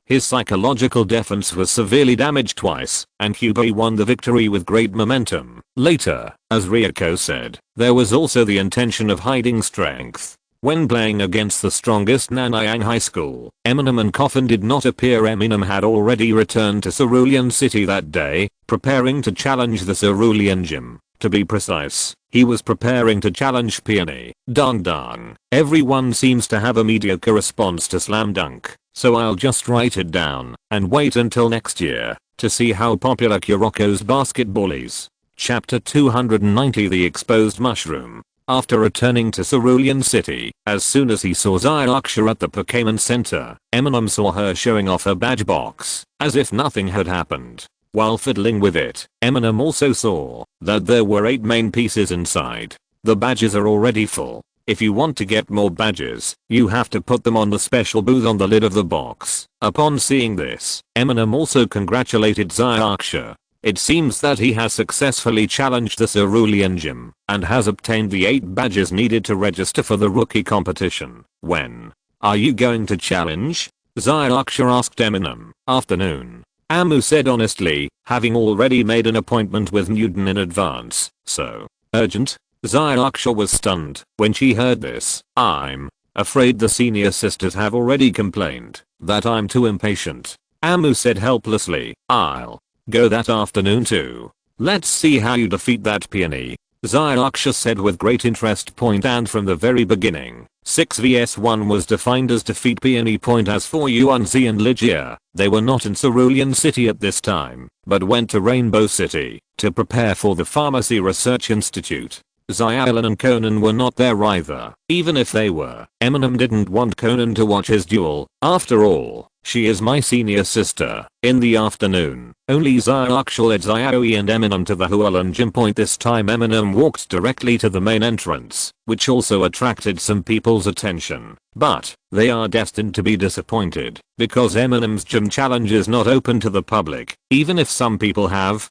His psychological defense was severely damaged twice, and QB won the victory with great momentum. Later, as Ryoko said, there was also the intention of hiding strength. When playing against the strongest Nanyang High School, Eminem and Coffin did not appear. Eminem had already returned to Cerulean City that day, preparing to challenge the Cerulean Gym. To be precise, he was preparing to challenge Peony. Dong dong. Everyone seems to have a mediocre response to slam dunk, so I'll just write it down and wait until next year to see how popular Kuroko's basketball is. Chapter 290, The Exposed Mushroom. After returning to Cerulean City, as soon as he saw Xyloxia at the Pokémon Center, Eminem saw her showing off her badge box, as if nothing had happened. While fiddling with it, Eminem also saw that there were 8 main pieces inside. The badges are already full. If you want to get more badges, you have to put them on the special booth on the lid of the box. Upon seeing this, Eminem also congratulated Xyloxia. It seems that he has successfully challenged the Cerulean Gym and has obtained the 8 badges needed to register for the rookie competition. When are you going to challenge? Xyloxia asked Eminem. Afternoon. Amu said honestly, having already made an appointment with Newton in advance. So urgent? Xyloxia was stunned when she heard this. I'm afraid the senior sisters have already complained that I'm too impatient. Amu said helplessly. I'll go that afternoon too. Let's see how you defeat that Peony. Xyloxia said with great interest. And from the very beginning, 6 vs 1 was defined as defeat Peony. As for Yuanzi and Ligia, they were not in Cerulean City at this time, but went to Rainbow City to prepare for the Pharmacy Research Institute. Xylan and Conan were not there either. Even if they were, Eminem didn't want Conan to watch his duel. After all, she is my senior sister. In the afternoon, only Xyloxia led Xiaoyi and Eminem to the Hualan Gym. This time Eminem walked directly to the main entrance, which also attracted some people's attention. But they are destined to be disappointed, because Eminem's gym challenge is not open to the public. Even if some people have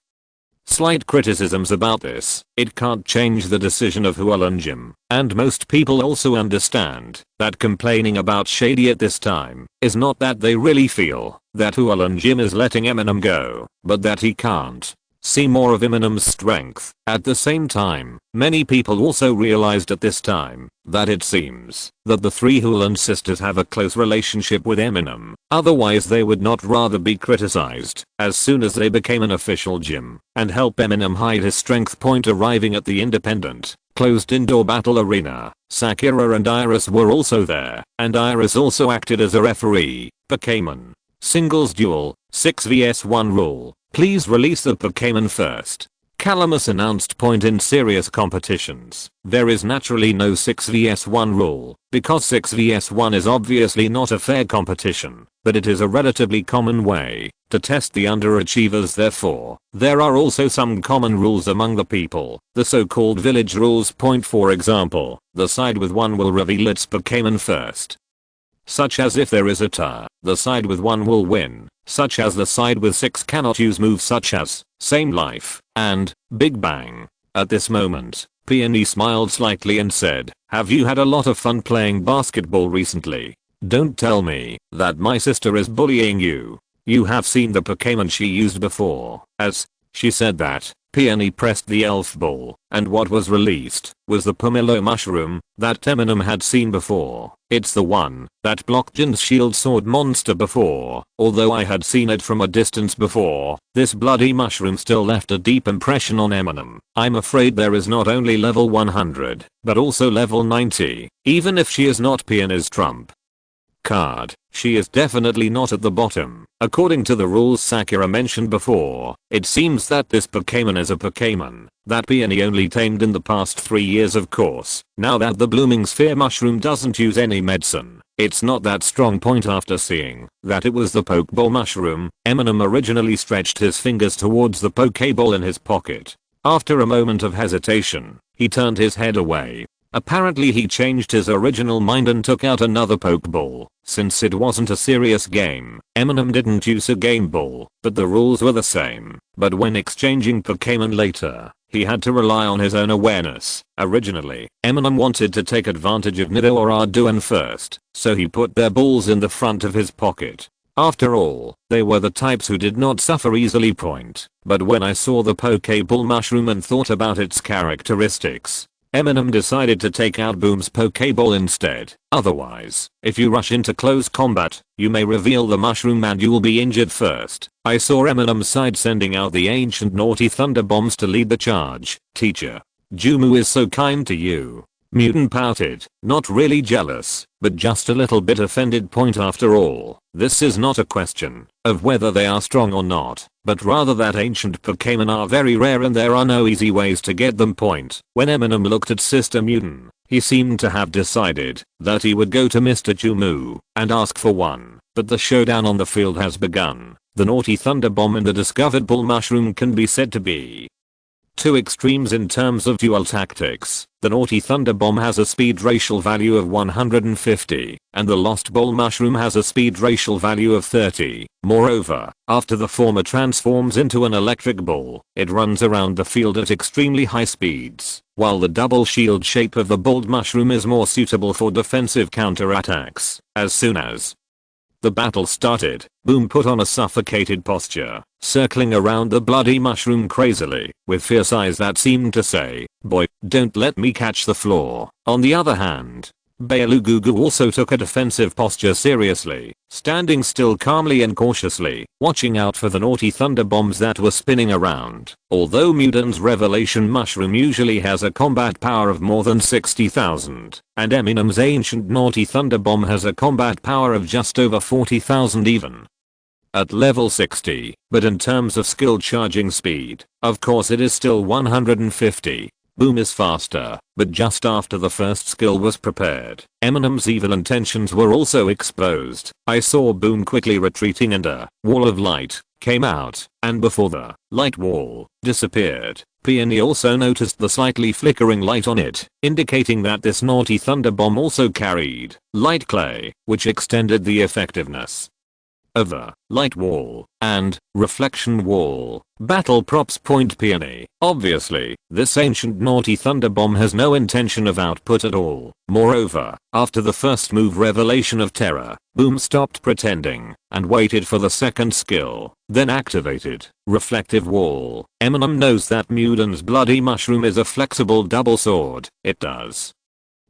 slight criticisms about this, it can't change the decision of Hualan Gym, and most people also understand that complaining about Shady at this time is not that they really feel that Hualan Gym is letting Eminem go, but that he can't see more of Eminem's strength. At the same time, many people also realized at this time that it seems that the 3 Hualan sisters have a close relationship with Eminem, otherwise they would not rather be criticized as soon as they became an official gym and help Eminem hide his strength. Arriving at the independent, closed indoor battle arena, Sakura and Iris were also there, and Iris also acted as a referee. Pokémon singles duel, 6 vs 1 rule. Please release the Pokémon first. Calamus announced. In serious competitions, there is naturally no 6 vs 1 rule, because 6 vs 1 is obviously not a fair competition, but it is a relatively common way to test the underachievers. Therefore, there are also some common rules among the people, the so-called village rules. For example, the side with 1 will reveal its Pokémon first, such as if there is a tie, the side with 1 will win, such as the side with 6 cannot use moves such as Same Life and Big Bang. At this moment, Peony smiled slightly and said, have you had a lot of fun playing basketball recently? Don't tell me that my sister is bullying you. You have seen the Pokémon she used before. As she said that, Peony pressed the elf ball, and what was released was the Pomelo mushroom that Eminem had seen before. It's the one that blocked Jin's shield sword monster before. Although I had seen it from a distance before, this bloody mushroom still left a deep impression on Eminem. I'm afraid there is not only level 100, but also level 90. Even if she is not Peony's trump card, she is definitely not at the bottom. According to the rules Sakura mentioned before, it seems that this Pokémon is a Pokémon that Peony only tamed in the past 3 years. Of course, now that the blooming sphere mushroom doesn't use any medicine, it's not that strong. After seeing that it was the Pokeball mushroom, Eminem originally stretched his fingers towards the Pokeball in his pocket. After a moment of hesitation, he turned his head away. Apparently he changed his original mind and took out another Pokeball. Since it wasn't a serious game, Eminem didn't use a game ball, but the rules were the same. But when exchanging Pokémon later, he had to rely on his own awareness. Originally, Eminem wanted to take advantage of Nido or Arduin first, so he put their balls in the front of his pocket. After all, they were the types who did not suffer easily. But when I saw the Pokeball mushroom and thought about its characteristics, Eminem decided to take out Boom's Pokeball instead. Otherwise, if you rush into close combat, you may reveal the mushroom and you'll be injured first. I saw Eminem's side sending out the ancient naughty thunder bombs to lead the charge. Teacher, Jumu is so kind to you. Mutant pouted, not really jealous, but just a little bit offended. Point after all, this is not a question of whether they are strong or not, but rather that ancient Pokémon are very rare and there are no easy ways to get them. Point. When Eminem looked at Sister Mutant, he seemed to have decided that he would go to Mr. Jumu and ask for one, but the showdown on the field has begun. The naughty thunder bomb and the discovered bull mushroom can be said to be two extremes in terms of duel tactics. The naughty thunder bomb has a speed racial value of 150, and the lost bull mushroom has a speed racial value of 30. Moreover, after the former transforms into an electric bull, it runs around the field at extremely high speeds, while the double shield shape of the bull mushroom is more suitable for defensive counterattacks. As soon as the battle started, Boom put on a suffocated posture, circling around the bloody mushroom crazily, with fierce eyes that seemed to say, "Boy, don't let me catch the floor." On the other hand, Bealugugu also took a defensive posture seriously, standing still calmly and cautiously, watching out for the naughty thunder bombs that were spinning around. Although Mutant's Revelation Mushroom usually has a combat power of more than 60,000, and Eminem's ancient naughty thunder bomb has a combat power of just over 40,000 even at level 60, but in terms of skill charging speed, of course it is still 150. Boom is faster, but just after the first skill was prepared, Eminem's evil intentions were also exposed. I saw Boom quickly retreating and a wall of light came out, and before the light wall disappeared, Peony also noticed the slightly flickering light on it, indicating that this naughty thunder bomb also carried light clay, which extended the effectiveness of the light wall and reflection wall. Battle props. Point. Peony. Obviously, this ancient naughty thunder bomb has no intention of output at all. Moreover, after the first move Revelation of Terror, Boom stopped pretending and waited for the second skill, then activated reflective wall. Eminem knows that Mutant's bloody mushroom is a flexible double sword. It does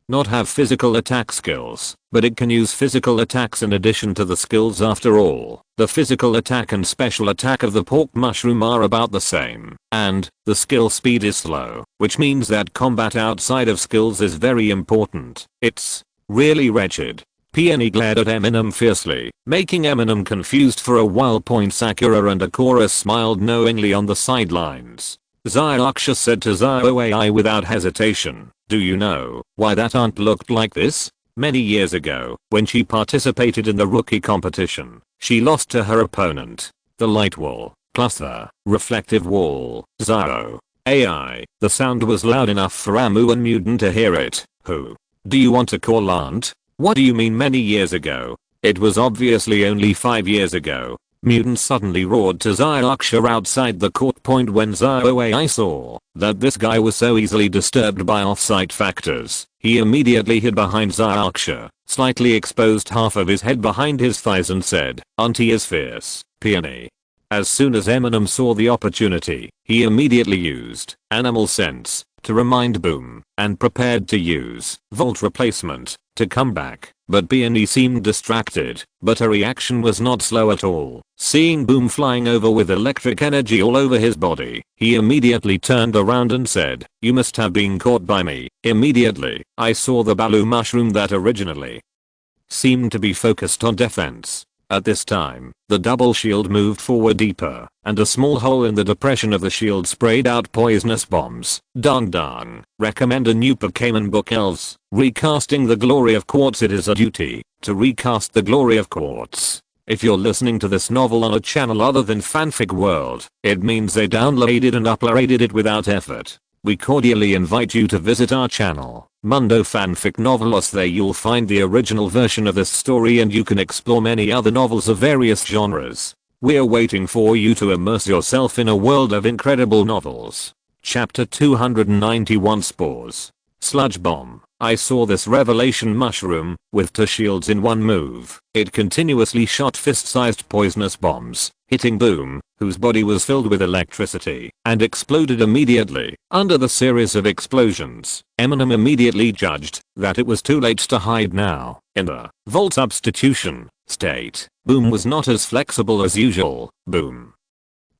not have physical attack skills, but it can use physical attacks in addition to the skills. After all, the physical attack and special attack of the pork mushroom are about the same, and the skill speed is slow, which means that combat outside of skills is very important. It's really wretched. Peony glared at Eminem fiercely, making Eminem confused for a while. Sakura and Akora smiled knowingly on the sidelines. Zyarksha said to Zioai without hesitation, "Do you know why that aunt looked like this? Many years ago, when she participated in the rookie competition, she lost to her opponent, the light wall, plus the reflective wall." Zio. AI. The sound was loud enough for Amu and Mutant to hear it. Who do you want to call aunt? What do you mean many years ago? It was obviously only 5 years ago. Mutant suddenly roared to Zyarksha outside the court. When Zioai saw that this guy was so easily disturbed by off-site factors, he immediately hid behind Zyarksha, slightly exposed half of his head behind his thighs and said, "Auntie is fierce, Peony." As soon as Eminem saw the opportunity, he immediately used animal sense to remind Boom and prepared to use Volt Replacement to come back, but Peony seemed distracted, but her reaction was not slow at all. Seeing Boom flying over with electric energy all over his body, he immediately turned around and said, "You must have been caught by me." Immediately, I saw the Balu mushroom that originally seemed to be focused on defense. At this time, the double shield moved forward deeper, and a small hole in the depression of the shield sprayed out poisonous bombs. Dong dong. Recommend a new Pokémon book. Elves. Recasting the Glory of Quartz. It is a duty to recast the Glory of Quartz. If you're listening to this novel on a channel other than Fanfic World, it means they downloaded and uploaded it without effort. We cordially invite you to visit our channel, Mundo Fanfic Novelos. There you'll find the original version of this story and you can explore many other novels of various genres. We're waiting for you to immerse yourself in a world of incredible novels. Chapter 291 Spores. Sludge bomb. I saw this revelation mushroom with two shields in one move. It continuously shot fist-sized poisonous bombs, hitting Boom, whose body was filled with electricity, and exploded immediately. Under the series of explosions, Eminem immediately judged that it was too late to hide now. In the Volt substitution state, Boom was not as flexible as usual. Boom,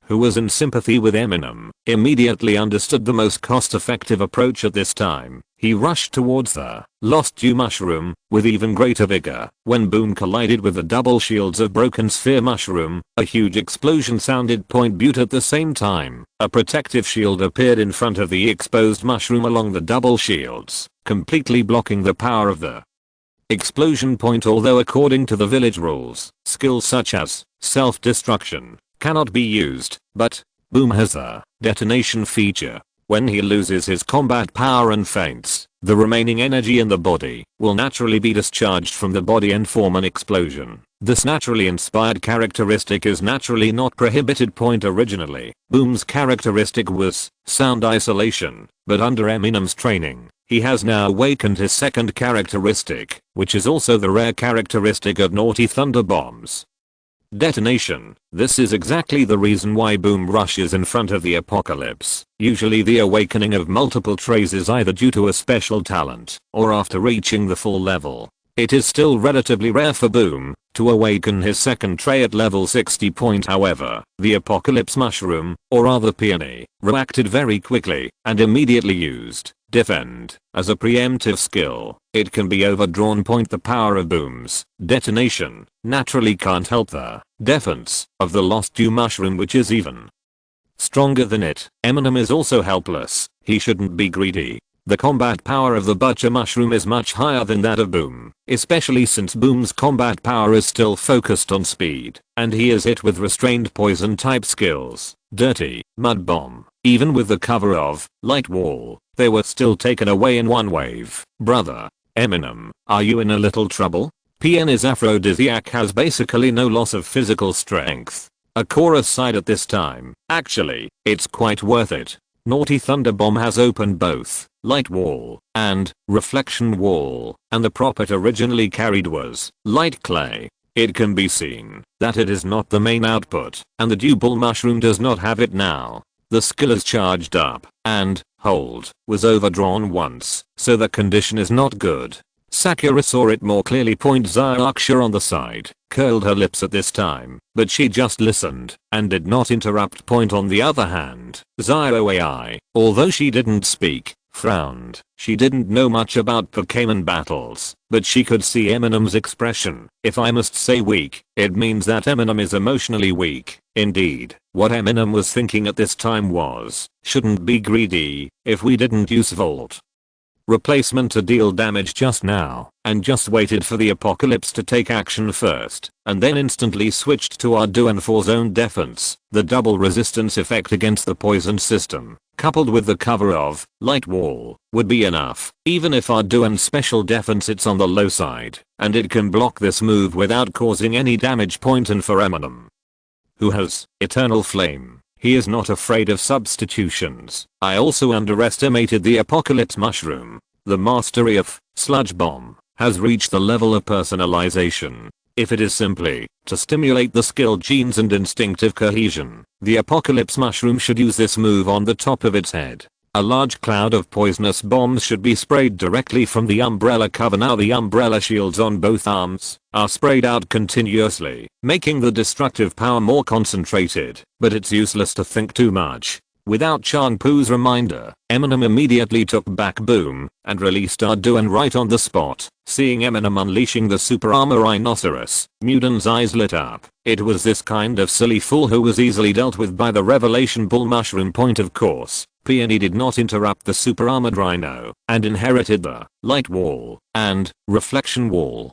who was in sympathy with Eminem, immediately understood the most cost-effective approach at this time. He rushed towards the lost dew mushroom with even greater vigor. When Boom collided with the double shields of broken sphere mushroom, a huge explosion sounded. But at the same time, a protective shield appeared in front of the exposed mushroom along the double shields, completely blocking the power of the explosion. Although according to the village rules, skills such as self-destruction cannot be used, but Boom has a detonation feature. When he loses his combat power and faints, the remaining energy in the body will naturally be discharged from the body and form an explosion. This naturally inspired characteristic is naturally not prohibited. Originally, Boom's characteristic was sound isolation, but under Eminem's training, he has now awakened his second characteristic, which is also the rare characteristic of Naughty Thunder bombs: detonation. This is exactly the reason why Boom rushes in front of the apocalypse. Usually the awakening of multiple traits is either due to a special talent or after reaching the full level. It is still relatively rare for Boom to awaken his second trait at level 60. However, the apocalypse mushroom, or rather peony, reacted very quickly and immediately used defend as a preemptive skill. It can be overdrawn. The power of Boom's detonation naturally can't help the defense of the lost dew mushroom, which is even stronger than it. Eminem is also helpless. He shouldn't be greedy. The combat power of the butcher mushroom is much higher than that of Boom, especially since Boom's combat power is still focused on speed, and he is hit with restrained poison type skills. Dirty mud bomb. Even with the cover of light wall, they were still taken away in one wave. Brother Eminem, are you in a little trouble? PN's aphrodisiac has basically no loss of physical strength. A chorus side at this time. Actually, it's quite worth it. Naughty Thunder bomb has opened both light wall and reflection wall, and the prop it originally carried was light clay. It can be seen that it is not the main output, and the dew ball mushroom does not have it now. The skill is charged up, and hold was overdrawn once, so the condition is not good. Sakura saw it more clearly. Zyarksha on the side curled her lips at this time, but she just listened and did not interrupt. On the other hand, Zyro AI, although she didn't speak, frowned. She didn't know much about Pokémon battles, but she could see Eminem's expression. If I must say weak, it means that Eminem is emotionally weak. Indeed, what Eminem was thinking at this time was, shouldn't be greedy if we didn't use Volt replacement to deal damage just now, and just waited for the apocalypse to take action first, and then instantly switched to Arduin for zone defense. The double resistance effect against the poison system, coupled with the cover of light wall, would be enough. Even if Arduin's special defense it's on the low side, and it can block this move without causing any damage. And for Eminem, who has eternal flame, he is not afraid of substitutions. I also underestimated the apocalypse mushroom. The mastery of sludge bomb has reached the level of personalization. If it is simply to stimulate the skill genes and instinctive cohesion, the apocalypse mushroom should use this move on the top of its head. A large cloud of poisonous bombs should be sprayed directly from the umbrella cover. Now the umbrella shields on both arms are sprayed out continuously, making the destructive power more concentrated, but it's useless to think too much. Without Changpu's reminder, Eminem immediately took back Boom and released Arduin right on the spot. Seeing Eminem unleashing the super armor rhinoceros, Muden's eyes lit up. It was this kind of silly fool who was easily dealt with by the revelation bull mushroom. Of course, Peony did not interrupt the super armored rhino and inherited the light wall and reflection wall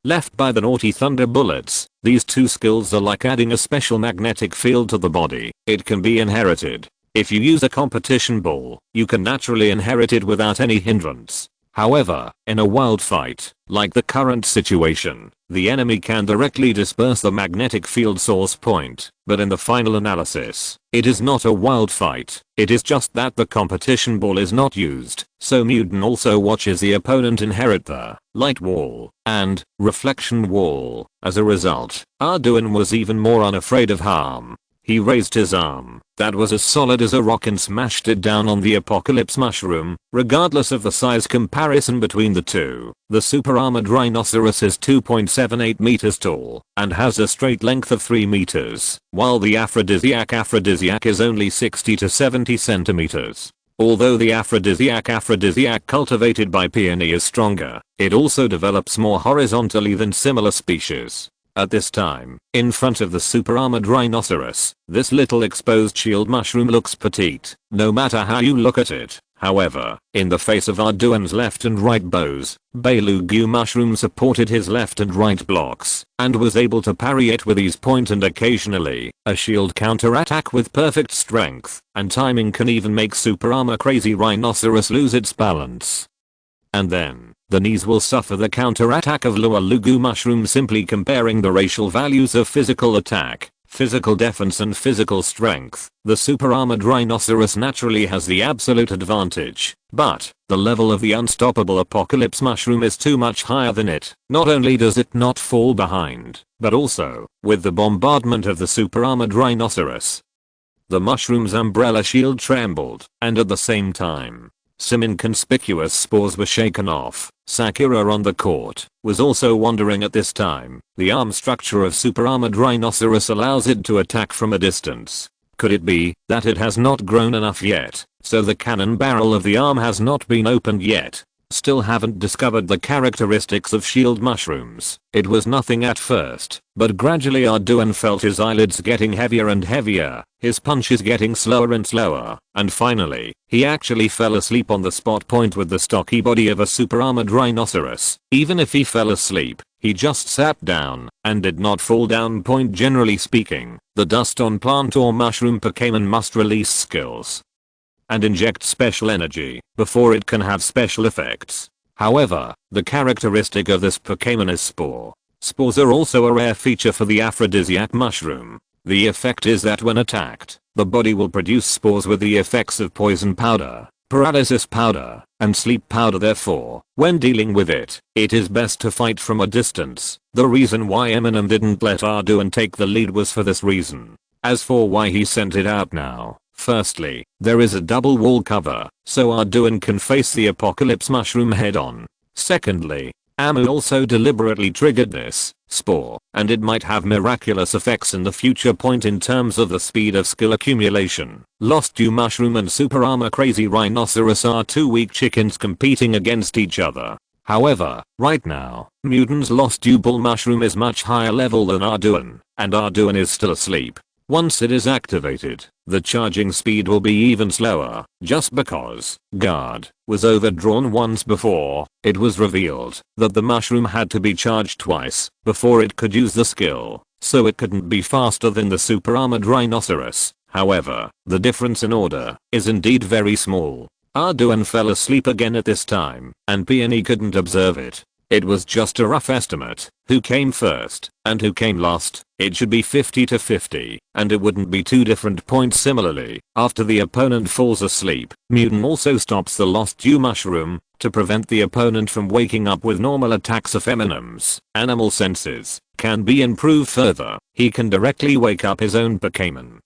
left by the Naughty Thunder bullets. These two skills are like adding a special magnetic field to the body. It can be inherited. If you use a competition ball, you can naturally inherit it without any hindrance. However, in a wild fight, like the current situation, the enemy can directly disperse the magnetic field source point, but in the final analysis, it is not a wild fight, it is just that the competition ball is not used, so Mutant also watches the opponent inherit the light wall and reflection wall. As a result, Arduin was even more unafraid of harm. He raised his arm, that was as solid as a rock, and smashed it down on the apocalypse mushroom, regardless of the size comparison between the two. The super armored rhinoceros is 2.78 meters tall, and has a straight length of 3 meters, while the aphrodisiac is only 60 to 70 centimeters. Although the aphrodisiac cultivated by Peony is stronger, it also develops more horizontally than similar species. At this time, in front of the super armored rhinoceros, this little exposed shield mushroom looks petite, no matter how you look at it. However, in the face of Arduin's left and right bows, Belugu mushroom supported his left and right blocks, and was able to parry it with ease. And occasionally, a shield counterattack with perfect strength and timing can even make super armor crazy rhinoceros lose its balance. And then, the knees will suffer the counterattack of Lualugu mushroom. Simply comparing the racial values of physical attack, physical defense and physical strength, the super armored rhinoceros naturally has the absolute advantage, but the level of the unstoppable apocalypse mushroom is too much higher than it. Not only does it not fall behind, but also, with the bombardment of the super armored rhinoceros, the mushroom's umbrella shield trembled, and at the same time, some inconspicuous spores were shaken off. Sakura on the court was also wondering at this time. The arm structure of super armored rhinoceros allows it to attack from a distance. Could it be that it has not grown enough yet, so the cannon barrel of the arm has not been opened yet? Still haven't discovered the characteristics of shield mushrooms. It was nothing at first, but gradually Arduin felt his eyelids getting heavier and heavier, his punches getting slower and slower, and finally, he actually fell asleep on the spot point with the stocky body of a super armored rhinoceros. Even if he fell asleep, he just sat down and did not fall down. Generally speaking, the dust on plant or mushroom Pokémon must release skills and inject special energy before it can have special effects. However, the characteristic of this Pokémon is spore. Spores are also a rare feature for the aphrodisiac mushroom. The effect is that when attacked, the body will produce spores with the effects of poison powder, paralysis powder, and sleep powder. Therefore, when dealing with it, it is best to fight from a distance. The reason why Eminem didn't let Arduin take the lead was for this reason. As for why he sent it out now, firstly, there is a double wall cover, so Arduin can face the apocalypse mushroom head on. Secondly, Amu also deliberately triggered this spore, and it might have miraculous effects in the future. In terms of the speed of skill accumulation, Lost Dew Mushroom and Super Armor Crazy Rhinoceros are two weak chickens competing against each other. However, right now, Mutant's Lost Dew Bull Mushroom is much higher level than Arduin, and Arduin is still asleep. Once it is activated, the charging speed will be even slower, just because guard was overdrawn once before. It was revealed that the mushroom had to be charged twice before it could use the skill, so it couldn't be faster than the super armored rhinoceros. However, the difference in order is indeed very small. Arduin fell asleep again at this time, and Peony couldn't observe it. It was just a rough estimate. Who came first and who came last? It should be 50 to 50, and it wouldn't be too different. Similarly, after the opponent falls asleep, Mutant also stops the Lost Dew Mushroom to prevent the opponent from waking up with normal attacks. Of Eminem's animal senses can be improved further. He can directly wake up his own Pokémon.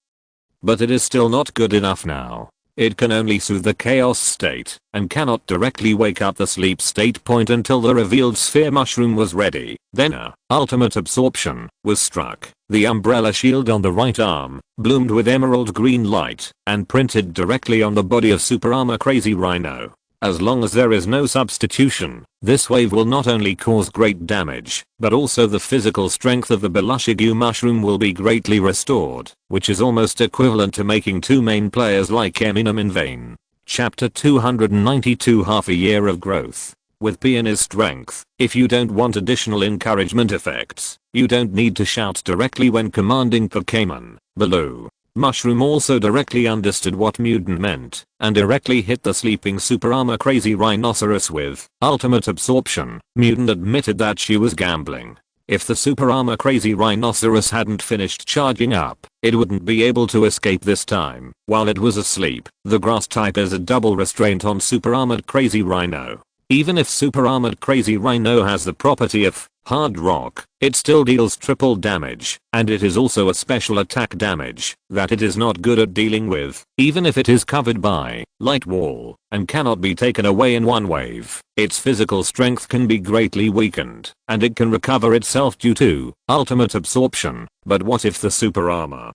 But it is still not good enough now. It can only soothe the chaos state, and cannot directly wake up the sleep state. Until the revealed sphere mushroom was ready, then ultimate absorption was struck. The umbrella shield on the right arm bloomed with emerald green light and printed directly on the body of Super Armor Crazy Rhino. As long as there is no substitution, this wave will not only cause great damage, but also the physical strength of the Belushigu mushroom will be greatly restored, which is almost equivalent to making two main players like Eminem in vain. Chapter 292 Half a Year of Growth. With Peony's strength, if you don't want additional encouragement effects, you don't need to shout directly when commanding Pokémon. Baloo. Mushroom also directly understood what mutant meant and directly hit the sleeping super armor crazy rhinoceros with ultimate absorption. Mutant admitted that she was gambling. If the super armor crazy rhinoceros hadn't finished charging up, it wouldn't be able to escape this time while it was asleep. The grass type is a double restraint on super armored crazy rhino. Even if super armored crazy rhino has the property of hard rock, it still deals triple damage, and it is also a special attack damage that it is not good at dealing with, even if it is covered by light wall and cannot be taken away in one wave. Its physical strength can be greatly weakened, and it can recover itself due to ultimate absorption. But what if the super armor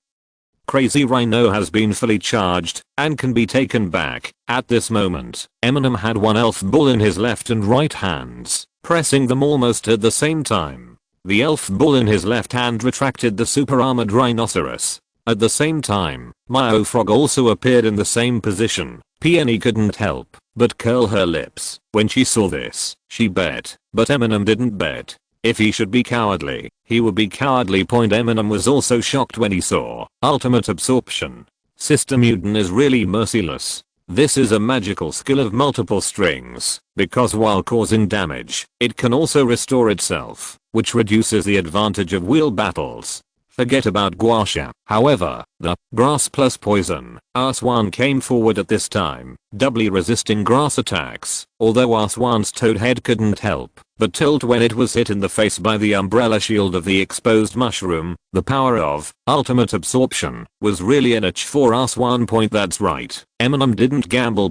crazy rhino has been fully charged and can be taken back? At this moment, Eminem had one elf ball in his left and right hands, pressing them almost at the same time. The elf ball in his left hand retracted the super armored rhinoceros. At the same time, Mio Frog also appeared in the same position. Peony couldn't help but curl her lips when she saw this. She bet, but Eminem didn't bet. If he should be cowardly, he would be cowardly. Eminem was also shocked when he saw ultimate absorption. Sister Mutant is really merciless. This is a magical skill of multiple strings, because while causing damage, it can also restore itself, which reduces the advantage of wheel battles. Forget about Gua Sha. However, the grass plus poison Aswan came forward at this time, doubly resisting grass attacks, although Aswan's toad head couldn't help but tilt when it was hit in the face by the umbrella shield of the exposed mushroom. The power of ultimate absorption was really an itch for Aswan. That's right, Eminem didn't gamble.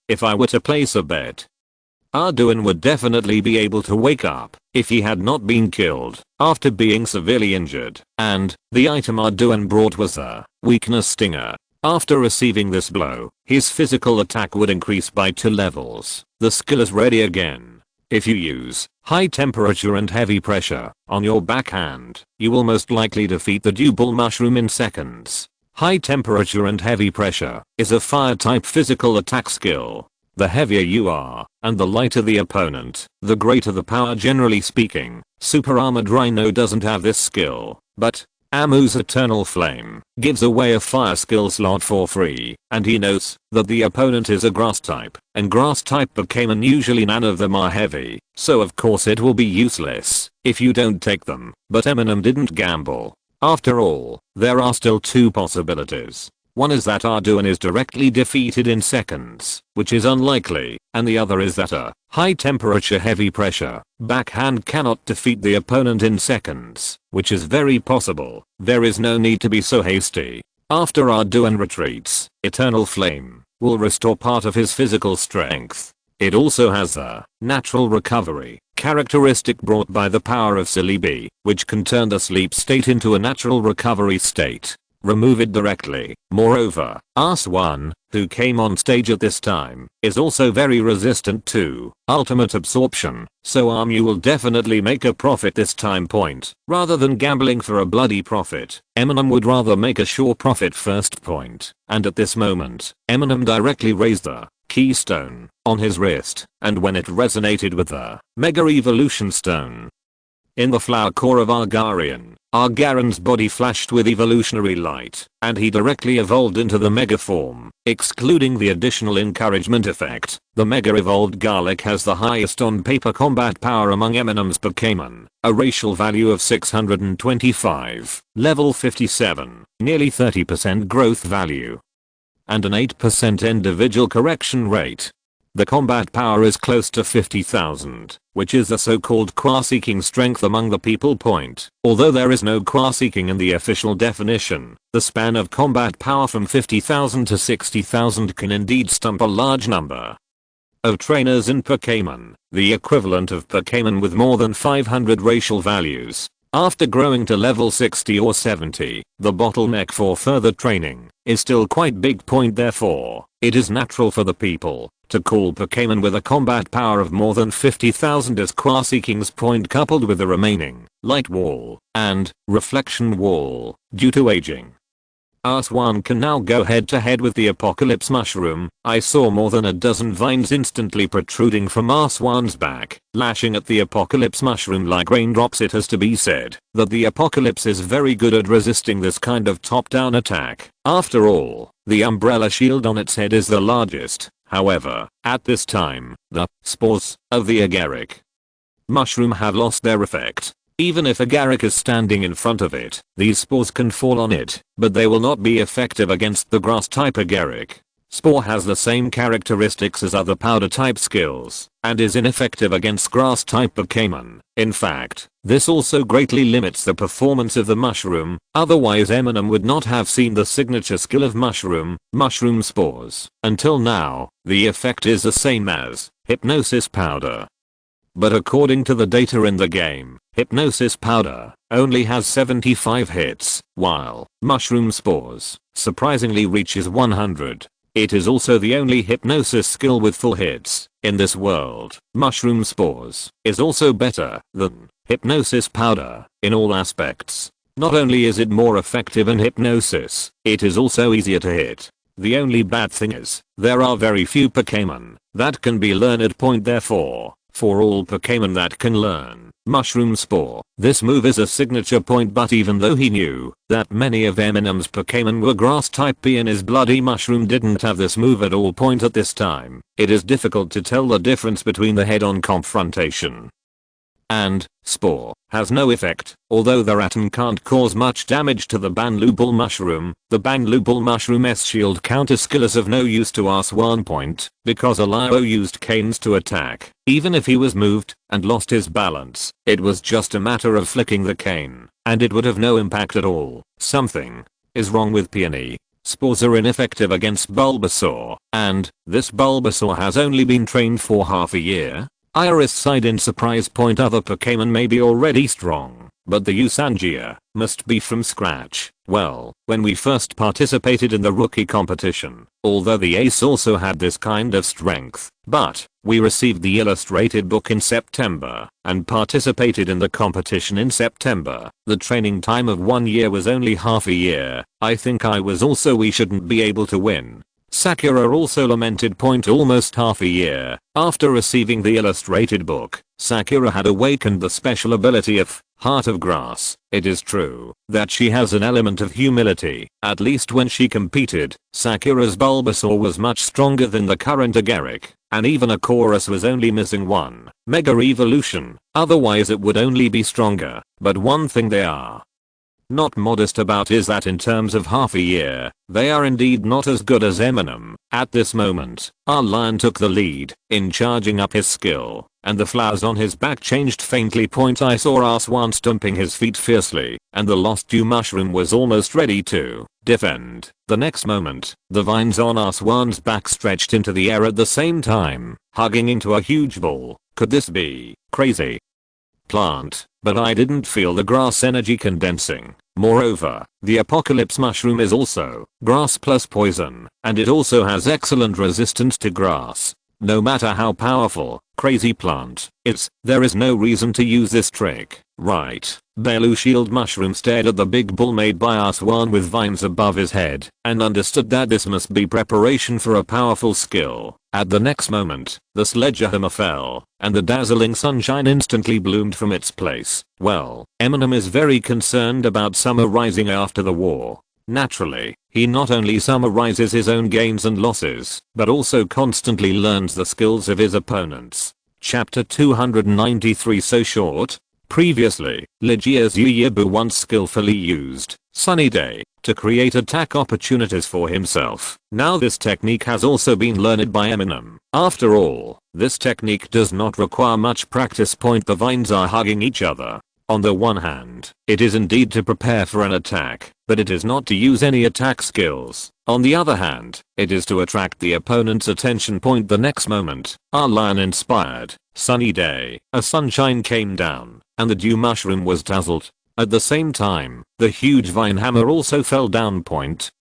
If I were to place a bet, Arduin would definitely be able to wake up if he had not been killed after being severely injured, and the item Arduin brought was a weakness stinger. After receiving this blow, his physical attack would increase by 2 levels. The skill is ready again. If you use high temperature and heavy pressure on your backhand, you will most likely defeat the Dewball mushroom in seconds. High temperature and heavy pressure is a fire type physical attack skill. The heavier you are, and the lighter the opponent, the greater the power. Generally speaking, Super Armored Rhino doesn't have this skill, but Amu's Eternal Flame gives away a fire skill slot for free, and he knows that the opponent is a grass type, and grass type Pokémon usually none of them are heavy, so of course it will be useless if you don't take them. But Eminem didn't gamble. After all, there are still 2 possibilities. One is that Arduin is directly defeated in seconds, which is unlikely, and the other is that a high temperature heavy pressure backhand cannot defeat the opponent in seconds, which is very possible. There is no need to be so hasty. After Arduin retreats, Eternal Flame will restore part of his physical strength. It also has a natural recovery characteristic brought by the power of Celebi, which can turn the sleep state into a natural recovery state. Remove it directly. Moreover, Aswan, who came on stage at this time, is also very resistant to ultimate absorption, so Amu will definitely make a profit this time. Rather than gambling for a bloody profit, Eminem would rather make a sure profit first. And at this moment, Eminem directly raised the keystone on his wrist, and when it resonated with the Mega Evolution Stone in the flower core of Argaren's body flashed with evolutionary light, and he directly evolved into the Mega form. Excluding the additional encouragement effect, the Mega evolved Garlic has the highest on-paper combat power among Eminem's Pokémon, a racial value of 625, level 57, nearly 30% growth value, and an 8% individual correction rate. The combat power is close to 50,000, which is the so-called qua-seeking strength among the people. Although there is no qua-seeking in the official definition, the span of combat power from 50,000 to 60,000 can indeed stump a large number of trainers in Pokémon, the equivalent of Pokémon with more than 500 racial values. After growing to level 60 or 70, the bottleneck for further training is still quite big. Therefore, it is natural for the people to call Pokémon with a combat power of more than 50,000 as qua-seekings. Coupled with the remaining light wall and reflection wall due to aging, Aswan can now go head to head with the apocalypse mushroom. I saw more than a dozen vines instantly protruding from Aswan's back, lashing at the apocalypse mushroom like raindrops. It has to be said that the apocalypse is very good at resisting this kind of top-down attack. After all, the umbrella shield on its head is the largest. However, at this time, the spores of the agaric mushroom have lost their effect. Even if agaric is standing in front of it, these spores can fall on it, but they will not be effective against the grass type agaric. Spore has the same characteristics as other powder type skills, and is ineffective against grass type Pokémon. In fact, this also greatly limits the performance of the mushroom, otherwise Eminem would not have seen the signature skill of mushroom spores. Until now, the effect is the same as hypnosis powder. But according to the data in the game, hypnosis powder only has 75 hits, while mushroom spores surprisingly reaches 100. It is also the only hypnosis skill with full hits in this world. Mushroom spores is also better than hypnosis powder in all aspects. Not only is it more effective in hypnosis, it is also easier to hit. The only bad thing is, there are very few Pokémon that can be learned. Therefore, for all Pokémon that can learn Mushroom Spore, this move is a signature point. But even though he knew that many of Eminem's Pokémon were grass type, he and his bloody mushroom didn't have this move at all. At this time, it is difficult to tell the difference between the head-on confrontation and Spore has no effect. Although the Rattan can't cause much damage to the Banlubal mushroom, the Banlubal mushroom's shield counter skill is of no use to us. Because Alio used canes to attack. Even if he was moved and lost his balance, it was just a matter of flicking the cane, and it would have no impact at all. Something is wrong with Peony. Spores are ineffective against Bulbasaur, and this Bulbasaur has only been trained for half a year. Iris sighed in surprise. Other Pokémon may be already strong, but the Usangia must be from scratch. Well, when we first participated in the rookie competition, although the Ace also had this kind of strength, but we received the illustrated book in September and participated in the competition in September. The training time of 1 year was only half a year. I think I was also we shouldn't be able to win. Sakura also lamented. Almost half a year after receiving the illustrated book, Sakura had awakened the special ability of Heart of Grass. It is true that she has an element of humility. At least when she competed, Sakura's Bulbasaur was much stronger than the current agaric, and even a chorus was only missing one Mega Evolution, otherwise it would only be stronger. But one thing they are not modest about is that in terms of half a year, they are indeed not as good as Eminem. At this moment, our lion took the lead in charging up his skill, and the flowers on his back changed faintly. I saw Aswan stomping his feet fiercely, and the lost dew mushroom was almost ready to defend. The next moment, the vines on Aswan's back stretched into the air at the same time, hugging into a huge ball. Could this be crazy plant? But I didn't feel the grass energy condensing. Moreover, the apocalypse mushroom is also grass plus poison, and it also has excellent resistance to grass. No matter how powerful crazy plant is, there is no reason to use this trick, right? Belu Shield Mushroom stared at the big bull made by Aswan with vines above his head and understood that this must be preparation for a powerful skill. At the next moment, the sledgehammer fell, and the dazzling sunshine instantly bloomed from its place. Well, Eminem is very concerned about summer rising after the war. Naturally, he not only summarizes his own gains and losses, but also constantly learns the skills of his opponents. Chapter 293 so short. Previously, Legia's Yuyibu once skillfully used Sunny Day to create attack opportunities for himself. Now this technique has also been learned by Eminem. After all, this technique does not require much practice. The vines are hugging each other. On the one hand, it is indeed to prepare for an attack, but it is not to use any attack skills. On the other hand, it is to attract the opponent's attention. The next moment, our lion inspired Sunny Day. A sunshine came down, and the dew mushroom was dazzled. At the same time, the huge vine hammer also fell down.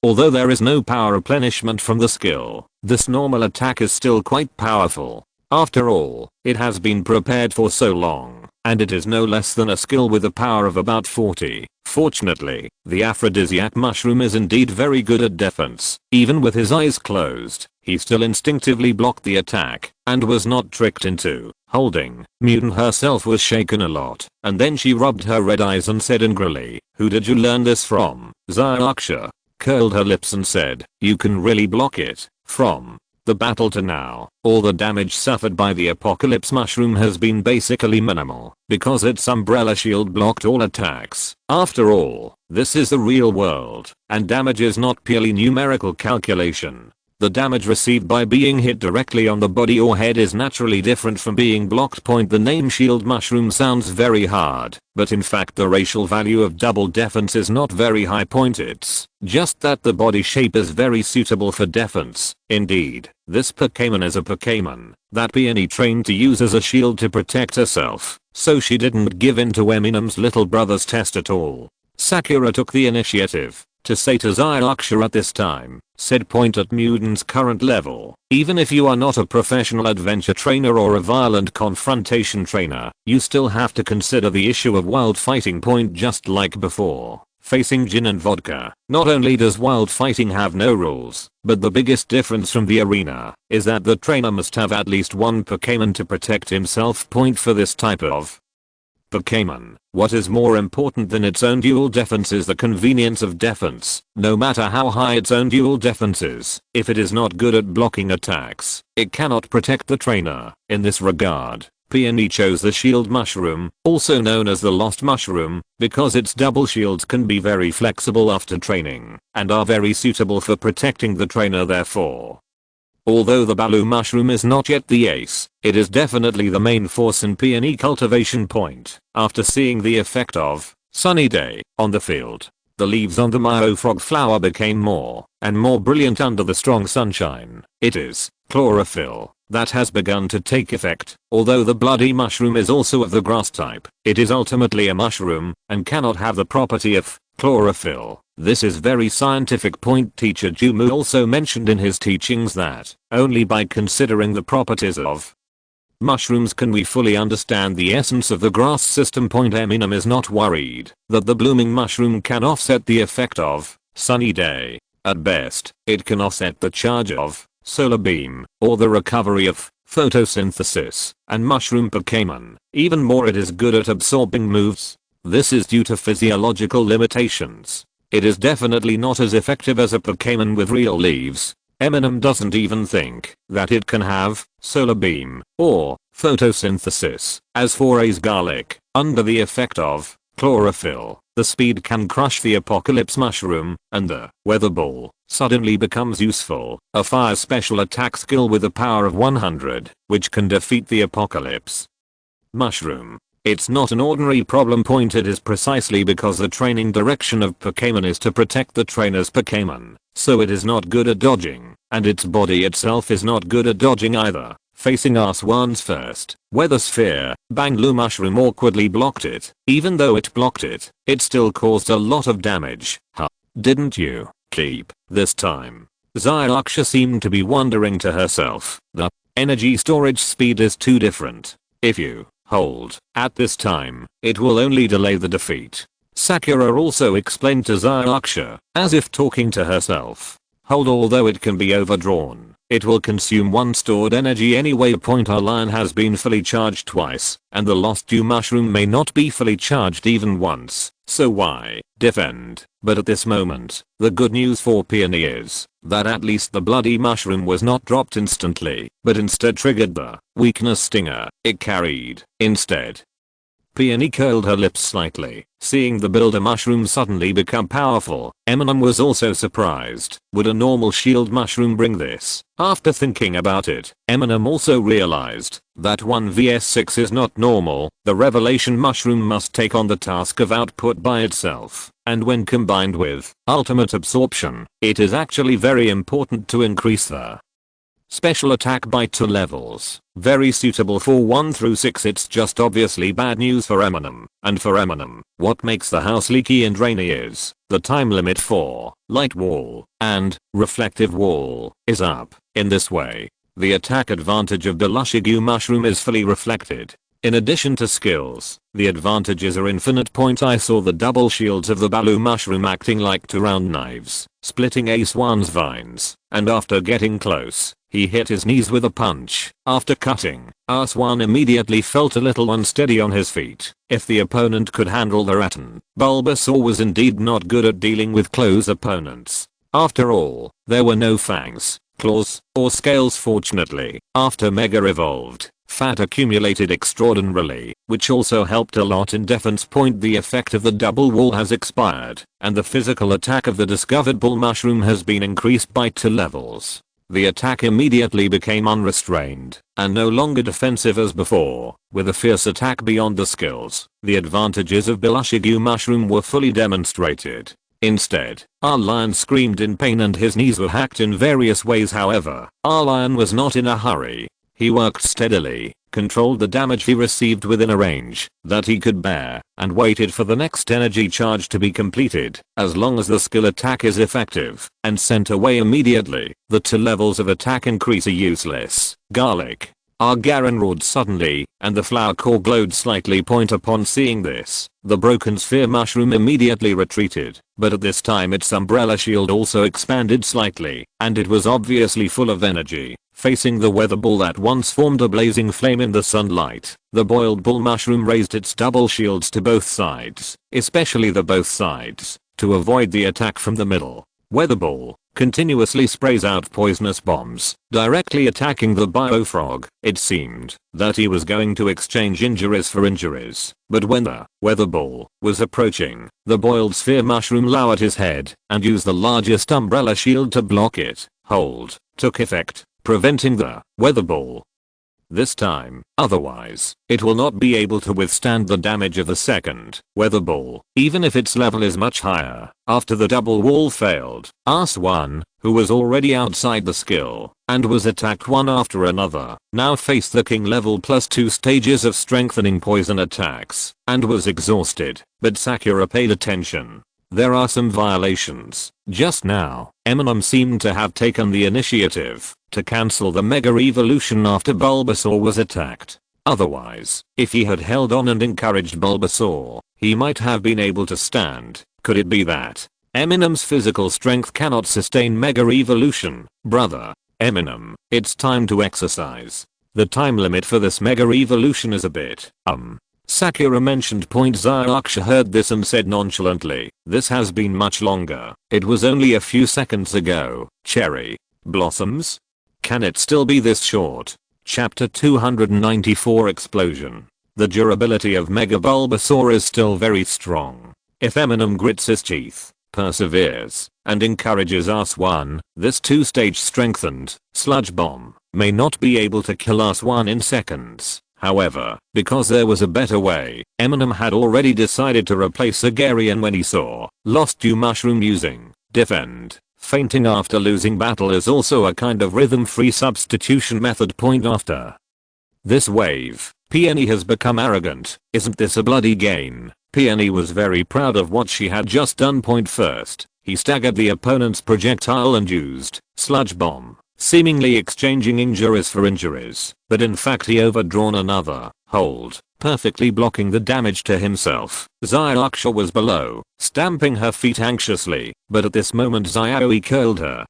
Although there is no power replenishment from the skill, this normal attack is still quite powerful. After all, it has been prepared for so long. and it is no less than a skill with a power of about 40. Fortunately, the aphrodisiac mushroom is indeed very good at defense. Even with his eyes closed, he still instinctively blocked the attack, and was not tricked into holding. Mutant herself was shaken a lot, and then she rubbed her red eyes and said angrily, "Who did you learn this from?" Zyarksha curled her lips and said, "You can really block it." From the battle to now, all the damage suffered by the apocalypse mushroom has been basically minimal, because its umbrella shield blocked all attacks. After all, this is the real world, and damage is not purely numerical calculation. The damage received by being hit directly on the body or head is naturally different from being blocked. The name shield mushroom sounds very hard, but in fact the racial value of double defense is not very high. It's just that the body shape is very suitable for defense. Indeed, this Pokémon is a Pokémon that Peony trained to use as a shield to protect herself, so she didn't give in to Eminem's little brother's test at all. Sakura took the initiative to say to Zyarksha at this time, said point at Mutant's current level, even if you are not a professional adventure trainer or a violent confrontation trainer, you still have to consider the issue of wild fighting. Just like before, facing gin and vodka, not only does wild fighting have no rules, but the biggest difference from the arena is that the trainer must have at least one Pokémon to protect himself. For this type of Pokémon, what is more important than its own dual defense is the convenience of defense. No matter how high its own dual defense is, if it is not good at blocking attacks, it cannot protect the trainer. In this regard, Peony chose the shield mushroom, also known as the lost mushroom, because its double shields can be very flexible after training, and are very suitable for protecting the trainer. Therefore, although the Balu mushroom is not yet the ace, it is definitely the main force in Peony cultivation. After seeing the effect of Sunny Day on the field, the leaves on the Myo frog flower became more and more brilliant under the strong sunshine. It is chlorophyll that has begun to take effect. Although the bloody mushroom is also of the grass type, it is ultimately a mushroom and cannot have the property of chlorophyll. This is very scientific. Teacher Jumu also mentioned in his teachings that only by considering the properties of mushrooms can we fully understand the essence of the grass system. Eminem is not worried that the blooming mushroom can offset the effect of sunny day. At best, it can offset the charge of solar beam or the recovery of photosynthesis, and mushroom Pokémon, even more, it is good at absorbing moves. This is due to physiological limitations. It is definitely not as effective as a Pokémon with real leaves. Eminem doesn't even think that it can have solar beam or photosynthesis. As for A's garlic, under the effect of chlorophyll, the speed can crush the apocalypse mushroom, and the weather ball suddenly becomes useful. A fire special attack skill with a power of 100, which can defeat the apocalypse mushroom. It's not an ordinary problem. It is precisely because the training direction of Pokémon is to protect the trainer's Pokémon, so it is not good at dodging, and its body itself is not good at dodging either. Facing Arswan's first weather sphere, Banglu mushroom awkwardly blocked it. Even though it blocked it, it still caused a lot of damage. Huh, didn't you keep this time? Zyarksha seemed to be wondering to herself. The energy storage speed is too different. If you hold at this time, it will only delay the defeat. Sakura also explained to Zyarksha, as if talking to herself. Hold, although it can be overdrawn, it will consume one stored energy anyway. Our line has been fully charged twice, and the lost dew mushroom may not be fully charged even once, so why defend? But at this moment, the good news for Peony is that at least the bloody mushroom was not dropped instantly, but instead triggered the weakness stinger it carried instead. Peony curled her lips slightly, seeing the builder mushroom suddenly become powerful. Eminem was also surprised. Would a normal shield mushroom bring this? After thinking about it, Eminem also realized that 1 vs 6 is not normal. The revelation mushroom must take on the task of output by itself, and when combined with ultimate absorption, it is actually very important to increase the special attack by 2 levels. Very suitable for 1 through 6. It's just obviously bad news for Eminem. And for Eminem, what makes the house leaky and rainy is the time limit for light wall and reflective wall is up. In this way, the attack advantage of the Leixi mushroom is fully reflected. In addition to skills, the advantages are infinite. I saw the double shields of the Balu mushroom acting like two round knives, splitting Ace One's vines, and after getting close, he hit his knees with a punch. After cutting, Ace One immediately felt a little unsteady on his feet. If the opponent could handle the rattan, Bulbasaur was indeed not good at dealing with close opponents. After all, there were no fangs, claws, or scales fortunately. After Mega evolved, fat accumulated extraordinarily, which also helped a lot in defense. The effect of the double wall has expired, and the physical attack of the discovered bull mushroom has been increased by 2 levels. The attack immediately became unrestrained, and no longer defensive as before, with a fierce attack beyond the skills. The advantages of Belushigu mushroom were fully demonstrated. Instead, our lion screamed in pain and his knees were hacked in various ways. However, our lion was not in a hurry. He worked steadily, controlled the damage he received within a range that he could bear, and waited for the next energy charge to be completed, as long as the skill attack is effective, and sent away immediately. The 2 levels of attack increase are useless. Garlic. Our Garen roared suddenly, and the flower core glowed slightly. Upon seeing this, the broken sphere mushroom immediately retreated, but at this time its umbrella shield also expanded slightly, and it was obviously full of energy. Facing the weather ball that once formed a blazing flame in the sunlight, the boiled bull mushroom raised its double shields to both sides, especially the both sides, to avoid the attack from the middle. Weather ball continuously sprays out poisonous bombs, directly attacking the biofrog. It seemed that he was going to exchange injuries for injuries, but when the weather ball was approaching, the boiled sphere mushroom lowered his head and used the largest umbrella shield to block it. Hold took effect, preventing the weather ball. This time, otherwise, it will not be able to withstand the damage of the second weather ball, even if its level is much higher. After the double wall failed, Ace One, who was already outside the skill, and was attacked one after another, now faced the king level +2 stages of strengthening poison attacks, and was exhausted. But Sakura paid attention. There are some violations. Just now, Eminem seemed to have taken the initiative to cancel the Mega Evolution after Bulbasaur was attacked. Otherwise, if he had held on and encouraged Bulbasaur, he might have been able to stand. Could it be that Eminem's physical strength cannot sustain Mega Evolution? Brother Eminem, it's time to exercise. The time limit for this Mega Evolution is a bit, Sakura mentioned. Zyraksha heard this and said nonchalantly, this has been much longer. It was only a few seconds ago. Cherry blossoms? Can it still be this short? Chapter 294 Explosion. The durability of Mega Bulbasaur is still very strong. If Eminem grits his teeth, perseveres, and encourages Ace One, this 2-stage strengthened sludge bomb may not be able to kill Ace One in seconds. However, because there was a better way, Eminem had already decided to replace Agarian when he saw Lost U Mushroom using Defend. Fainting after losing battle is also a kind of rhythm-free substitution method. After this wave, Peony has become arrogant. Isn't this a bloody gain? Peony was very proud of what she had just done. First, he staggered the opponent's projectile and used Sludge Bomb, seemingly exchanging injuries for injuries, but in fact he overdrawn another hold, perfectly blocking the damage to himself. Zyraksha was below, stamping her feet anxiously, but at this moment Zyoi curled her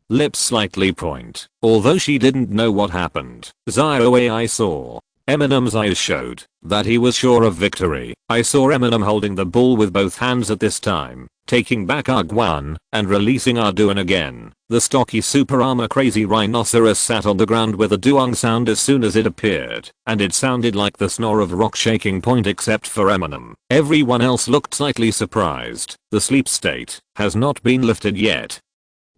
lips slightly point. Although she didn't know what happened, Zyoi saw Eminem's eyes showed that he was sure of victory. I saw Eminem holding the ball with both hands at this time, taking back Arg-1 and releasing Arduin again. The stocky super armor crazy rhinoceros sat on the ground with a duong sound as soon as it appeared, and it sounded like the snore of rock shaking. Except for Eminem. Everyone else looked slightly surprised. The sleep state has not been lifted yet.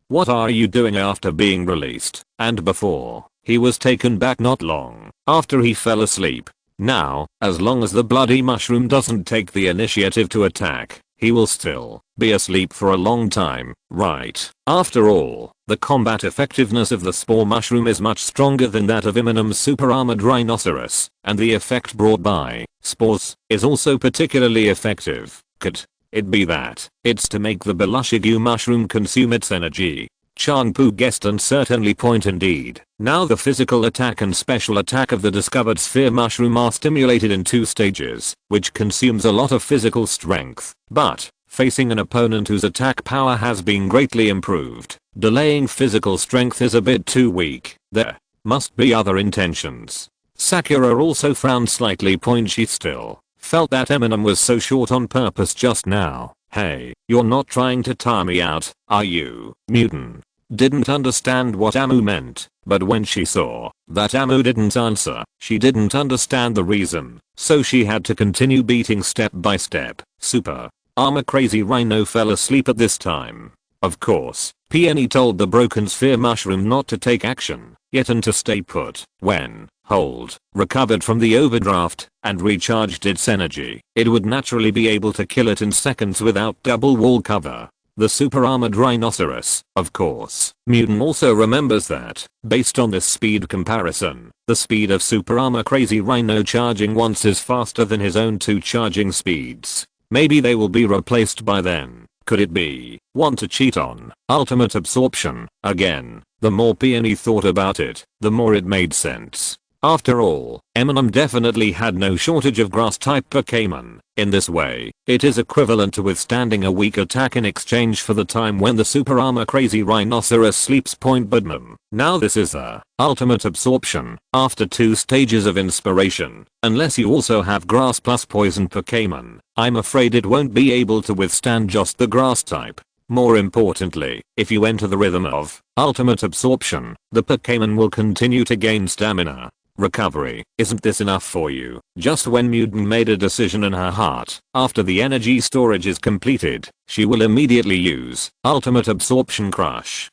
What are you doing after being released? And before he was taken back not long after he fell asleep. Now, as long as the bloody mushroom doesn't take the initiative to attack, he will still be asleep for a long time, right? After all, the combat effectiveness of the spore mushroom is much stronger than that of Eminem's super armored rhinoceros, and the effect brought by spores is also particularly effective. Could it be that it's to make the Belushigu mushroom consume its energy? Changpu guessed and certainly point indeed. Now the physical attack and special attack of the discovered sphere mushroom are stimulated in 2 stages, which consumes a lot of physical strength. But, facing an opponent whose attack power has been greatly improved, delaying physical strength is a bit too weak. There must be other intentions. Sakura also frowned slightly. She still felt that Eminem was so short on purpose just now. Hey, you're not trying to tire me out, are you? Mutant didn't understand what Amu meant, but when she saw that Amu didn't answer, she didn't understand the reason, so she had to continue beating step by step. Super Armor Crazy Rhino fell asleep at this time. Of course, Peony told the broken sphere mushroom not to take action, yet and to stay put. When Hold recovered from the overdraft and recharged its energy, it would naturally be able to kill it in seconds without double wall cover. The super armored rhinoceros, of course. Mutant also remembers that, based on this speed comparison, the speed of super armor crazy rhino charging once is faster than his own 2 charging speeds. Maybe they will be replaced by then. Could it be one to cheat on ultimate absorption? Again, the more Peony thought about it, the more it made sense. After all, Eminem definitely had no shortage of grass-type Pokémon. In this way, it is equivalent to withstanding a weak attack in exchange for the time when the super armor crazy rhinoceros sleeps. Budman. Now this is a ultimate absorption after 2 stages of inspiration. Unless you also have grass plus poison Pokémon, I'm afraid it won't be able to withstand just the grass type. More importantly, if you enter the rhythm of ultimate absorption, the Pokémon will continue to gain stamina. Recovery. Isn't this enough for you? Just when Mutant made a decision in her heart, after the energy storage is completed, she will immediately use ultimate absorption crush.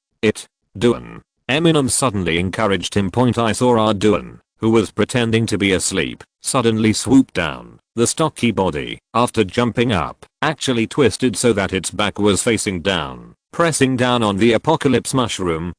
Duan. Eminem suddenly encouraged him. I saw Arduan, who was pretending to be asleep, suddenly swoop down. The stocky body, after jumping up, actually twisted so that its back was facing down, pressing down on the apocalypse mushroom.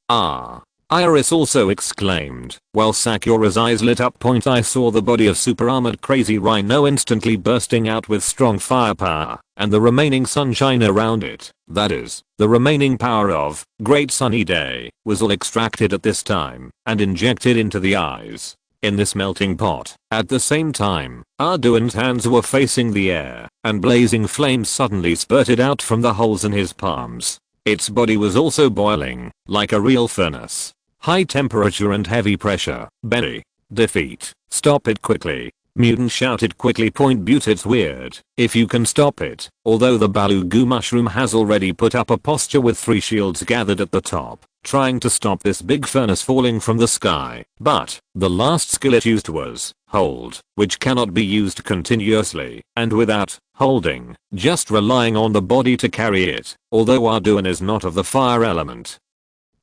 Iris also exclaimed, while Sakura's eyes lit up. I saw the body of super armored crazy rhino instantly bursting out with strong firepower, and the remaining sunshine around it, that is, the remaining power of Great Sunny Day, was all extracted at this time, and injected into the eyes. In this melting pot, at the same time, Arduan's hands were facing the air, and blazing flames suddenly spurted out from the holes in his palms. Its body was also boiling, like a real furnace. High temperature and heavy pressure. Benny. Defeat. Stop it quickly. Mutant shouted quickly. It's weird if you can stop it, although the Balugu mushroom has already put up a posture with 3 shields gathered at the top, trying to stop this big furnace falling from the sky. But the last skill it used was hold, which cannot be used continuously and without holding, just relying on the body to carry it, although Arduan is not of the fire element.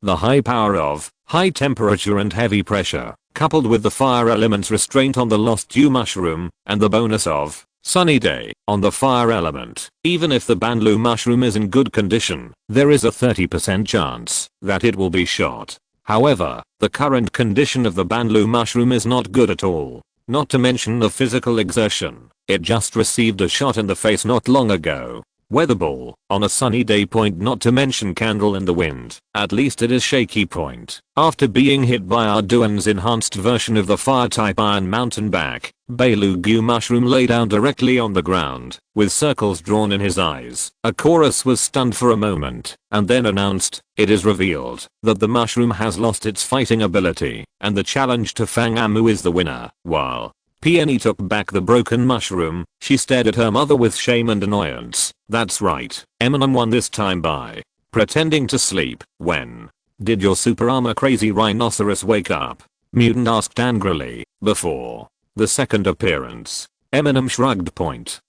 The high power of high temperature and heavy pressure, coupled with the fire element's restraint on the lost dew mushroom, and the bonus of sunny day on the fire element. Even if the Banlu mushroom is in good condition, there is a 30% chance that it will be shot. However, the current condition of the Banlu mushroom is not good at all. Not to mention the physical exertion. It just received a shot in the face not long ago. Weatherball, on a sunny day. Not to mention candle in the wind. At least it is shaky. After being hit by Arduan's enhanced version of the fire type Iron Mountain back, Balugu mushroom lay down directly on the ground, with circles drawn in his eyes. A chorus was stunned for a moment, and then announced, it is revealed that the mushroom has lost its fighting ability, and the challenge to Fang Amu is the winner. While Peony took back the broken mushroom, she stared at her mother with shame and annoyance. That's right, Eminem won this time by pretending to sleep. When did your super armor crazy rhinoceros wake up? Mutant asked angrily. Before the second appearance. Eminem shrugged.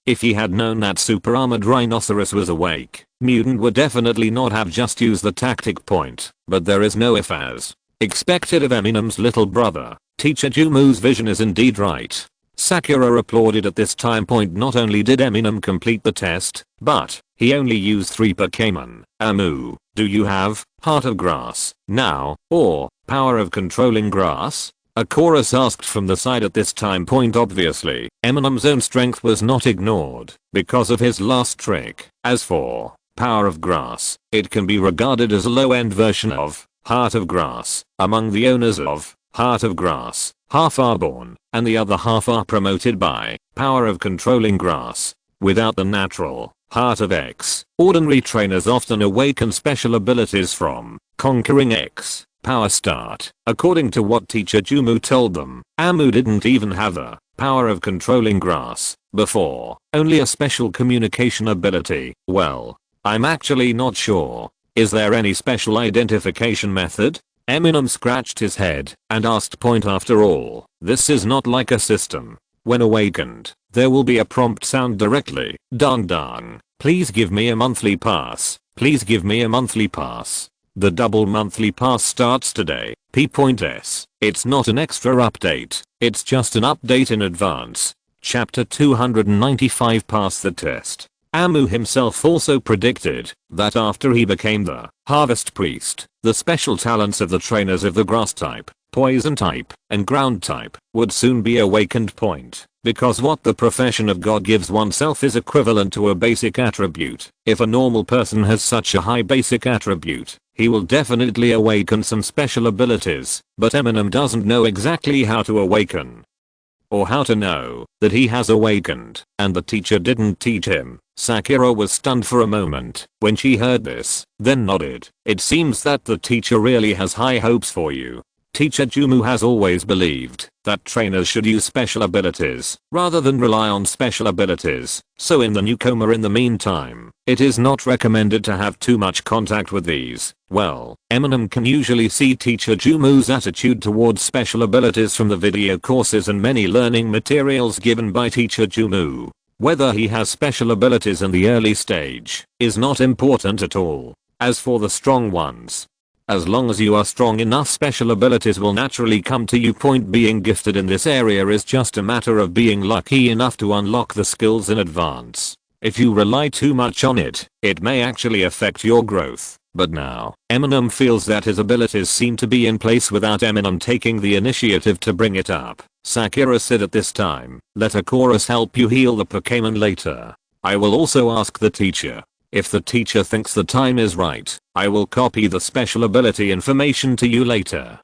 If he had known that super armored rhinoceros was awake, Mutant would definitely not have just used the tactic. But there is no if as expected of Eminem's little brother. Teacher Jumu's vision is indeed right. Sakura applauded at this time. Not only did Eminem complete the test, but he only used 3 Pokémon. Amu, do you have Heart of Grass now, or Power of Controlling Grass? A chorus asked from the side at this time. Obviously, Eminem's own strength was not ignored because of his last trick. As for Power of Grass. It can be regarded as a low-end version of Heart of Grass. Among the owners of Heart of Grass, half are born, and the other half are promoted by Power of Controlling Grass. Without the natural Heart of X, ordinary trainers often awaken special abilities from Conquering X. Power Start. According to what teacher Jumu told them, Amu didn't even have the Power of Controlling Grass before, only a special communication ability. Well, I'm actually not sure. Is there any special identification method? Eminem scratched his head and asked point after all, this is not like a system. When awakened, there will be a prompt sound directly. Dang dang. Please give me a monthly pass. Please give me a monthly pass. The double monthly pass starts today. P.S. It's not an extra update. It's just an update in advance. Chapter 295. Pass the test. Amu himself also predicted that after he became the Harvest Priest, the special talents of the trainers of the Grass type, Poison type, and Ground type would soon be awakened. Because what the profession of God gives oneself is equivalent to a basic attribute. If a normal person has such a high basic attribute, he will definitely awaken some special abilities, but Eminem doesn't know exactly how to awaken. Or how to know that he has awakened, and the teacher didn't teach him. Sakura was stunned for a moment when she heard this, then nodded. It seems that the teacher really has high hopes for you. Teacher Jumu has always believed that trainers should use special abilities rather than rely on special abilities, so in the newcomer in the meantime, it is not recommended to have too much contact with these. Well, Eminem can usually see Teacher Jumu's attitude towards special abilities from the video courses and many learning materials given by Teacher Jumu. Whether he has special abilities in the early stage is not important at all. As for the strong ones, as long as you are strong enough, special abilities will naturally come to you. Being gifted in this area is just a matter of being lucky enough to unlock the skills in advance. If you rely too much on it, it may actually affect your growth. But now, Eminem feels that his abilities seem to be in place without Eminem taking the initiative to bring it up. Sakura said at this time, let a chorus help you heal the Pokémon later. I will also ask the teacher. If the teacher thinks the time is right, I will copy the special ability information to you later.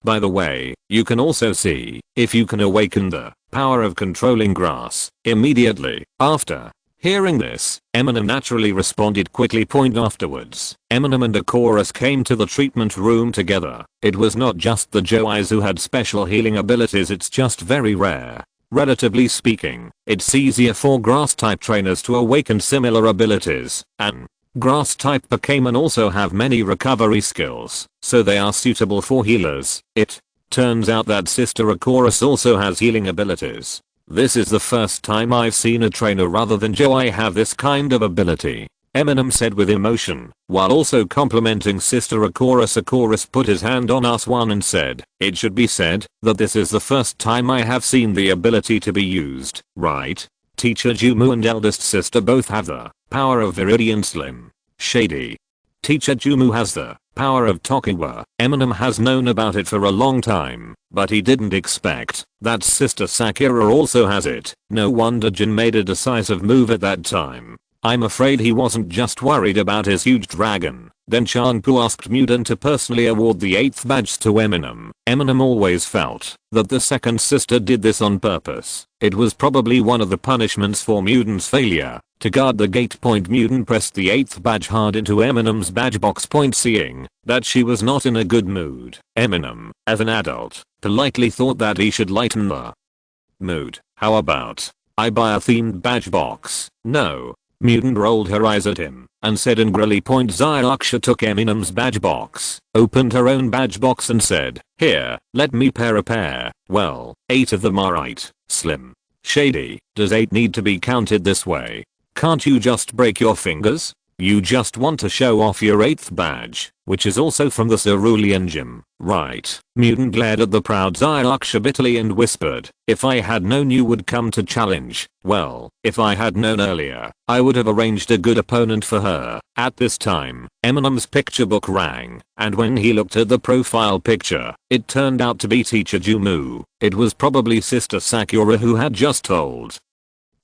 By the way, you can also see if you can awaken the Power of Controlling Grass immediately after. Hearing this, Eminem naturally responded quickly. Afterwards, Eminem and a chorus came to the treatment room together. It was not just the Joeys who had special healing abilities, it's just very rare. Relatively speaking, it's easier for grass type trainers to awaken similar abilities, and grass type Pokémon also have many recovery skills, so they are suitable for healers. It turns out that Sister Akoris also has healing abilities. This is the first time I've seen a trainer rather than Joey have this kind of ability, Eminem said with emotion, while also complimenting Sister Akoris. Akoris put his hand on R1 and said, it should be said that this is the first time I have seen the ability to be used, right? Teacher Jumu and eldest sister both have the power of Viridian Slim Shady. Teacher Jumu has the power of Tokiwa. Eminem has known about it for a long time, but he didn't expect that Sister Sakura also has it. No wonder Jin made a decisive move at that time. I'm afraid he wasn't just worried about his huge dragon. Then Chanpu asked Mudan to personally award the 8th badge to Eminem. Eminem always felt that the second sister did this on purpose. It was probably one of the punishments for Mudan's failure to guard the gate. Mudan pressed the 8th badge hard into Eminem's badge box. Seeing that she was not in a good mood, Eminem, as an adult, politely thought that he should lighten the mood. How about I buy a themed badge box? No. Mutant rolled her eyes at him and said angrily. Zylaksha took Eminem's badge box, opened her own badge box and said, here, let me pair a pair. Well, 8 of them are right. Slim Shady, does 8 need to be counted this way? Can't you just break your fingers? You just want to show off your 8th badge, which is also from the Cerulean Gym, right? Mutant glared at the proud Zylaksha bitterly and whispered, if I had known you would come to challenge, well, if I had known earlier, I would have arranged a good opponent for her. At this time, Eminem's picture book rang, and when he looked at the profile picture, it turned out to be Teacher Jumu. It was probably Sister Sakura who had just told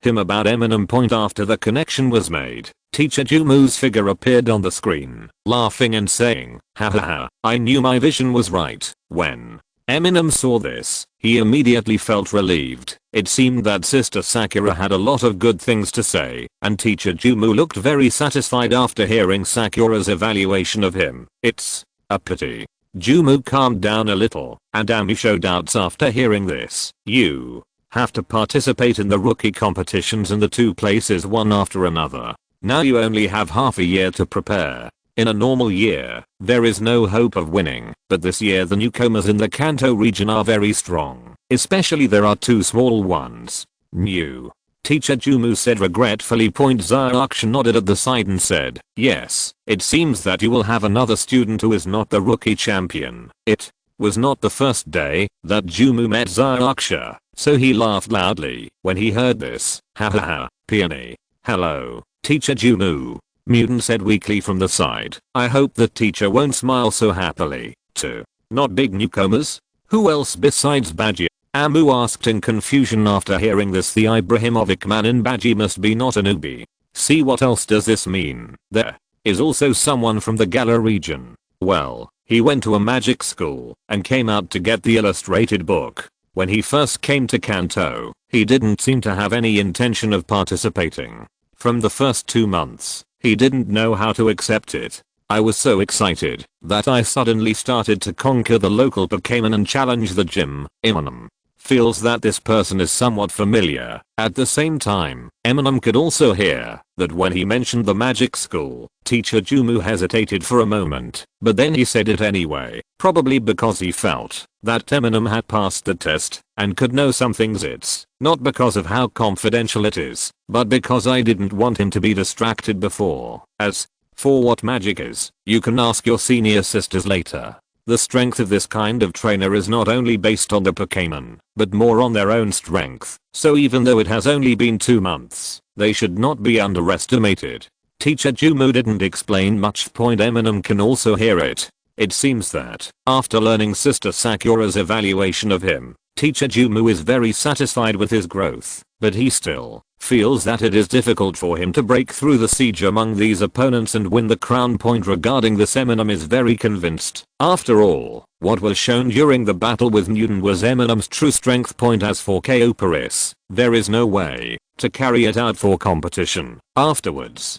him about Eminem. Point after the connection was made, Teacher Jumu's figure appeared on the screen, laughing and saying, "Ha ha ha, I knew my vision was right." When Eminem saw this, he immediately felt relieved. It seemed that Sister Sakura had a lot of good things to say, and Teacher Jumu looked very satisfied after hearing Sakura's evaluation of him. "It's a pity." Jumu calmed down a little, and Ami showed doubts after hearing this. "You have to participate in the rookie competitions in the two places one after another. Now you only have half a year to prepare. In a normal year, there is no hope of winning, but this year the newcomers in the Kanto region are very strong, especially there are two small ones. New." Teacher Jumu said regretfully. Zyarksha nodded at the side and said, "Yes, it seems that you will have another student who is not the rookie champion." It was not the first day that Jumu met Zyarksha, so he laughed loudly when he heard this. "Ha ha ha, Peony. Hello, Teacher Jumu," Mutant said weakly from the side. "I hope the teacher won't smile so happily, too. Not big newcomers? Who else besides Badgie?" Amu asked in confusion after hearing this. The Ibrahimovic man in Badgie must be not a newbie. See, what else does this mean? There is also someone from the Gala region. Well, he went to a magic school and came out to get the illustrated book. When he first came to Kanto, he didn't seem to have any intention of participating. From the first 2 months, he didn't know how to accept it. I was so excited that I suddenly started to conquer the local Pokémon and challenge the gym. Eminem feels that this person is somewhat familiar. At the same time, Eminem could also hear that when he mentioned the magic school, Teacher Jumu hesitated for a moment, but then he said it anyway, probably because he felt that Eminem had passed the test and could know some things. It's not because of how confidential it is, but because I didn't want him to be distracted before. As for what magic is, you can ask your senior sisters later. The strength of this kind of trainer is not only based on the Pokémon, but more on their own strength, so even though it has only been 2 months, they should not be underestimated. Teacher Jumu didn't explain much. Eminem can also hear it. It seems that, after learning Sister Sakura's evaluation of him, Teacher Jumu is very satisfied with his growth, but he still feels that it is difficult for him to break through the siege among these opponents and win the crown. Regarding this, Eminem is very convinced. After all, what was shown during the battle with Mutant was Eminem's true strength. As for KO Paris, there is no way to carry it out for competition. Afterwards,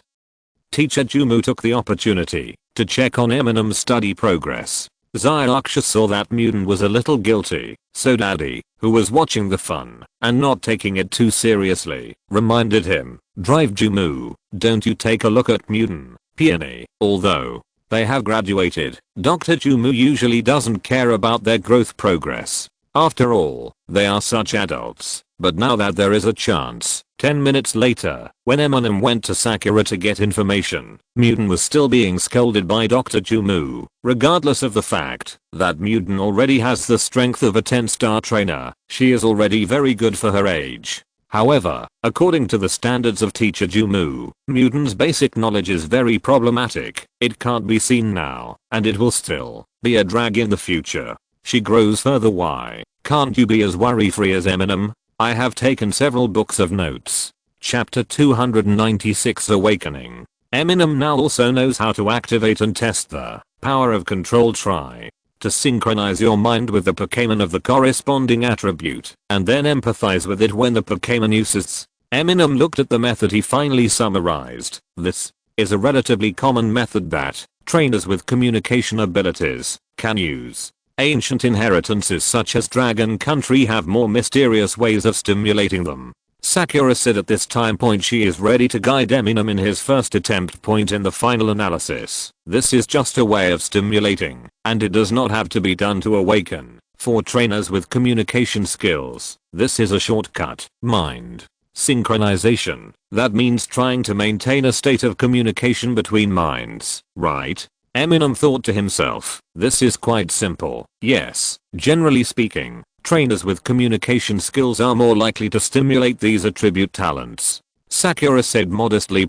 Teacher Jumu took the opportunity to check on Eminem's study progress. Zyarksha saw that Mutant was a little guilty, so Daddy, who was watching the fun and not taking it too seriously, reminded him, "Drive Jumu, don't you take a look at Mutant, Peony." Although they have graduated, Dr. Jumu usually doesn't care about their growth progress. After all, they are such adults. But now that there is a chance, 10 minutes later, when Eminem went to Sakura to get information, Mutant was still being scolded by Dr. Jumu, regardless of the fact that Mutant already has the strength of a 10-star trainer. She is already very good for her age. However, according to the standards of Teacher Jumu, Mutant's basic knowledge is very problematic. It can't be seen now, and it will still be a drag in the future. She grows further. Why can't you be as worry-free as Eminem? I have taken several books of notes. Chapter 296, Awakening. Eminem now also knows how to activate and test the power of control. Try to synchronize your mind with the Pokémon of the corresponding attribute, and then empathize with it when the Pokémon uses. Eminem looked at the method he finally summarized. This is a relatively common method that trainers with communication abilities can use. Ancient inheritances such as Dragon Country have more mysterious ways of stimulating them. Sakura said at this time she is ready to guide Eminem in his first attempt. In the final analysis, this is just a way of stimulating, and it does not have to be done to awaken. For trainers with communication skills, this is a shortcut. Mind synchronization. That means trying to maintain a state of communication between minds, right? Eminem thought to himself, this is quite simple. Yes, generally speaking, trainers with communication skills are more likely to stimulate these attribute talents. Sakura said modestly.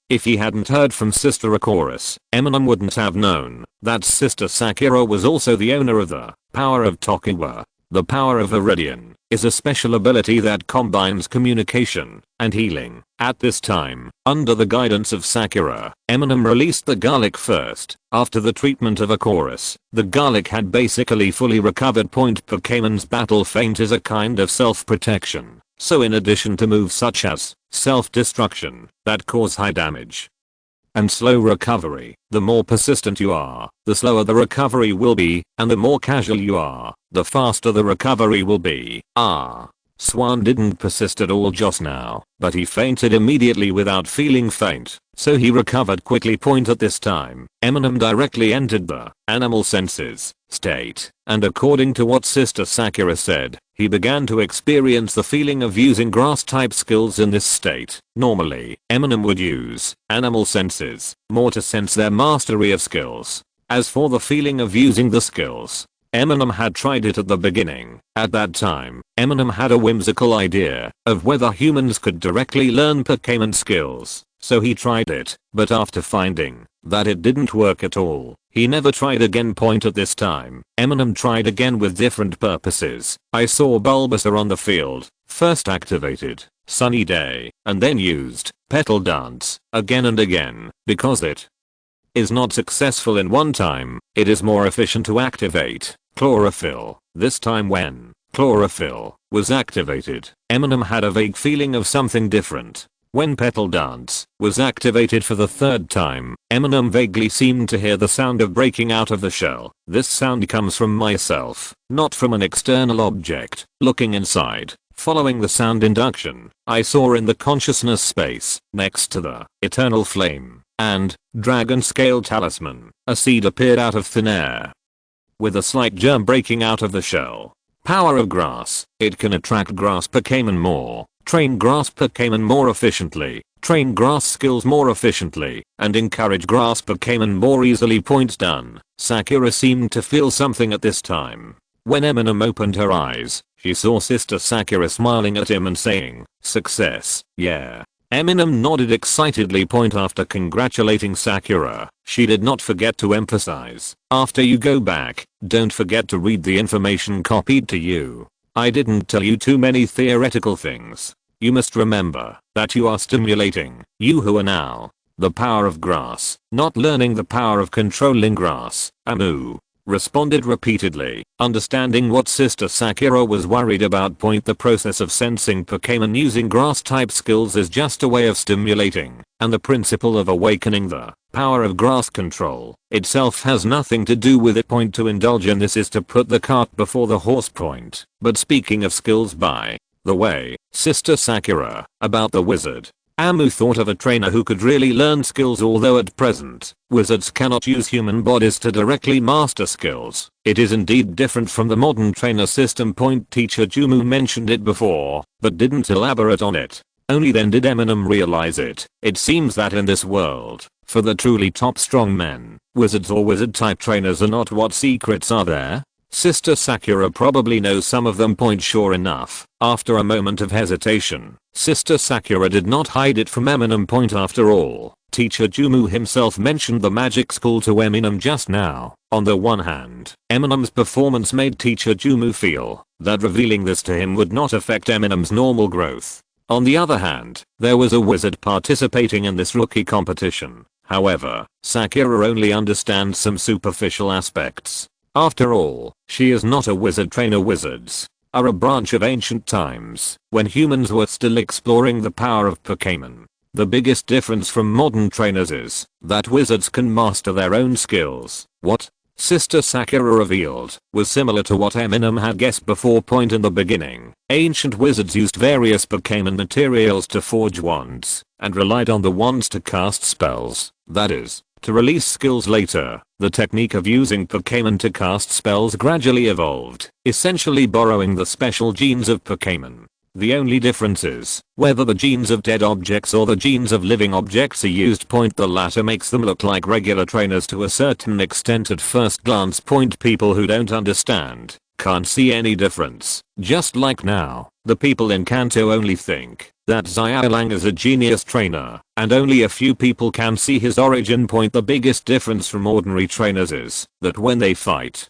If he hadn't heard from Sister Akoris, Eminem wouldn't have known that Sister Sakura was also the owner of the power of Tokiwa. The power of Viridian is a special ability that combines communication and healing. At this time, under the guidance of Sakura, Eminem released the garlic first. After the treatment of a chorus, the garlic had basically fully recovered. Pokemon's battle feint is a kind of self-protection. So in addition to moves such as self-destruction that cause high damage and slow recovery, the more persistent you are, the slower the recovery will be, and the more casual you are, the faster the recovery will be. Swan didn't persist at all just now, but he fainted immediately without feeling faint, so he recovered quickly. At this time, Eminem directly entered the animal senses state, and according to what Sister Sakura said, he began to experience the feeling of using grass type skills in this state. Normally, Eminem would use animal senses more to sense their mastery of skills. As for the feeling of using the skills, Eminem had tried it at the beginning. At that time, Eminem had a whimsical idea of whether humans could directly learn Pokémon skills, so he tried it, but after finding that it didn't work at all, he never tried again. At this time, Eminem tried again with different purposes. I saw Bulbasaur on the field, first activated Sunny Day, and then used Petal Dance again and again, because it is not successful in one time, it is more efficient to activate Chlorophyll. This time when Chlorophyll was activated, Eminem had a vague feeling of something different. When Petal Dance was activated for the third time, Eminem vaguely seemed to hear the sound of breaking out of the shell. This sound comes from myself, not from an external object. Looking inside, following the sound induction, I saw in the consciousness space, next to the eternal flame and dragon scale talisman, a seed appeared out of thin air with a slight germ breaking out of the shell. Power of grass. It can attract grass Pokémon more, train grass Pokémon more efficiently, train grass skills more efficiently, and encourage grass Pokémon more easily. Done. Sakura seemed to feel something at this time. When Eminem opened her eyes, she saw Sister Sakura smiling at him and saying, "Success, yeah." Eminem nodded excitedly. After congratulating Sakura, she did not forget to emphasize, "After you go back, don't forget to read the information copied to you. I didn't tell you too many theoretical things. You must remember that you are stimulating you who are now the power of grass, not learning the power of controlling grass." Amu responded repeatedly, understanding what Sister Sakura was worried about. The process of sensing Pokémon using grass type skills is just a way of stimulating, and the principle of awakening the power of grass control itself has nothing to do with it. To indulge in this is to put the cart before the horse. But speaking of skills, by the way, Sister Sakura, about the wizard, Amu thought of a trainer who could really learn skills, although at present, wizards cannot use human bodies to directly master skills. It is indeed different from the modern trainer system. Teacher Jumu mentioned it before, but didn't elaborate on it. Only then did Eminem realize it. It seems that in this world, for the truly top strong men, wizards or wizard type trainers are not. What secrets are there? Sister Sakura probably knows some of them. Sure enough, after a moment of hesitation, Sister Sakura did not hide it from Eminem. After all, Teacher Jumu himself mentioned the magic school to Eminem just now. On the one hand, Eminem's performance made Teacher Jumu feel that revealing this to him would not affect Eminem's normal growth. On the other hand, there was a wizard participating in this rookie competition. However, Sakura only understands some superficial aspects. After all, she is not a wizard trainer. Wizards are a branch of ancient times, when humans were still exploring the power of Pokémon. The biggest difference from modern trainers is that wizards can master their own skills. What Sister Sakura revealed was similar to what Eminem had guessed before. In the beginning, ancient wizards used various Pokémon materials to forge wands, and relied on the wands to cast spells, that is, to release skills later. The technique of using Pokémon to cast spells gradually evolved, essentially borrowing the special genes of Pokémon. The only difference is whether the genes of dead objects or the genes of living objects are used. The latter makes them look like regular trainers to a certain extent at first glance. People who don't understand can't see any difference. Just like now, the people in Kanto only think that Xiaolang is a genius trainer, and only a few people can see his origin. The biggest difference from ordinary trainers is that when they fight,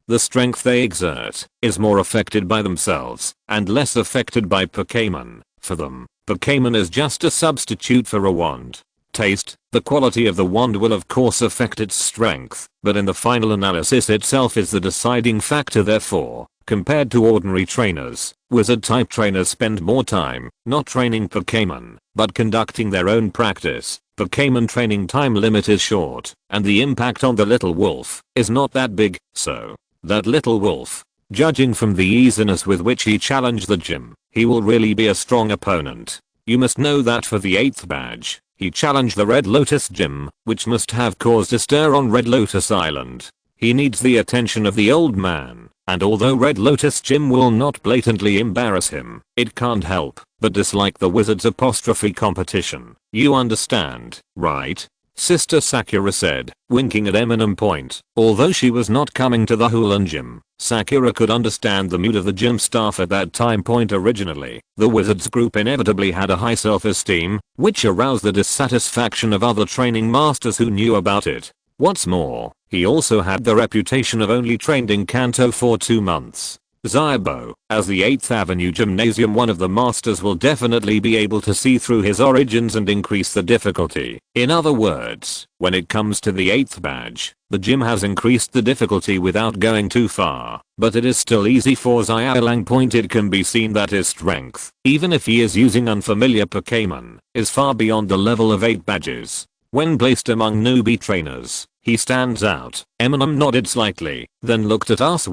The strength they exert is more affected by themselves and less affected by Pokémon. For them, Pokémon is just a substitute for a wand. Taste, the quality of the wand will of course affect its strength, but in the final analysis itself is the deciding factor. Therefore, compared to ordinary trainers, wizard-type trainers spend more time not training Pokémon, but conducting their own practice. Pokémon training time limit is short, and the impact on the little wolf is not that big, so that little wolf, judging from the easiness with which he challenged the gym, he will really be a strong opponent. You must know that for the 8th badge, he challenged the Red Lotus gym, which must have caused a stir on Red Lotus Island. He needs the attention of the old man, and although Red Lotus gym will not blatantly embarrass him, it can't help but dislike the wizard's apostrophe competition. You understand, right? Sister Sakura said, winking at Eminem point. Although she was not coming to the Hulan gym, Sakura could understand the mood of the gym staff at that time point. Originally, the wizards group inevitably had a high self-esteem, which aroused the dissatisfaction of other training masters who knew about it. What's more, he also had the reputation of only trained in Kanto for 2 months. Zybo, as the 8th Avenue Gymnasium one of the masters, will definitely be able to see through his origins and increase the difficulty. In other words, when it comes to the 8th badge, the gym has increased the difficulty without going too far, but it is still easy for Xiaolang point. It can be seen that his strength, even if he is using unfamiliar Pokémon, is far beyond the level of 8 badges. When placed among newbie trainers, he stands out. Eminem nodded slightly, then looked at us.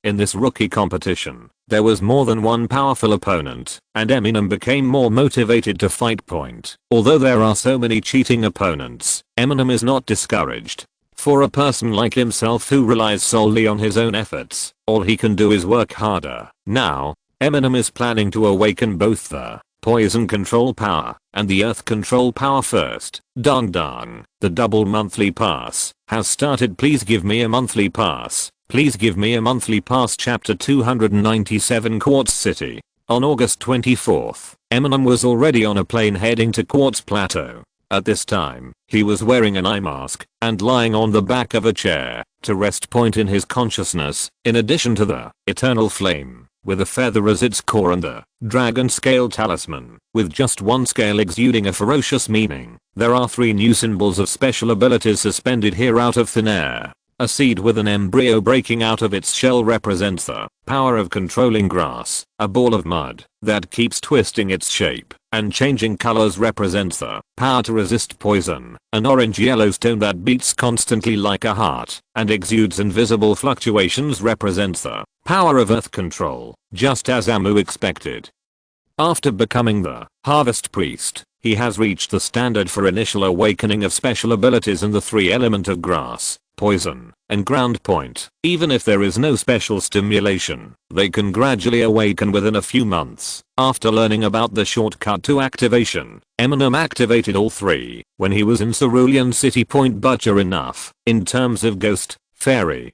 In this rookie competition, there was more than one powerful opponent, and Eminem became more motivated to fight point. Although there are so many cheating opponents, Eminem is not discouraged. For a person like himself who relies solely on his own efforts, all he can do is work harder. Now, Eminem is planning to awaken both the poison control power and the earth control power first. Dong dong, the double monthly pass has started. Please give me a monthly pass. Please give me a monthly pass. Chapter 297 Quartz City. On August 24th, Eminem was already on a plane heading to Quartz Plateau. At this time, he was wearing an eye mask and lying on the back of a chair to rest point in his consciousness, in addition to the eternal flame with a feather as its core and the dragon scale talisman with just one scale exuding a ferocious meaning. There are 3 new symbols of special abilities suspended here out of thin air. A seed with an embryo breaking out of its shell represents the power of controlling grass. A ball of mud that keeps twisting its shape and changing colors represents the power to resist poison. An orange yellow stone that beats constantly like a heart and exudes invisible fluctuations represents the power of earth control, just as Amu expected. After becoming the Harvest Priest, he has reached the standard for initial awakening of special abilities in the 3 element of grass, poison, and ground point. Even if there is no special stimulation, they can gradually awaken within a few months. After learning about the shortcut to activation, Eminem activated all 3 when he was in Cerulean City. But sure enough, in terms of ghost, fairy,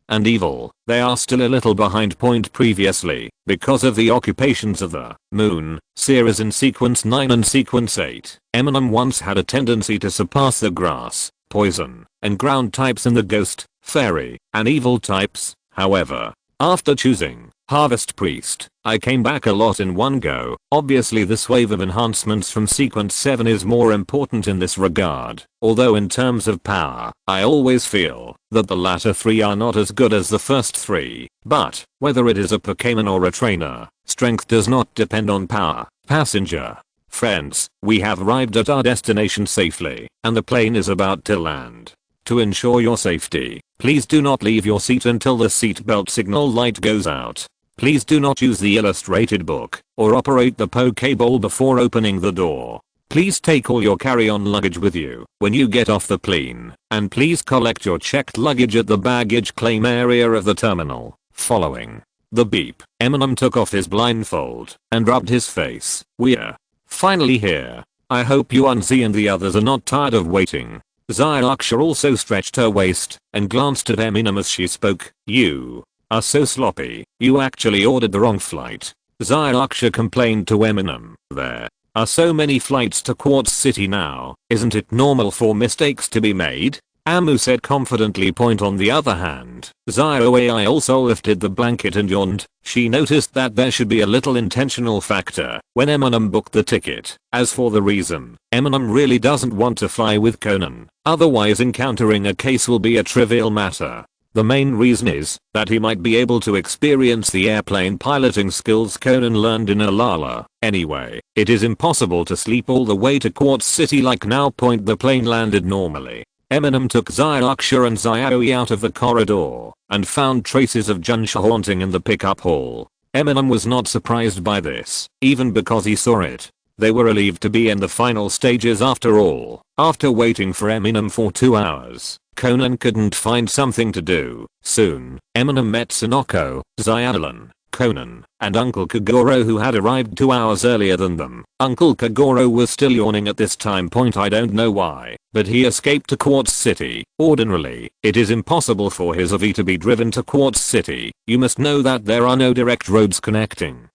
and evil, they are still a little behind previously because of the occupations of the moon series in sequence 9 and sequence 8. Eminem once had a tendency to surpass the grass, poison, and ground types in the ghost, fairy, and evil types. However, after choosing Harvest Priest, I came back a lot in one go. Obviously this wave of enhancements from sequence 7 is more important in this regard, although in terms of power, I always feel that the latter 3 are not as good as the first 3. But, whether it is a Pokémon or a trainer, strength does not depend on power. Passenger friends, we have arrived at our destination safely, and the plane is about to land. To ensure your safety, please do not leave your seat until the seatbelt signal light goes out. Please do not use the illustrated book or operate the Pokeball before opening the door. Please take all your carry-on luggage with you when you get off the plane, and please collect your checked luggage at the baggage claim area of the terminal. Following the beep, Eminem took off his blindfold and rubbed his face. We're finally here. I hope you and Z and the others are not tired of waiting. Zylaksha also stretched her waist and glanced at Eminem as she spoke. You are so sloppy. You actually ordered the wrong flight. Zylaksha complained to Eminem. There are so many flights to Quartz City now. Isn't it normal for mistakes to be made? Amu said confidently. Point on the other hand, ZioAI also lifted the blanket and yawned. She noticed that there should be a little intentional factor when Eminem booked the ticket. As for the reason, Eminem really doesn't want to fly with Conan, otherwise encountering a case will be a trivial matter. The main reason is that he might be able to experience the airplane piloting skills Conan learned in Alala. Anyway, it is impossible to sleep all the way to Quartz City like now. Point the plane landed normally. Eminem took Zyuksha and Zioe out of the corridor and found traces of Junsha haunting in the pickup hall. Eminem was not surprised by this, even because he saw it. They were relieved to be in the final stages after all. After waiting for Eminem for 2 hours, Conan couldn't find something to do. Soon, Eminem met Sonoko, Zyulan, Conan, and Uncle Kagoro, who had arrived 2 hours earlier than them. Uncle Kagoro was still yawning at this time. I don't know why, but he escaped to Quartz City. Ordinarily, it is impossible for his AV to be driven to Quartz City. You must know that there are no direct roads connecting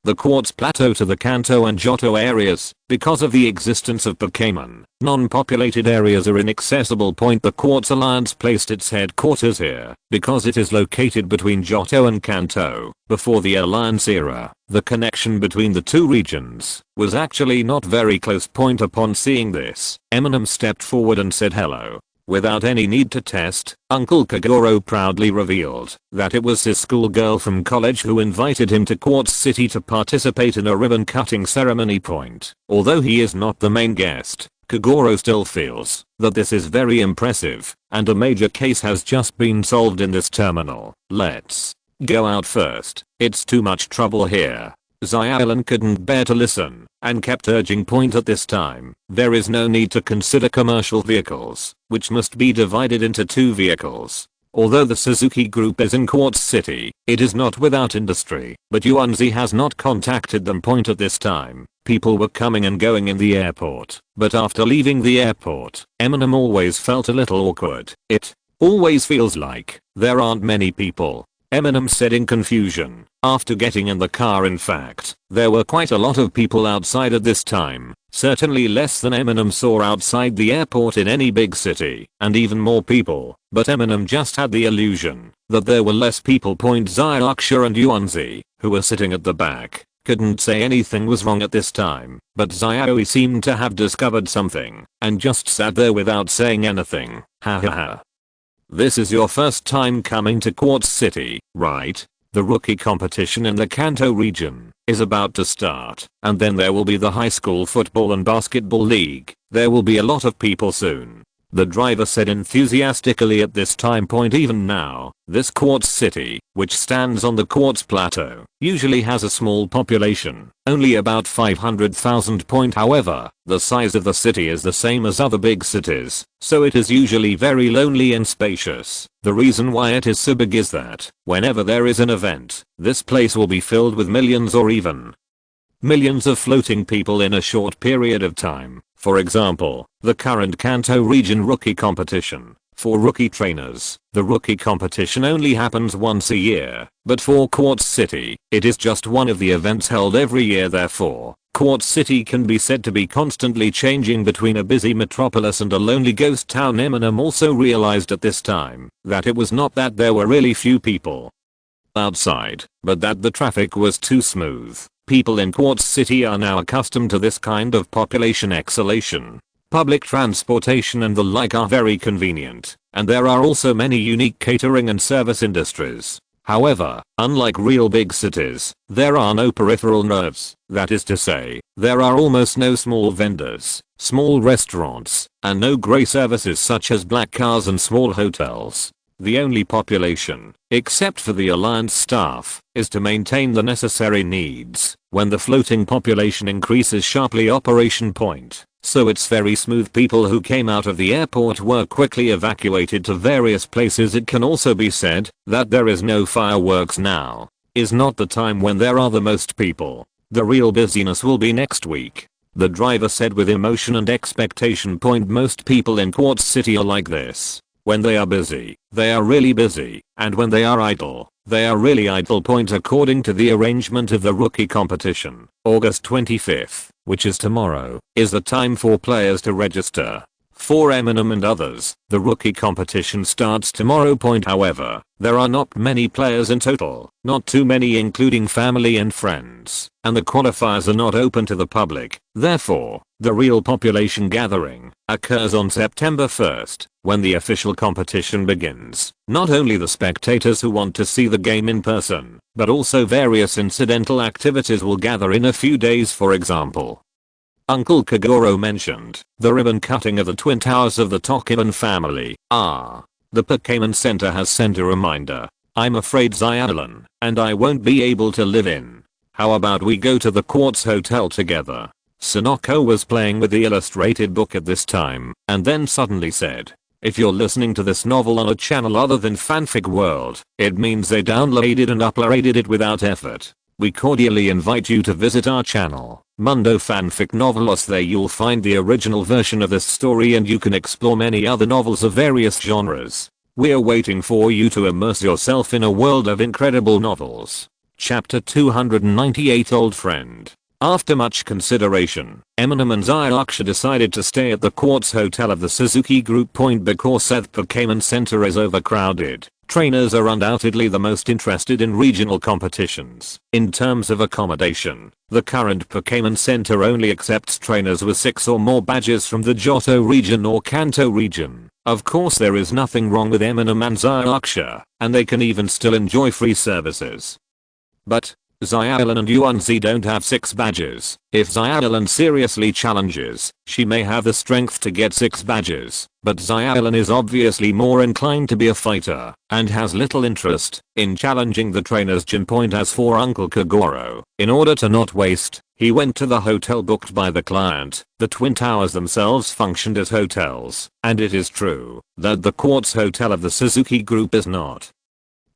the Quartz Plateau to the Kanto and Johto areas. Because of the existence of Pokémon, non-populated areas are inaccessible. The Quartz Alliance placed its headquarters here because it is located between Johto and Kanto. Before the Alliance era, the connection between the two regions was actually not very close. Upon seeing this, Eminem stepped forward and said hello. Without any need to test, Uncle Kagoro proudly revealed that it was his schoolgirl from college who invited him to Quartz City to participate in a ribbon cutting ceremony. Although he is not the main guest, Kagoro still feels that this is very impressive, and a major case has just been solved in this terminal. Let's go out first. It's too much trouble here. Zyulan couldn't bear to listen and kept urging. At this time, there is no need to consider commercial vehicles, which must be divided into 2 vehicles. Although the Suzuki Group is in Quartz City, it is not without industry, but Yuanzi has not contacted them. At this time, people were coming and going in the airport, but after leaving the airport, Eminem always felt a little awkward. It always feels like there aren't many people, Eminem said in confusion. After getting in the car, in fact, there were quite a lot of people outside at this time, certainly less than Eminem saw outside the airport in any big city, and even more people, but Eminem just had the illusion that there were less people. Zyuksha and Yuanzi, who were sitting at the back, couldn't say anything was wrong at this time, but Zioe seemed to have discovered something, and just sat there without saying anything. Ha ha ha. This is your first time coming to Quartz City, right? The rookie competition in the Kanto region is about to start, and then there will be the high school football and basketball league. There will be a lot of people soon, the driver said enthusiastically. At this time, even now, this Quartz City, which stands on the Quartz Plateau, usually has a small population, only about 500,000. However, the size of the city is the same as other big cities, so it is usually very lonely and spacious. The reason why it is so big is that, whenever there is an event, this place will be filled with millions or even millions of floating people in a short period of time. For example, the current Kanto region rookie competition. For rookie trainers, the rookie competition only happens once a year, but for Quartz City, it is just one of the events held every year. Therefore, Quartz City can be said to be constantly changing between a busy metropolis and a lonely ghost town. Eminem also realized at this time that it was not that there were really few people outside, but that the traffic was too smooth. People in Quartz City are now accustomed to this kind of population exhalation. Public transportation and the like are very convenient, and there are also many unique catering and service industries. However, unlike real big cities, there are no peripheral nerves. That is to say, there are almost no small vendors, small restaurants, and no grey services such as black cars and small hotels. The only population, except for the Alliance staff, is to maintain the necessary needs. When the floating population increases sharply, operation point, so it's very smooth. People who came out of the airport were quickly evacuated to various places. It can also be said that there is no fireworks now. Is not the time when there are the most people. The real busyness will be next week, the driver said with emotion and expectation. Most people in Quartz City are like this. When they are busy, they are really busy, and when they are idle, they are really idle. According to the arrangement of the rookie competition, August 25th, which is tomorrow, is the time for players to register For Eminem and others, the rookie competition starts tomorrow. However, there are not many players in total, not too many including family and friends, and the qualifiers are not open to the public. Therefore, the real population gathering occurs on September 1st, when the official competition begins. Not only the spectators who want to see the game in person, but also various incidental activities will gather in a few days. For example, Uncle Kagoro mentioned the ribbon cutting of the Twin Towers of the Pokémon family. The Pokémon Center has sent a reminder. I'm afraid Xiaolan and I won't be able to live in. How about we go to the Quartz Hotel together? Sonoko was playing with the illustrated book at this time, and then suddenly said, if you're listening to this novel on a channel other than Fanfic World, it means they downloaded and uploaded it without effort. We cordially invite you to visit our channel, Mundo Fanfic Novelos. There you'll find the original version of this story and you can explore many other novels of various genres. We're waiting for you to immerse yourself in a world of incredible novels. Chapter 298 Old Friend. After much consideration, Eminem and Zylaksha decided to stay at the Quartz Hotel of the Suzuki Group because the Pokémon Center is overcrowded. Trainers are undoubtedly the most interested in regional competitions. In terms of accommodation, the current Pokémon Center only accepts trainers with 6 or more badges from the Johto region or Kanto region. Of course, there is nothing wrong with Eminem and Zylaksha, and they can even still enjoy free services. But Xiaolan and Yuanzi don't have 6 badges. If Xiaolan seriously challenges, she may have the strength to get 6 badges, but Xiaolan is obviously more inclined to be a fighter, and has little interest in challenging the trainers. As for Uncle Kagoro, in order to not waste, he went to the hotel booked by the client. The Twin Towers themselves functioned as hotels, and it is true that the Quartz Hotel of the Suzuki Group is not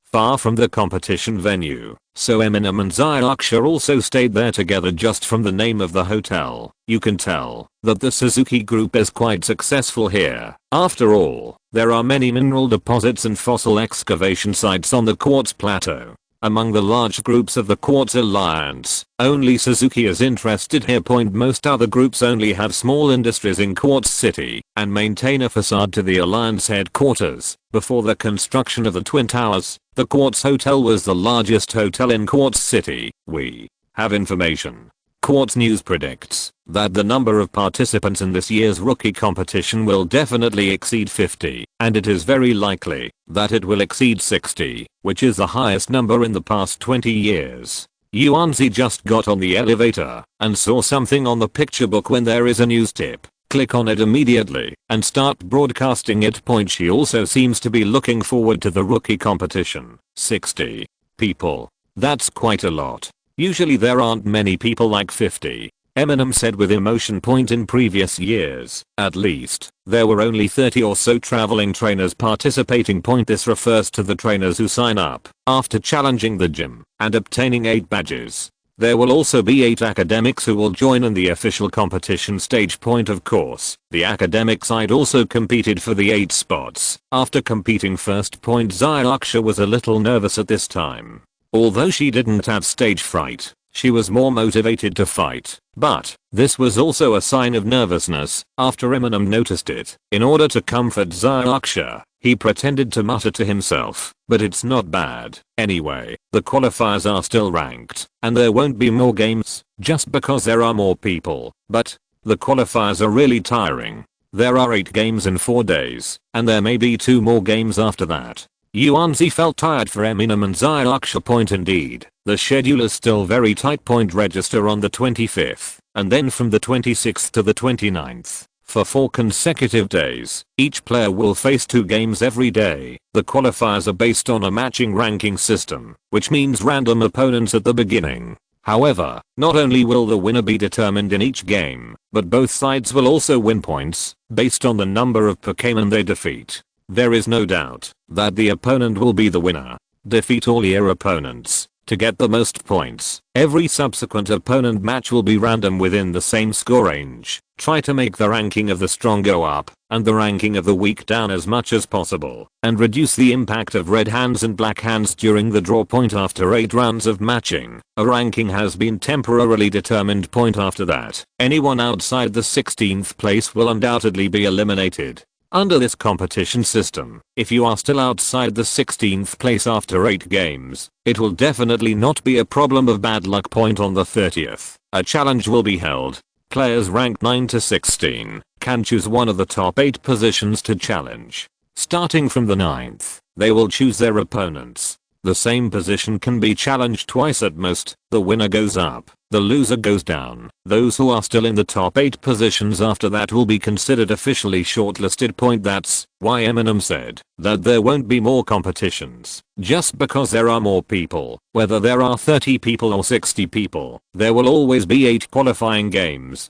far from the competition venue, so Eminem and Zylaksha also stayed there together. Just from the name of the hotel, you can tell that the Suzuki Group is quite successful here. After all, there are many mineral deposits and fossil excavation sites on the Quartz Plateau. Among the large groups of the Quartz Alliance, only Suzuki is interested here. Most other groups only have small industries in Quartz City and maintain a facade to the Alliance headquarters. Before the construction of the Twin Towers, the Quartz Hotel was the largest hotel in Quartz City. We have information. Quartz News predicts that the number of participants in this year's rookie competition will definitely exceed 50, and it is very likely that it will exceed 60, which is the highest number in the past 20 years. Yuanzi just got on the elevator and saw something on the picture book. When there is a news tip, click on it immediately and start broadcasting it. She also seems to be looking forward to the rookie competition. 60 people. That's quite a lot. Usually there aren't many people like 50, Eminem said with emotion. In previous years, at least, there were only 30 or so traveling trainers participating. This refers to the trainers who sign up after challenging the gym and obtaining 8 badges. There will also be 8 academics who will join in the official competition stage. Of course, the academic side also competed for the 8 spots. After competing first, Zylaksha was a little nervous at this time. Although she didn't have stage fright, she was more motivated to fight. But this was also a sign of nervousness. After Eminem noticed it, in order to comfort Zylaksha, he pretended to mutter to himself, but it's not bad. Anyway, the qualifiers are still ranked, and there won't be more games just because there are more people. But the qualifiers are really tiring. There are 8 games in 4 days, and there may be 2 more games after that. Yuanzi felt tired for Eminem and Zylaksha. Indeed, the schedule is still very tight. Register on the 25th, and then from the 26th to the 29th, for 4 consecutive days. Each player will face 2 games every day. The qualifiers are based on a matching ranking system, which means random opponents at the beginning. However, not only will the winner be determined in each game, but both sides will also win points based on the number of Pokémon they defeat. There is no doubt that the opponent will be the winner. Defeat all your opponents to get the most points. Every subsequent opponent match will be random within the same score range. Try to make the ranking of the strong go up and the ranking of the weak down as much as possible, and reduce the impact of red hands and black hands during the draw point after 8 rounds of matching. A ranking has been temporarily determined point after that. Anyone outside the 16th place will undoubtedly be eliminated. Under this competition system, if you are still outside the 16th place after 8 games, it will definitely not be a problem of bad luck point on the 30th. A challenge will be held. Players ranked 9 to 16 can choose one of the top 8 positions to challenge. Starting from the 9th, they will choose their opponents. The same position can be challenged twice at most. The winner goes up, the loser goes down. Those who are still in the top 8 positions after that will be considered officially shortlisted. That's why Eminem said that there won't be more competitions. Just because there are more people, whether there are 30 people or 60 people, there will always be 8 qualifying games.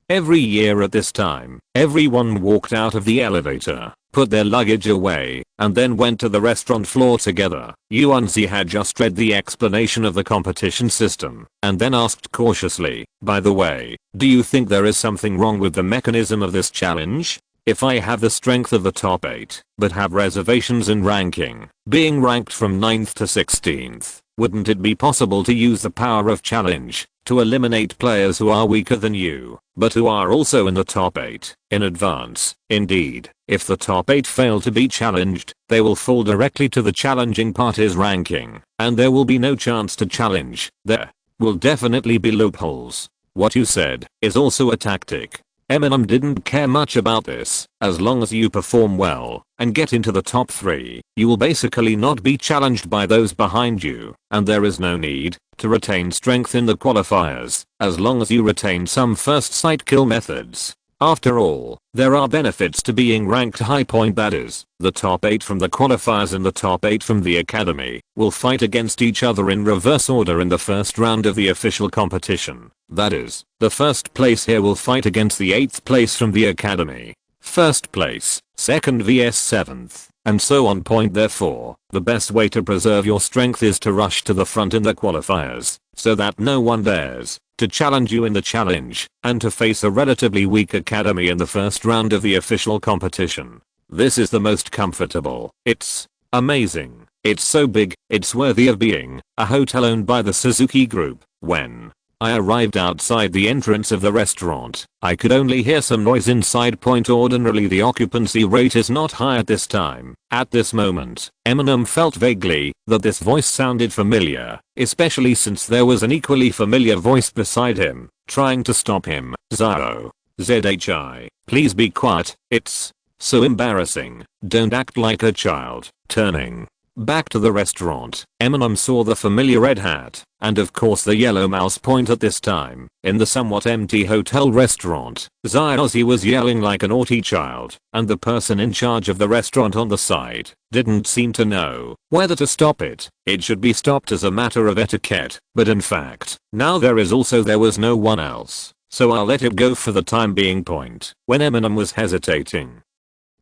Every year at this time, everyone walked out of the elevator, put their luggage away, and then went to the restaurant floor together. Yuanzi had just read the explanation of the competition system, and then asked cautiously, by the way, do you think there is something wrong with the mechanism of this challenge? If I have the strength of the top 8, but have reservations in ranking, being ranked from 9th to 16th, wouldn't it be possible to use the power of challenge to eliminate players who are weaker than you, but who are also in the top 8, in advance? Indeed, if the top 8 fail to be challenged, they will fall directly to the challenging party's ranking, and there will be no chance to challenge. There will definitely be loopholes. What you said is also a tactic. Eminem didn't care much about this. As long as you perform well and get into the top 3, you will basically not be challenged by those behind you, and there is no need to retain strength in the qualifiers as long as you retain some first sight kill methods. After all, there are benefits to being ranked high point, that is, the top 8 from the qualifiers and the top 8 from the academy will fight against each other in reverse order in the first round of the official competition. That is, the first place here will fight against the 8th place from the academy. First place, 2nd vs 7th, and so on. Therefore, the best way to preserve your strength is to rush to the front in the qualifiers, so that no one dares to challenge you in the challenge, and to face a relatively weak academy in the first round of the official competition. This is the most comfortable. It's amazing. It's so big, it's worthy of being a hotel owned by the Suzuki Group. When I arrived outside the entrance of the restaurant, I could only hear some noise inside. Ordinarily the occupancy rate is not high at this time. At this moment, Eminem felt vaguely that this voice sounded familiar, especially since there was an equally familiar voice beside him, trying to stop him. Zio. ZHI. Please be quiet, it's so embarrassing. Don't act like a child. Turning back to the restaurant, Eminem saw the familiar red hat, and of course the yellow mouse. At this time, in the somewhat empty hotel restaurant, Ozzy was yelling like a naughty child, and the person in charge of the restaurant on the side didn't seem to know whether to stop it. It should be stopped as a matter of etiquette, but in fact, now there was no one else, so I'll let it go for the time being. When Eminem was hesitating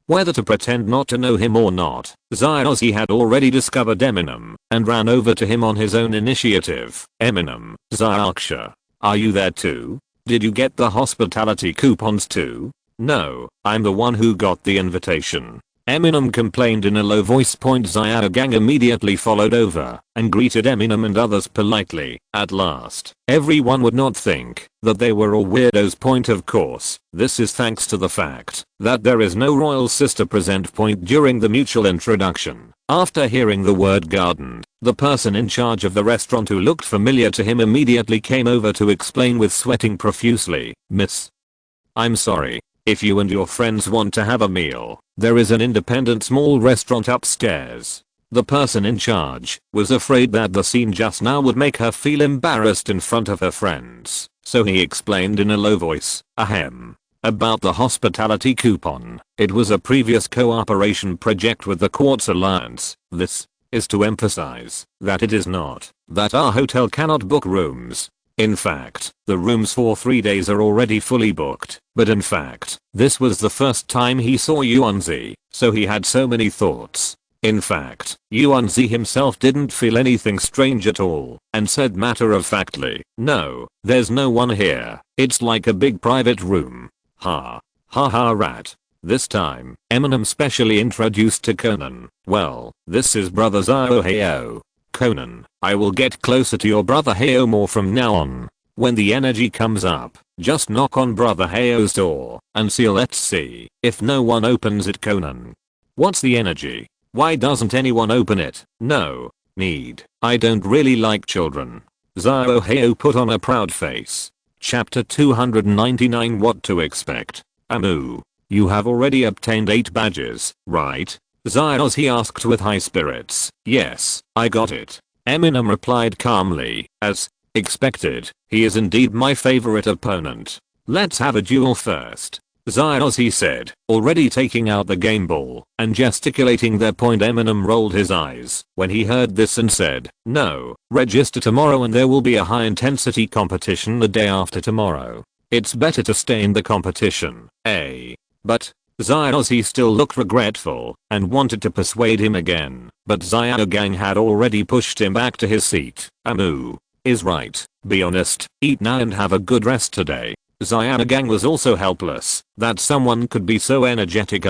whether to pretend not to know him or not, Ozzy had already discovered Eminem and ran over to him on his own initiative. Eminem, Zyarksha, are you there too? Did you get the hospitality coupons too? No, I'm the one who got the invitation. Eminem complained in a low voice. Zyar gang immediately followed over and greeted Eminem and others politely. At last, everyone would not think that they were all weirdos. Of course, this is thanks to the fact that there is no royal sister present. During the mutual introduction, after hearing the word garden, the person in charge of the restaurant who looked familiar to him immediately came over to explain with sweating profusely, Miss, I'm sorry. If you and your friends want to have a meal, there is an independent small restaurant upstairs. The person in charge was afraid that the scene just now would make her feel embarrassed in front of her friends, so he explained in a low voice, ahem, about the hospitality coupon. It was a previous cooperation project with the Quartz Alliance. This is to emphasize that it is not that our hotel cannot book rooms. In fact, the rooms for 3 days are already fully booked, but in fact, this was the first time he saw Yuanzi, so he had so many thoughts. In fact, Yuanzi himself didn't feel anything strange at all and said matter-of-factly, "No, there's no one here. It's like a big private room." Ha. Ha ha rat. This time, Eminem specially introduced to Conan. "Well, this is brother Zio Heyo. Conan, I will get closer to your brother Heyo more from now on. When the energy comes up, just knock on brother Heyo's door and see. Let's see if no one opens it." Conan. "What's the energy? Why doesn't anyone open it?" "No need. I don't really like children." Zio Heyo put on a proud face. Chapter 299 What to expect. Amu. "You have already obtained 8 badges, right?" He asked with high spirits. "Yes, I got it." Eminem replied calmly, "As expected, he is indeed my favorite opponent. Let's have a duel first." He said, already taking out the game ball and gesticulating their point. Eminem rolled his eyes when he heard this and said, "No, register tomorrow and there will be a high intensity competition the day after tomorrow. It's better to stay in the competition, eh?" But He still looked regretful and wanted to persuade him again, but Gang had already pushed him back to his seat. "Amu is right. Be honest, eat now and have a good rest today." Gang was also helpless that someone could be so energetic.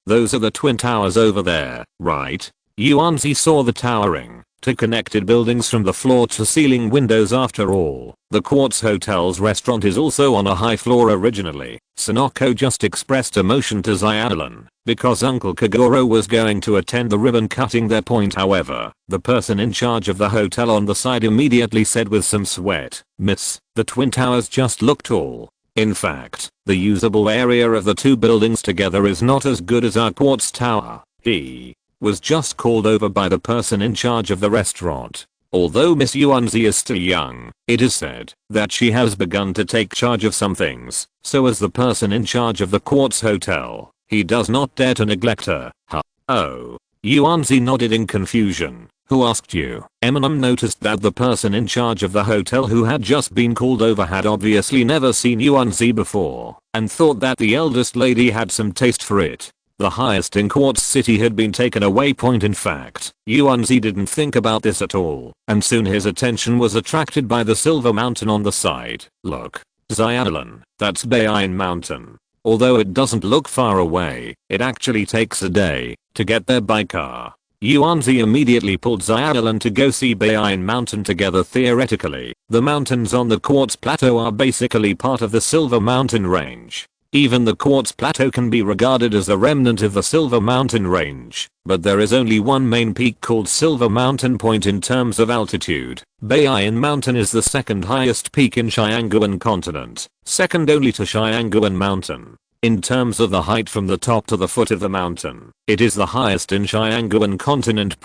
Those are the twin towers over there, right? Yuanzi saw the towering, connected buildings from the floor to ceiling windows. After all, the Quartz Hotel's restaurant is also on a high floor originally. Sonoko just expressed emotion to Xiaolan because Uncle Kagoro was going to attend the ribbon cutting. Their point, however, the person in charge of the hotel on the side immediately said with some sweat, "Miss, the twin towers just look tall. In fact, the usable area of the two buildings together is not as good as our Quartz Tower." He was just called over by the person in charge of the restaurant. Although Miss Yuanzi is still young, it is said that she has begun to take charge of some things, so as the person in charge of the Quartz Hotel, he does not dare to neglect her. Huh. Oh. Yuanzi nodded in confusion. "Who asked you?" Eminem noticed that the person in charge of the hotel who had just been called over had obviously never seen Yuanzi before and thought that the eldest lady had some taste for it. The highest in Quartz City had been taken away. In fact, Yuanzi didn't think about this at all, and soon his attention was attracted by the silver mountain on the side. "Look, Xiaolan, that's Bayin Mountain. Although it doesn't look far away, it actually takes a day to get there by car." Yuanzi immediately pulled Xiaolan to go see Bayin Mountain together. Theoretically, the mountains on the Quartz Plateau are basically part of the Silver Mountain Range. Even the Quartz Plateau can be regarded as a remnant of the Silver Mountain Range, but there is only one main peak called Silver Mountain Point in terms of altitude. Bayin Mountain is the second highest peak in Xianguan continent, second only to Xianguan Mountain. In terms of the height from the top to the foot of the mountain, it is the highest in Xianguan continent.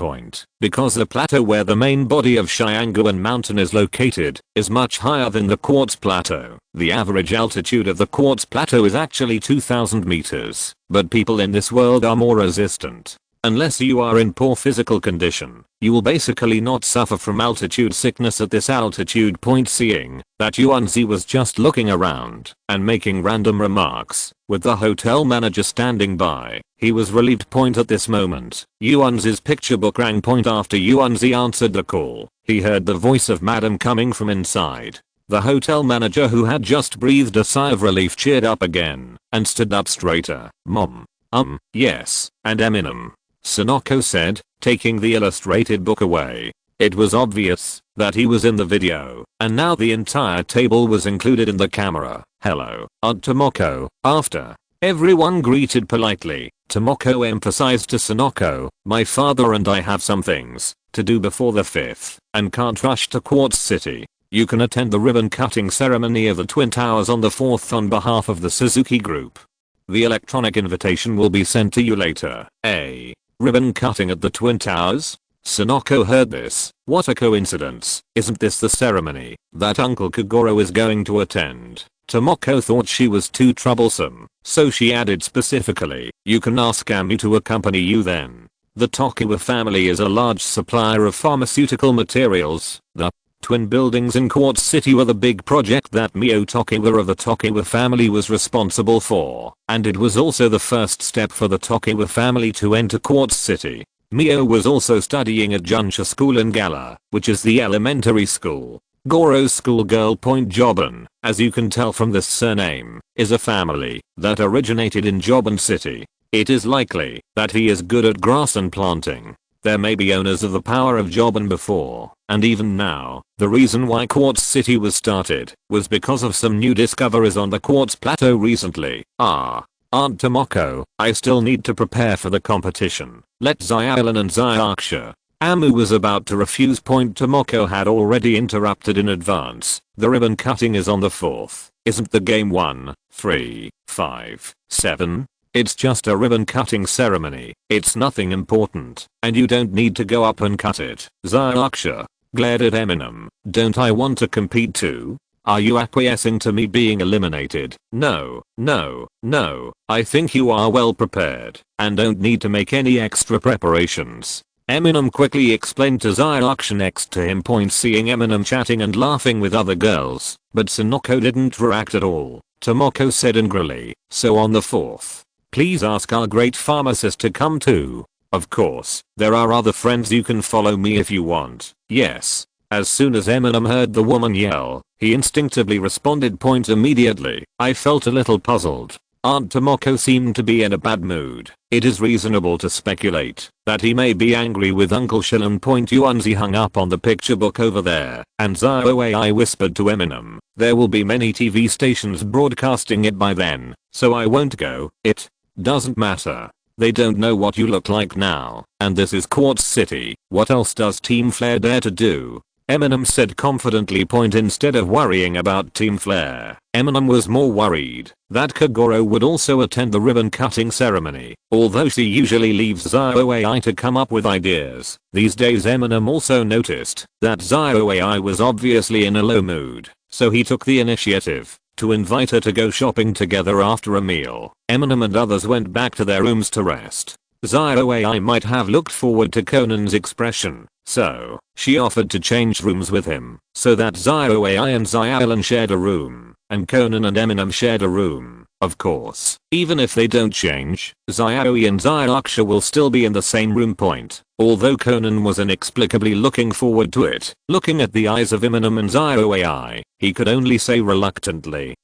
Because the plateau where the main body of Xianguan Mountain is located is much higher than the Quartz Plateau. The average altitude of the Quartz Plateau is actually 2000 meters, but people in this world are more resistant. Unless you are in poor physical condition, you will basically not suffer from altitude sickness at this altitude. Seeing that Yuanzi was just looking around and making random remarks, with the hotel manager standing by, he was relieved. At this moment, Yuanzi's picture book rang. After Yuanzi answered the call, he heard the voice of Madam coming from inside. The hotel manager, who had just breathed a sigh of relief, cheered up again and stood up straighter. "Mom. Yes, and Eminem," Sonoko said, taking the illustrated book away. It was obvious that he was in the video, and now the entire table was included in the camera. "Hello, Aunt Tomoko." After everyone greeted politely, Tomoko emphasized to Sonoko, "My father and I have some things to do before the 5th and can't rush to Quartz City. You can attend the ribbon cutting ceremony of the Twin Towers on the 4th on behalf of the Suzuki Group. The electronic invitation will be sent to you later." A ribbon cutting at the Twin Towers? Sonoko heard this. What a coincidence. Isn't this the ceremony that Uncle Kagoro is going to attend? Tomoko thought she was too troublesome, so she added specifically, "You can ask Ami to accompany you then." The Tokiwa family is a large supplier of pharmaceutical materials. The twin buildings in Quartz City were the big project that Mio Tokiwa of the Tokiwa family was responsible for, and it was also the first step for the Tokiwa family to enter Quartz City. Mio was also studying at Junsha School in Gala, which is the elementary school. Goro's schoolgirl. Joban, as you can tell from this surname, is a family that originated in Joban City. It is likely that he is good at grass and planting. There may be owners of the power of Joban before, and even now. The reason why Quartz City was started was because of some new discoveries on the Quartz Plateau recently. Aunt Tomoko, I still need to prepare for the competition. Let Xylan and Xyaksha. Amu was about to refuse. Tomoko had already interrupted in advance. The ribbon cutting is on the 4th. Isn't the game 1, 3, 5, 7? It's just a ribbon cutting ceremony. It's nothing important, and you don't need to go up and cut it. Xyaksha glared at Eminem. Don't I want to compete too? Are you acquiescing to me being eliminated? No, no, no. I think you are well prepared and don't need to make any extra preparations. Eminem quickly explained to Xyaksha next to him. Seeing Eminem chatting and laughing with other girls, but Sonoko didn't react at all. Tomoko said angrily, so on the 4th, please ask our great pharmacist to come too. Of course, there are other friends, you can follow me if you want. Yes. As soon as Eminem heard the woman yell, he instinctively responded. Immediately, I felt a little puzzled. Aunt Tomoko seemed to be in a bad mood. It is reasonable to speculate that he may be angry with Uncle Shilin. Yuanzi hung up on the picture book over there, and I whispered to Eminem, there will be many TV stations broadcasting it by then, so I won't go. It doesn't matter. They don't know what you look like now, and this is Quartz City. What else does Team Flare dare to do? Eminem said confidently. Instead of worrying about Team Flare, Eminem was more worried that Kagoro would also attend the ribbon cutting ceremony. Although she usually leaves ZioAI to come up with ideas, these days Eminem also noticed that ZioAI was obviously in a low mood, so he took the initiative to invite her to go shopping together after a meal. Eminem and others went back to their rooms to rest. ZioAI might have looked forward to Conan's expression, so she offered to change rooms with him so that ZioAI and Xyalan shared a room, and Conan and Eminem shared a room. Of course, even if they don't change, Xyaoi and Xyaksha will still be in the same room. Although Conan was inexplicably looking forward to it, looking at the eyes of Eminem and ZioAI, he could only say reluctantly,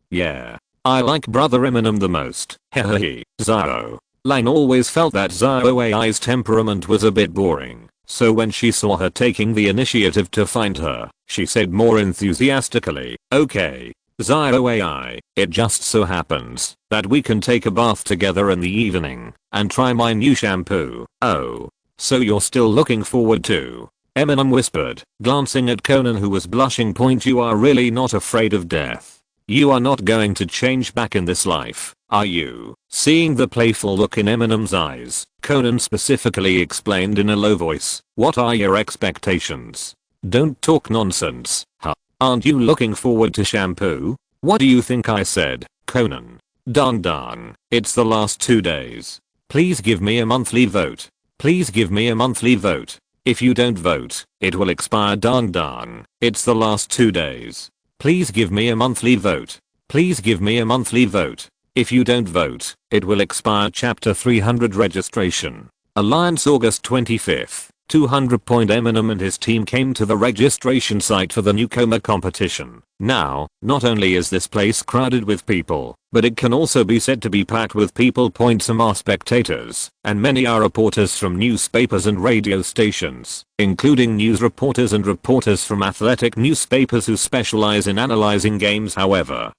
yeah, I like brother Eminem the most. Hehehe. Zio Line always felt that ZioAI's temperament was a bit boring, so when she saw her taking the initiative to find her, she said more enthusiastically, okay, ZioAI, it just so happens that we can take a bath together in the evening and try my new shampoo. Oh, so you're still looking forward to? Eminem whispered, glancing at Conan who was blushing. You are really not afraid of death. You are not going to change back in this life, are you? Seeing the playful look in Eminem's eyes, Conan specifically explained in a low voice, what are your expectations? Don't talk nonsense, huh? Aren't you looking forward to shampoo? What do you think I said, Conan? Dang, it's the last 2 days. Please give me a monthly vote. Please give me a monthly vote. If you don't vote, it will expire. Dang, it's the last 2 days. Please give me a monthly vote. Please give me a monthly vote. If you don't vote, it will expire. Chapter 300 Registration. Alliance August 25th. 200. Eminem and his team came to the registration site for the newcomer competition. Now, not only is this place crowded with people, but it can also be said to be packed with people. Some are spectators, and many are reporters from newspapers and radio stations, including news reporters and reporters from athletic newspapers who specialize in analyzing games. However,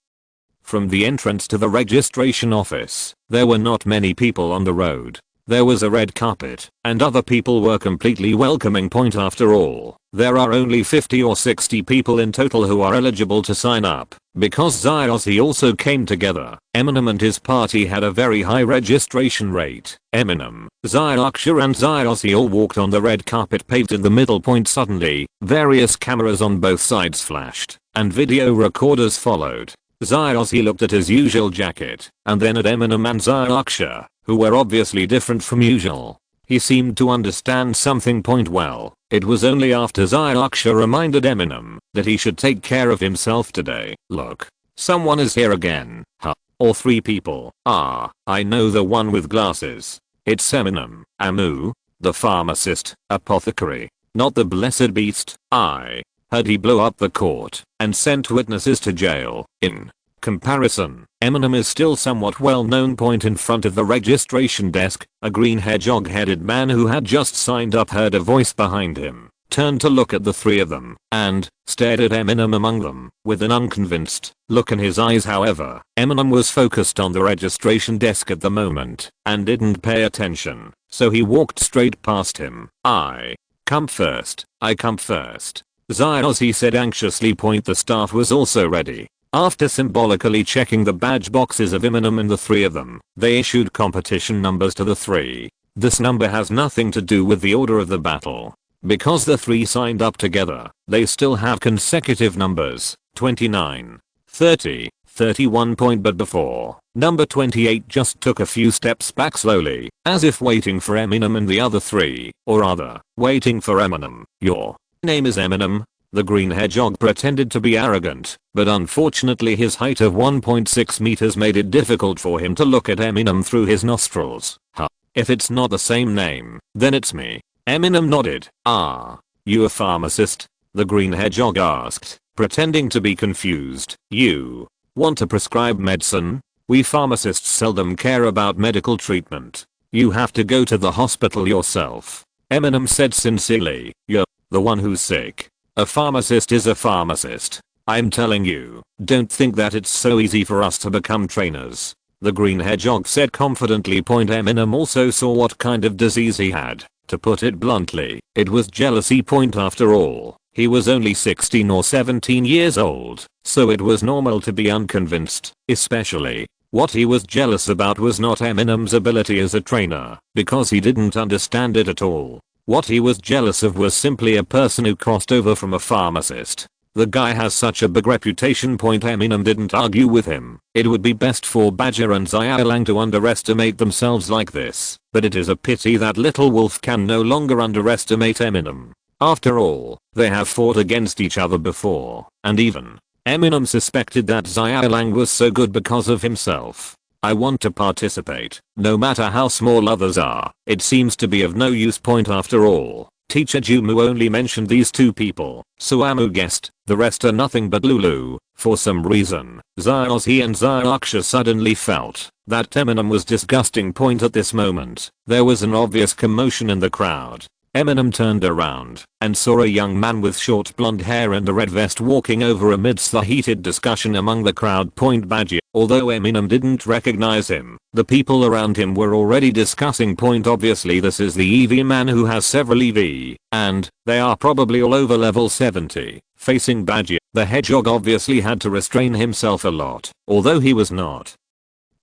from the entrance to the registration office, there were not many people on the road. There was a red carpet, and other people were completely welcoming. After all, there are only 50 or 60 people in total who are eligible to sign up. Because Xyossi also came together, Eminem and his party had a very high registration rate. Eminem, Xyaksha and Xyossi all walked on the red carpet paved in the middle. Suddenly, various cameras on both sides flashed, and video recorders followed. Xyossi looked at his usual jacket, and then at Eminem and Xyaksha, who were obviously different from usual. He seemed to understand something. Well, it was only after Xyaksha reminded Eminem that he should take care of himself today. Look, someone is here again. Huh. All 3 people. Ah, I know the one with glasses. It's Eminem. Amu. The pharmacist, apothecary, not the blessed beast. I heard he blew up the court and sent witnesses to jail. In comparison, Eminem is still somewhat well known. Point in front of the registration desk, a green hedgehog-headed man who had just signed up heard a voice behind him, turned to look at the three of them, and stared at Eminem among them, with an unconvinced look in his eyes. However, Eminem was focused on the registration desk at the moment, and didn't pay attention, so he walked straight past him. I come first, I come first. Zyos, he said anxiously. Point the staff was also ready. After symbolically checking the badge boxes of Eminem and the three of them, they issued competition numbers to the three. This number has nothing to do with the order of the battle. Because the three signed up together, they still have consecutive numbers, 29, 30, 31. But before, number 28 just took a few steps back slowly, as if waiting for Eminem and the other three, or rather, waiting for Eminem. Your name is Eminem? The green hedgehog pretended to be arrogant, but unfortunately his height of 1.6 meters made it difficult for him to look at Eminem through his nostrils. Huh. If it's not the same name, then it's me. Eminem nodded. Ah, you a pharmacist? The green hedgehog asked, pretending to be confused. You want to prescribe medicine? We pharmacists seldom care about medical treatment. You have to go to the hospital yourself. Eminem said sincerely. You're the one who's sick. A pharmacist is a pharmacist. I'm telling you, don't think that it's so easy for us to become trainers. The green hedgehog said confidently. Eminem also saw what kind of disease he had. To put it bluntly, it was jealousy. After all, he was only 16 or 17 years old, so it was normal to be unconvinced. Especially, what he was jealous about was not Eminem's ability as a trainer, because he didn't understand it at all. What he was jealous of was simply a person who crossed over from a pharmacist. The guy has such a big reputation. Eminem didn't argue with him. It would be best for Badger and Xiaolang to underestimate themselves like this, but it is a pity that Little Wolf can no longer underestimate Eminem. After all, they have fought against each other before, and even Eminem suspected that Xiaolang was so good because of himself. I want to participate, no matter how small others are. It seems to be of no use. After all, Teacher Jumu only mentioned these two people, so Amu guessed, the rest are nothing but Lulu. For some reason, Zyos and Zyraksha suddenly felt that Eminem was disgusting. At this moment, there was an obvious commotion in the crowd. Eminem turned around and saw a young man with short blonde hair and a red vest walking over amidst the heated discussion among the crowd. Badger. Although Eminem didn't recognize him, the people around him were already discussing. Obviously this is the EV man who has several EV, and they are probably all over level 70. Facing Badger, the hedgehog obviously had to restrain himself a lot, although he was not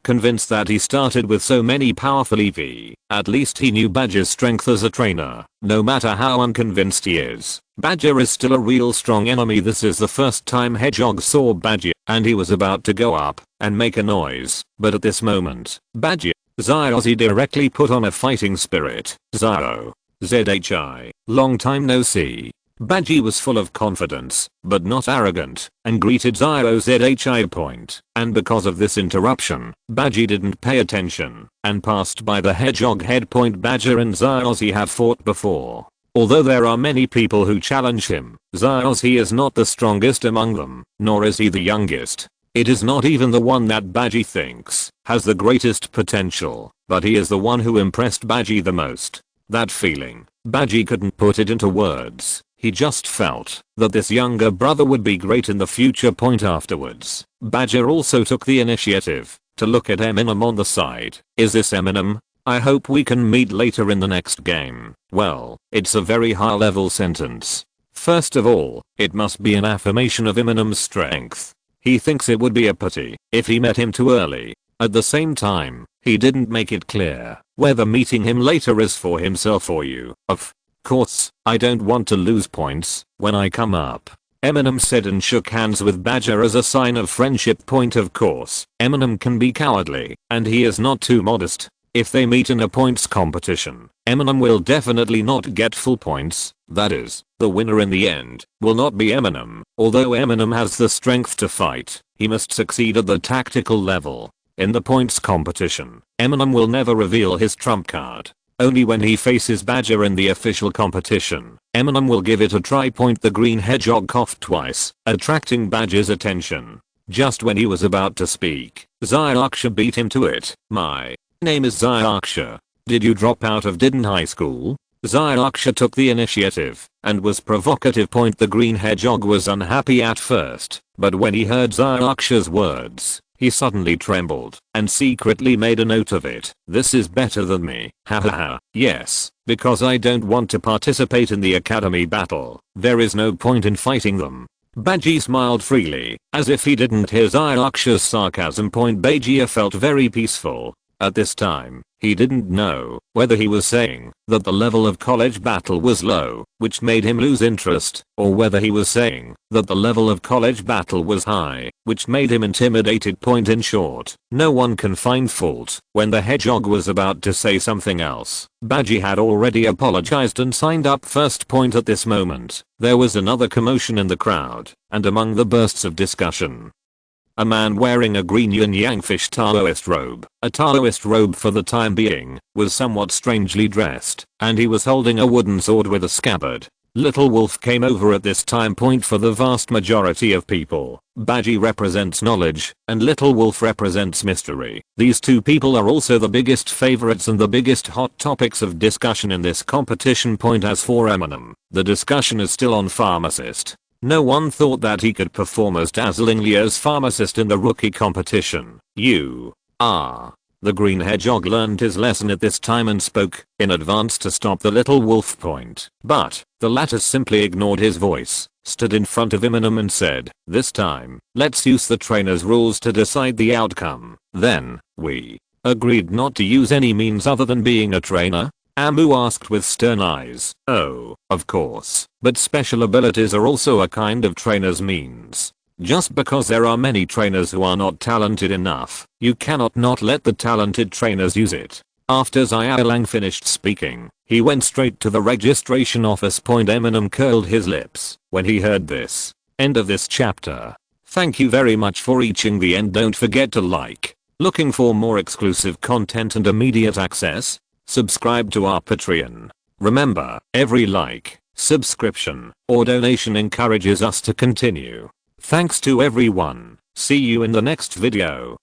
convinced that he started with so many powerful EV. At least he knew Badger's strength as a trainer. No matter how unconvinced he is, Badger is still a real strong enemy. This is the first time Hedgehog saw Badger, and he was about to go up and make a noise, but at this moment, Badger, Zyozzy directly put on a fighting spirit. Zyro. ZHI. Long time no see. Badgie was full of confidence, but not arrogant, and greeted Zyro ZHI. And because of this interruption, Badgie didn't pay attention, and passed by the hedgehog head. Badger and Zyozzy have fought before. Although there are many people who challenge him, Zyozzy is not the strongest among them, nor is he the youngest. It is not even the one that Badgie thinks has the greatest potential, but he is the one who impressed Badgie the most. That feeling, Badgie couldn't put it into words. He just felt that this younger brother would be great in the future. Afterwards, Badger also took the initiative to look at Eminem on the side. Is this Eminem? I hope we can meet later in the next game. Well, it's a very high level sentence. First of all, it must be an affirmation of Eminem's strength. He thinks it would be a pity if he met him too early. At the same time, he didn't make it clear whether meeting him later is for himself or you. Of course, I don't want to lose points when I come up. Eminem said and shook hands with Badger as a sign of friendship. Of course, Eminem can be cowardly, and he is not too modest. If they meet in a points competition, Eminem will definitely not get full points. That is, the winner in the end will not be Eminem. Although Eminem has the strength to fight, he must succeed at the tactical level. In the points competition, Eminem will never reveal his trump card. Only when he faces Badger in the official competition, Eminem will give it a try. The green hedgehog coughed twice, attracting Badger's attention. Just when he was about to speak, Zyarksha beat him to it. My name is Zyarksha. Did you drop out of Didden High School? Zyarksha took the initiative and was provocative. The green hedgehog was unhappy at first, but when he heard Zyarksha's words, he suddenly trembled and secretly made a note of it. This is better than me. Hahaha. Yes, because I don't want to participate in the academy battle. There is no point in fighting them. Badger smiled freely, as if he didn't hear Zyarksha's sarcasm. Badger felt very peaceful. At this time, he didn't know whether he was saying that the level of college battle was low, which made him lose interest, or whether he was saying that the level of college battle was high, which made him intimidated. In short, no one can find fault when the hedgehog was about to say something else. Badger had already apologized and signed up first. At this moment, there was another commotion in the crowd, and among the bursts of discussion, a man wearing a green yin-yang fish Taoist robe, a Taoist robe for the time being, was somewhat strangely dressed, and he was holding a wooden sword with a scabbard. Little Wolf came over at this time. For the vast majority of people, Badger represents knowledge, and Little Wolf represents mystery. These two people are also the biggest favorites and the biggest hot topics of discussion in this competition. As for Eminem, the discussion is still on pharmacist. No one thought that he could perform as dazzlingly as pharmacist in the rookie competition. The green hedgehog learned his lesson at this time and spoke in advance to stop the Little Wolf. But the latter simply ignored his voice, stood in front of Eminem and said, "This time, let's use the trainer's rules to decide the outcome." Then, we agreed not to use any means other than being a trainer? Amu asked with stern eyes. Oh, of course, but special abilities are also a kind of trainer's means. Just because there are many trainers who are not talented enough, you cannot not let the talented trainers use it. After Xiaolang finished speaking, he went straight to the registration office. Eminem curled his lips when he heard this. End of this chapter. Thank you very much for reaching the end. Don't forget to like. Looking for more exclusive content and immediate access? Subscribe to our Patreon. Remember, every like, subscription, or donation encourages us to continue. Thanks to everyone. See you in the next video.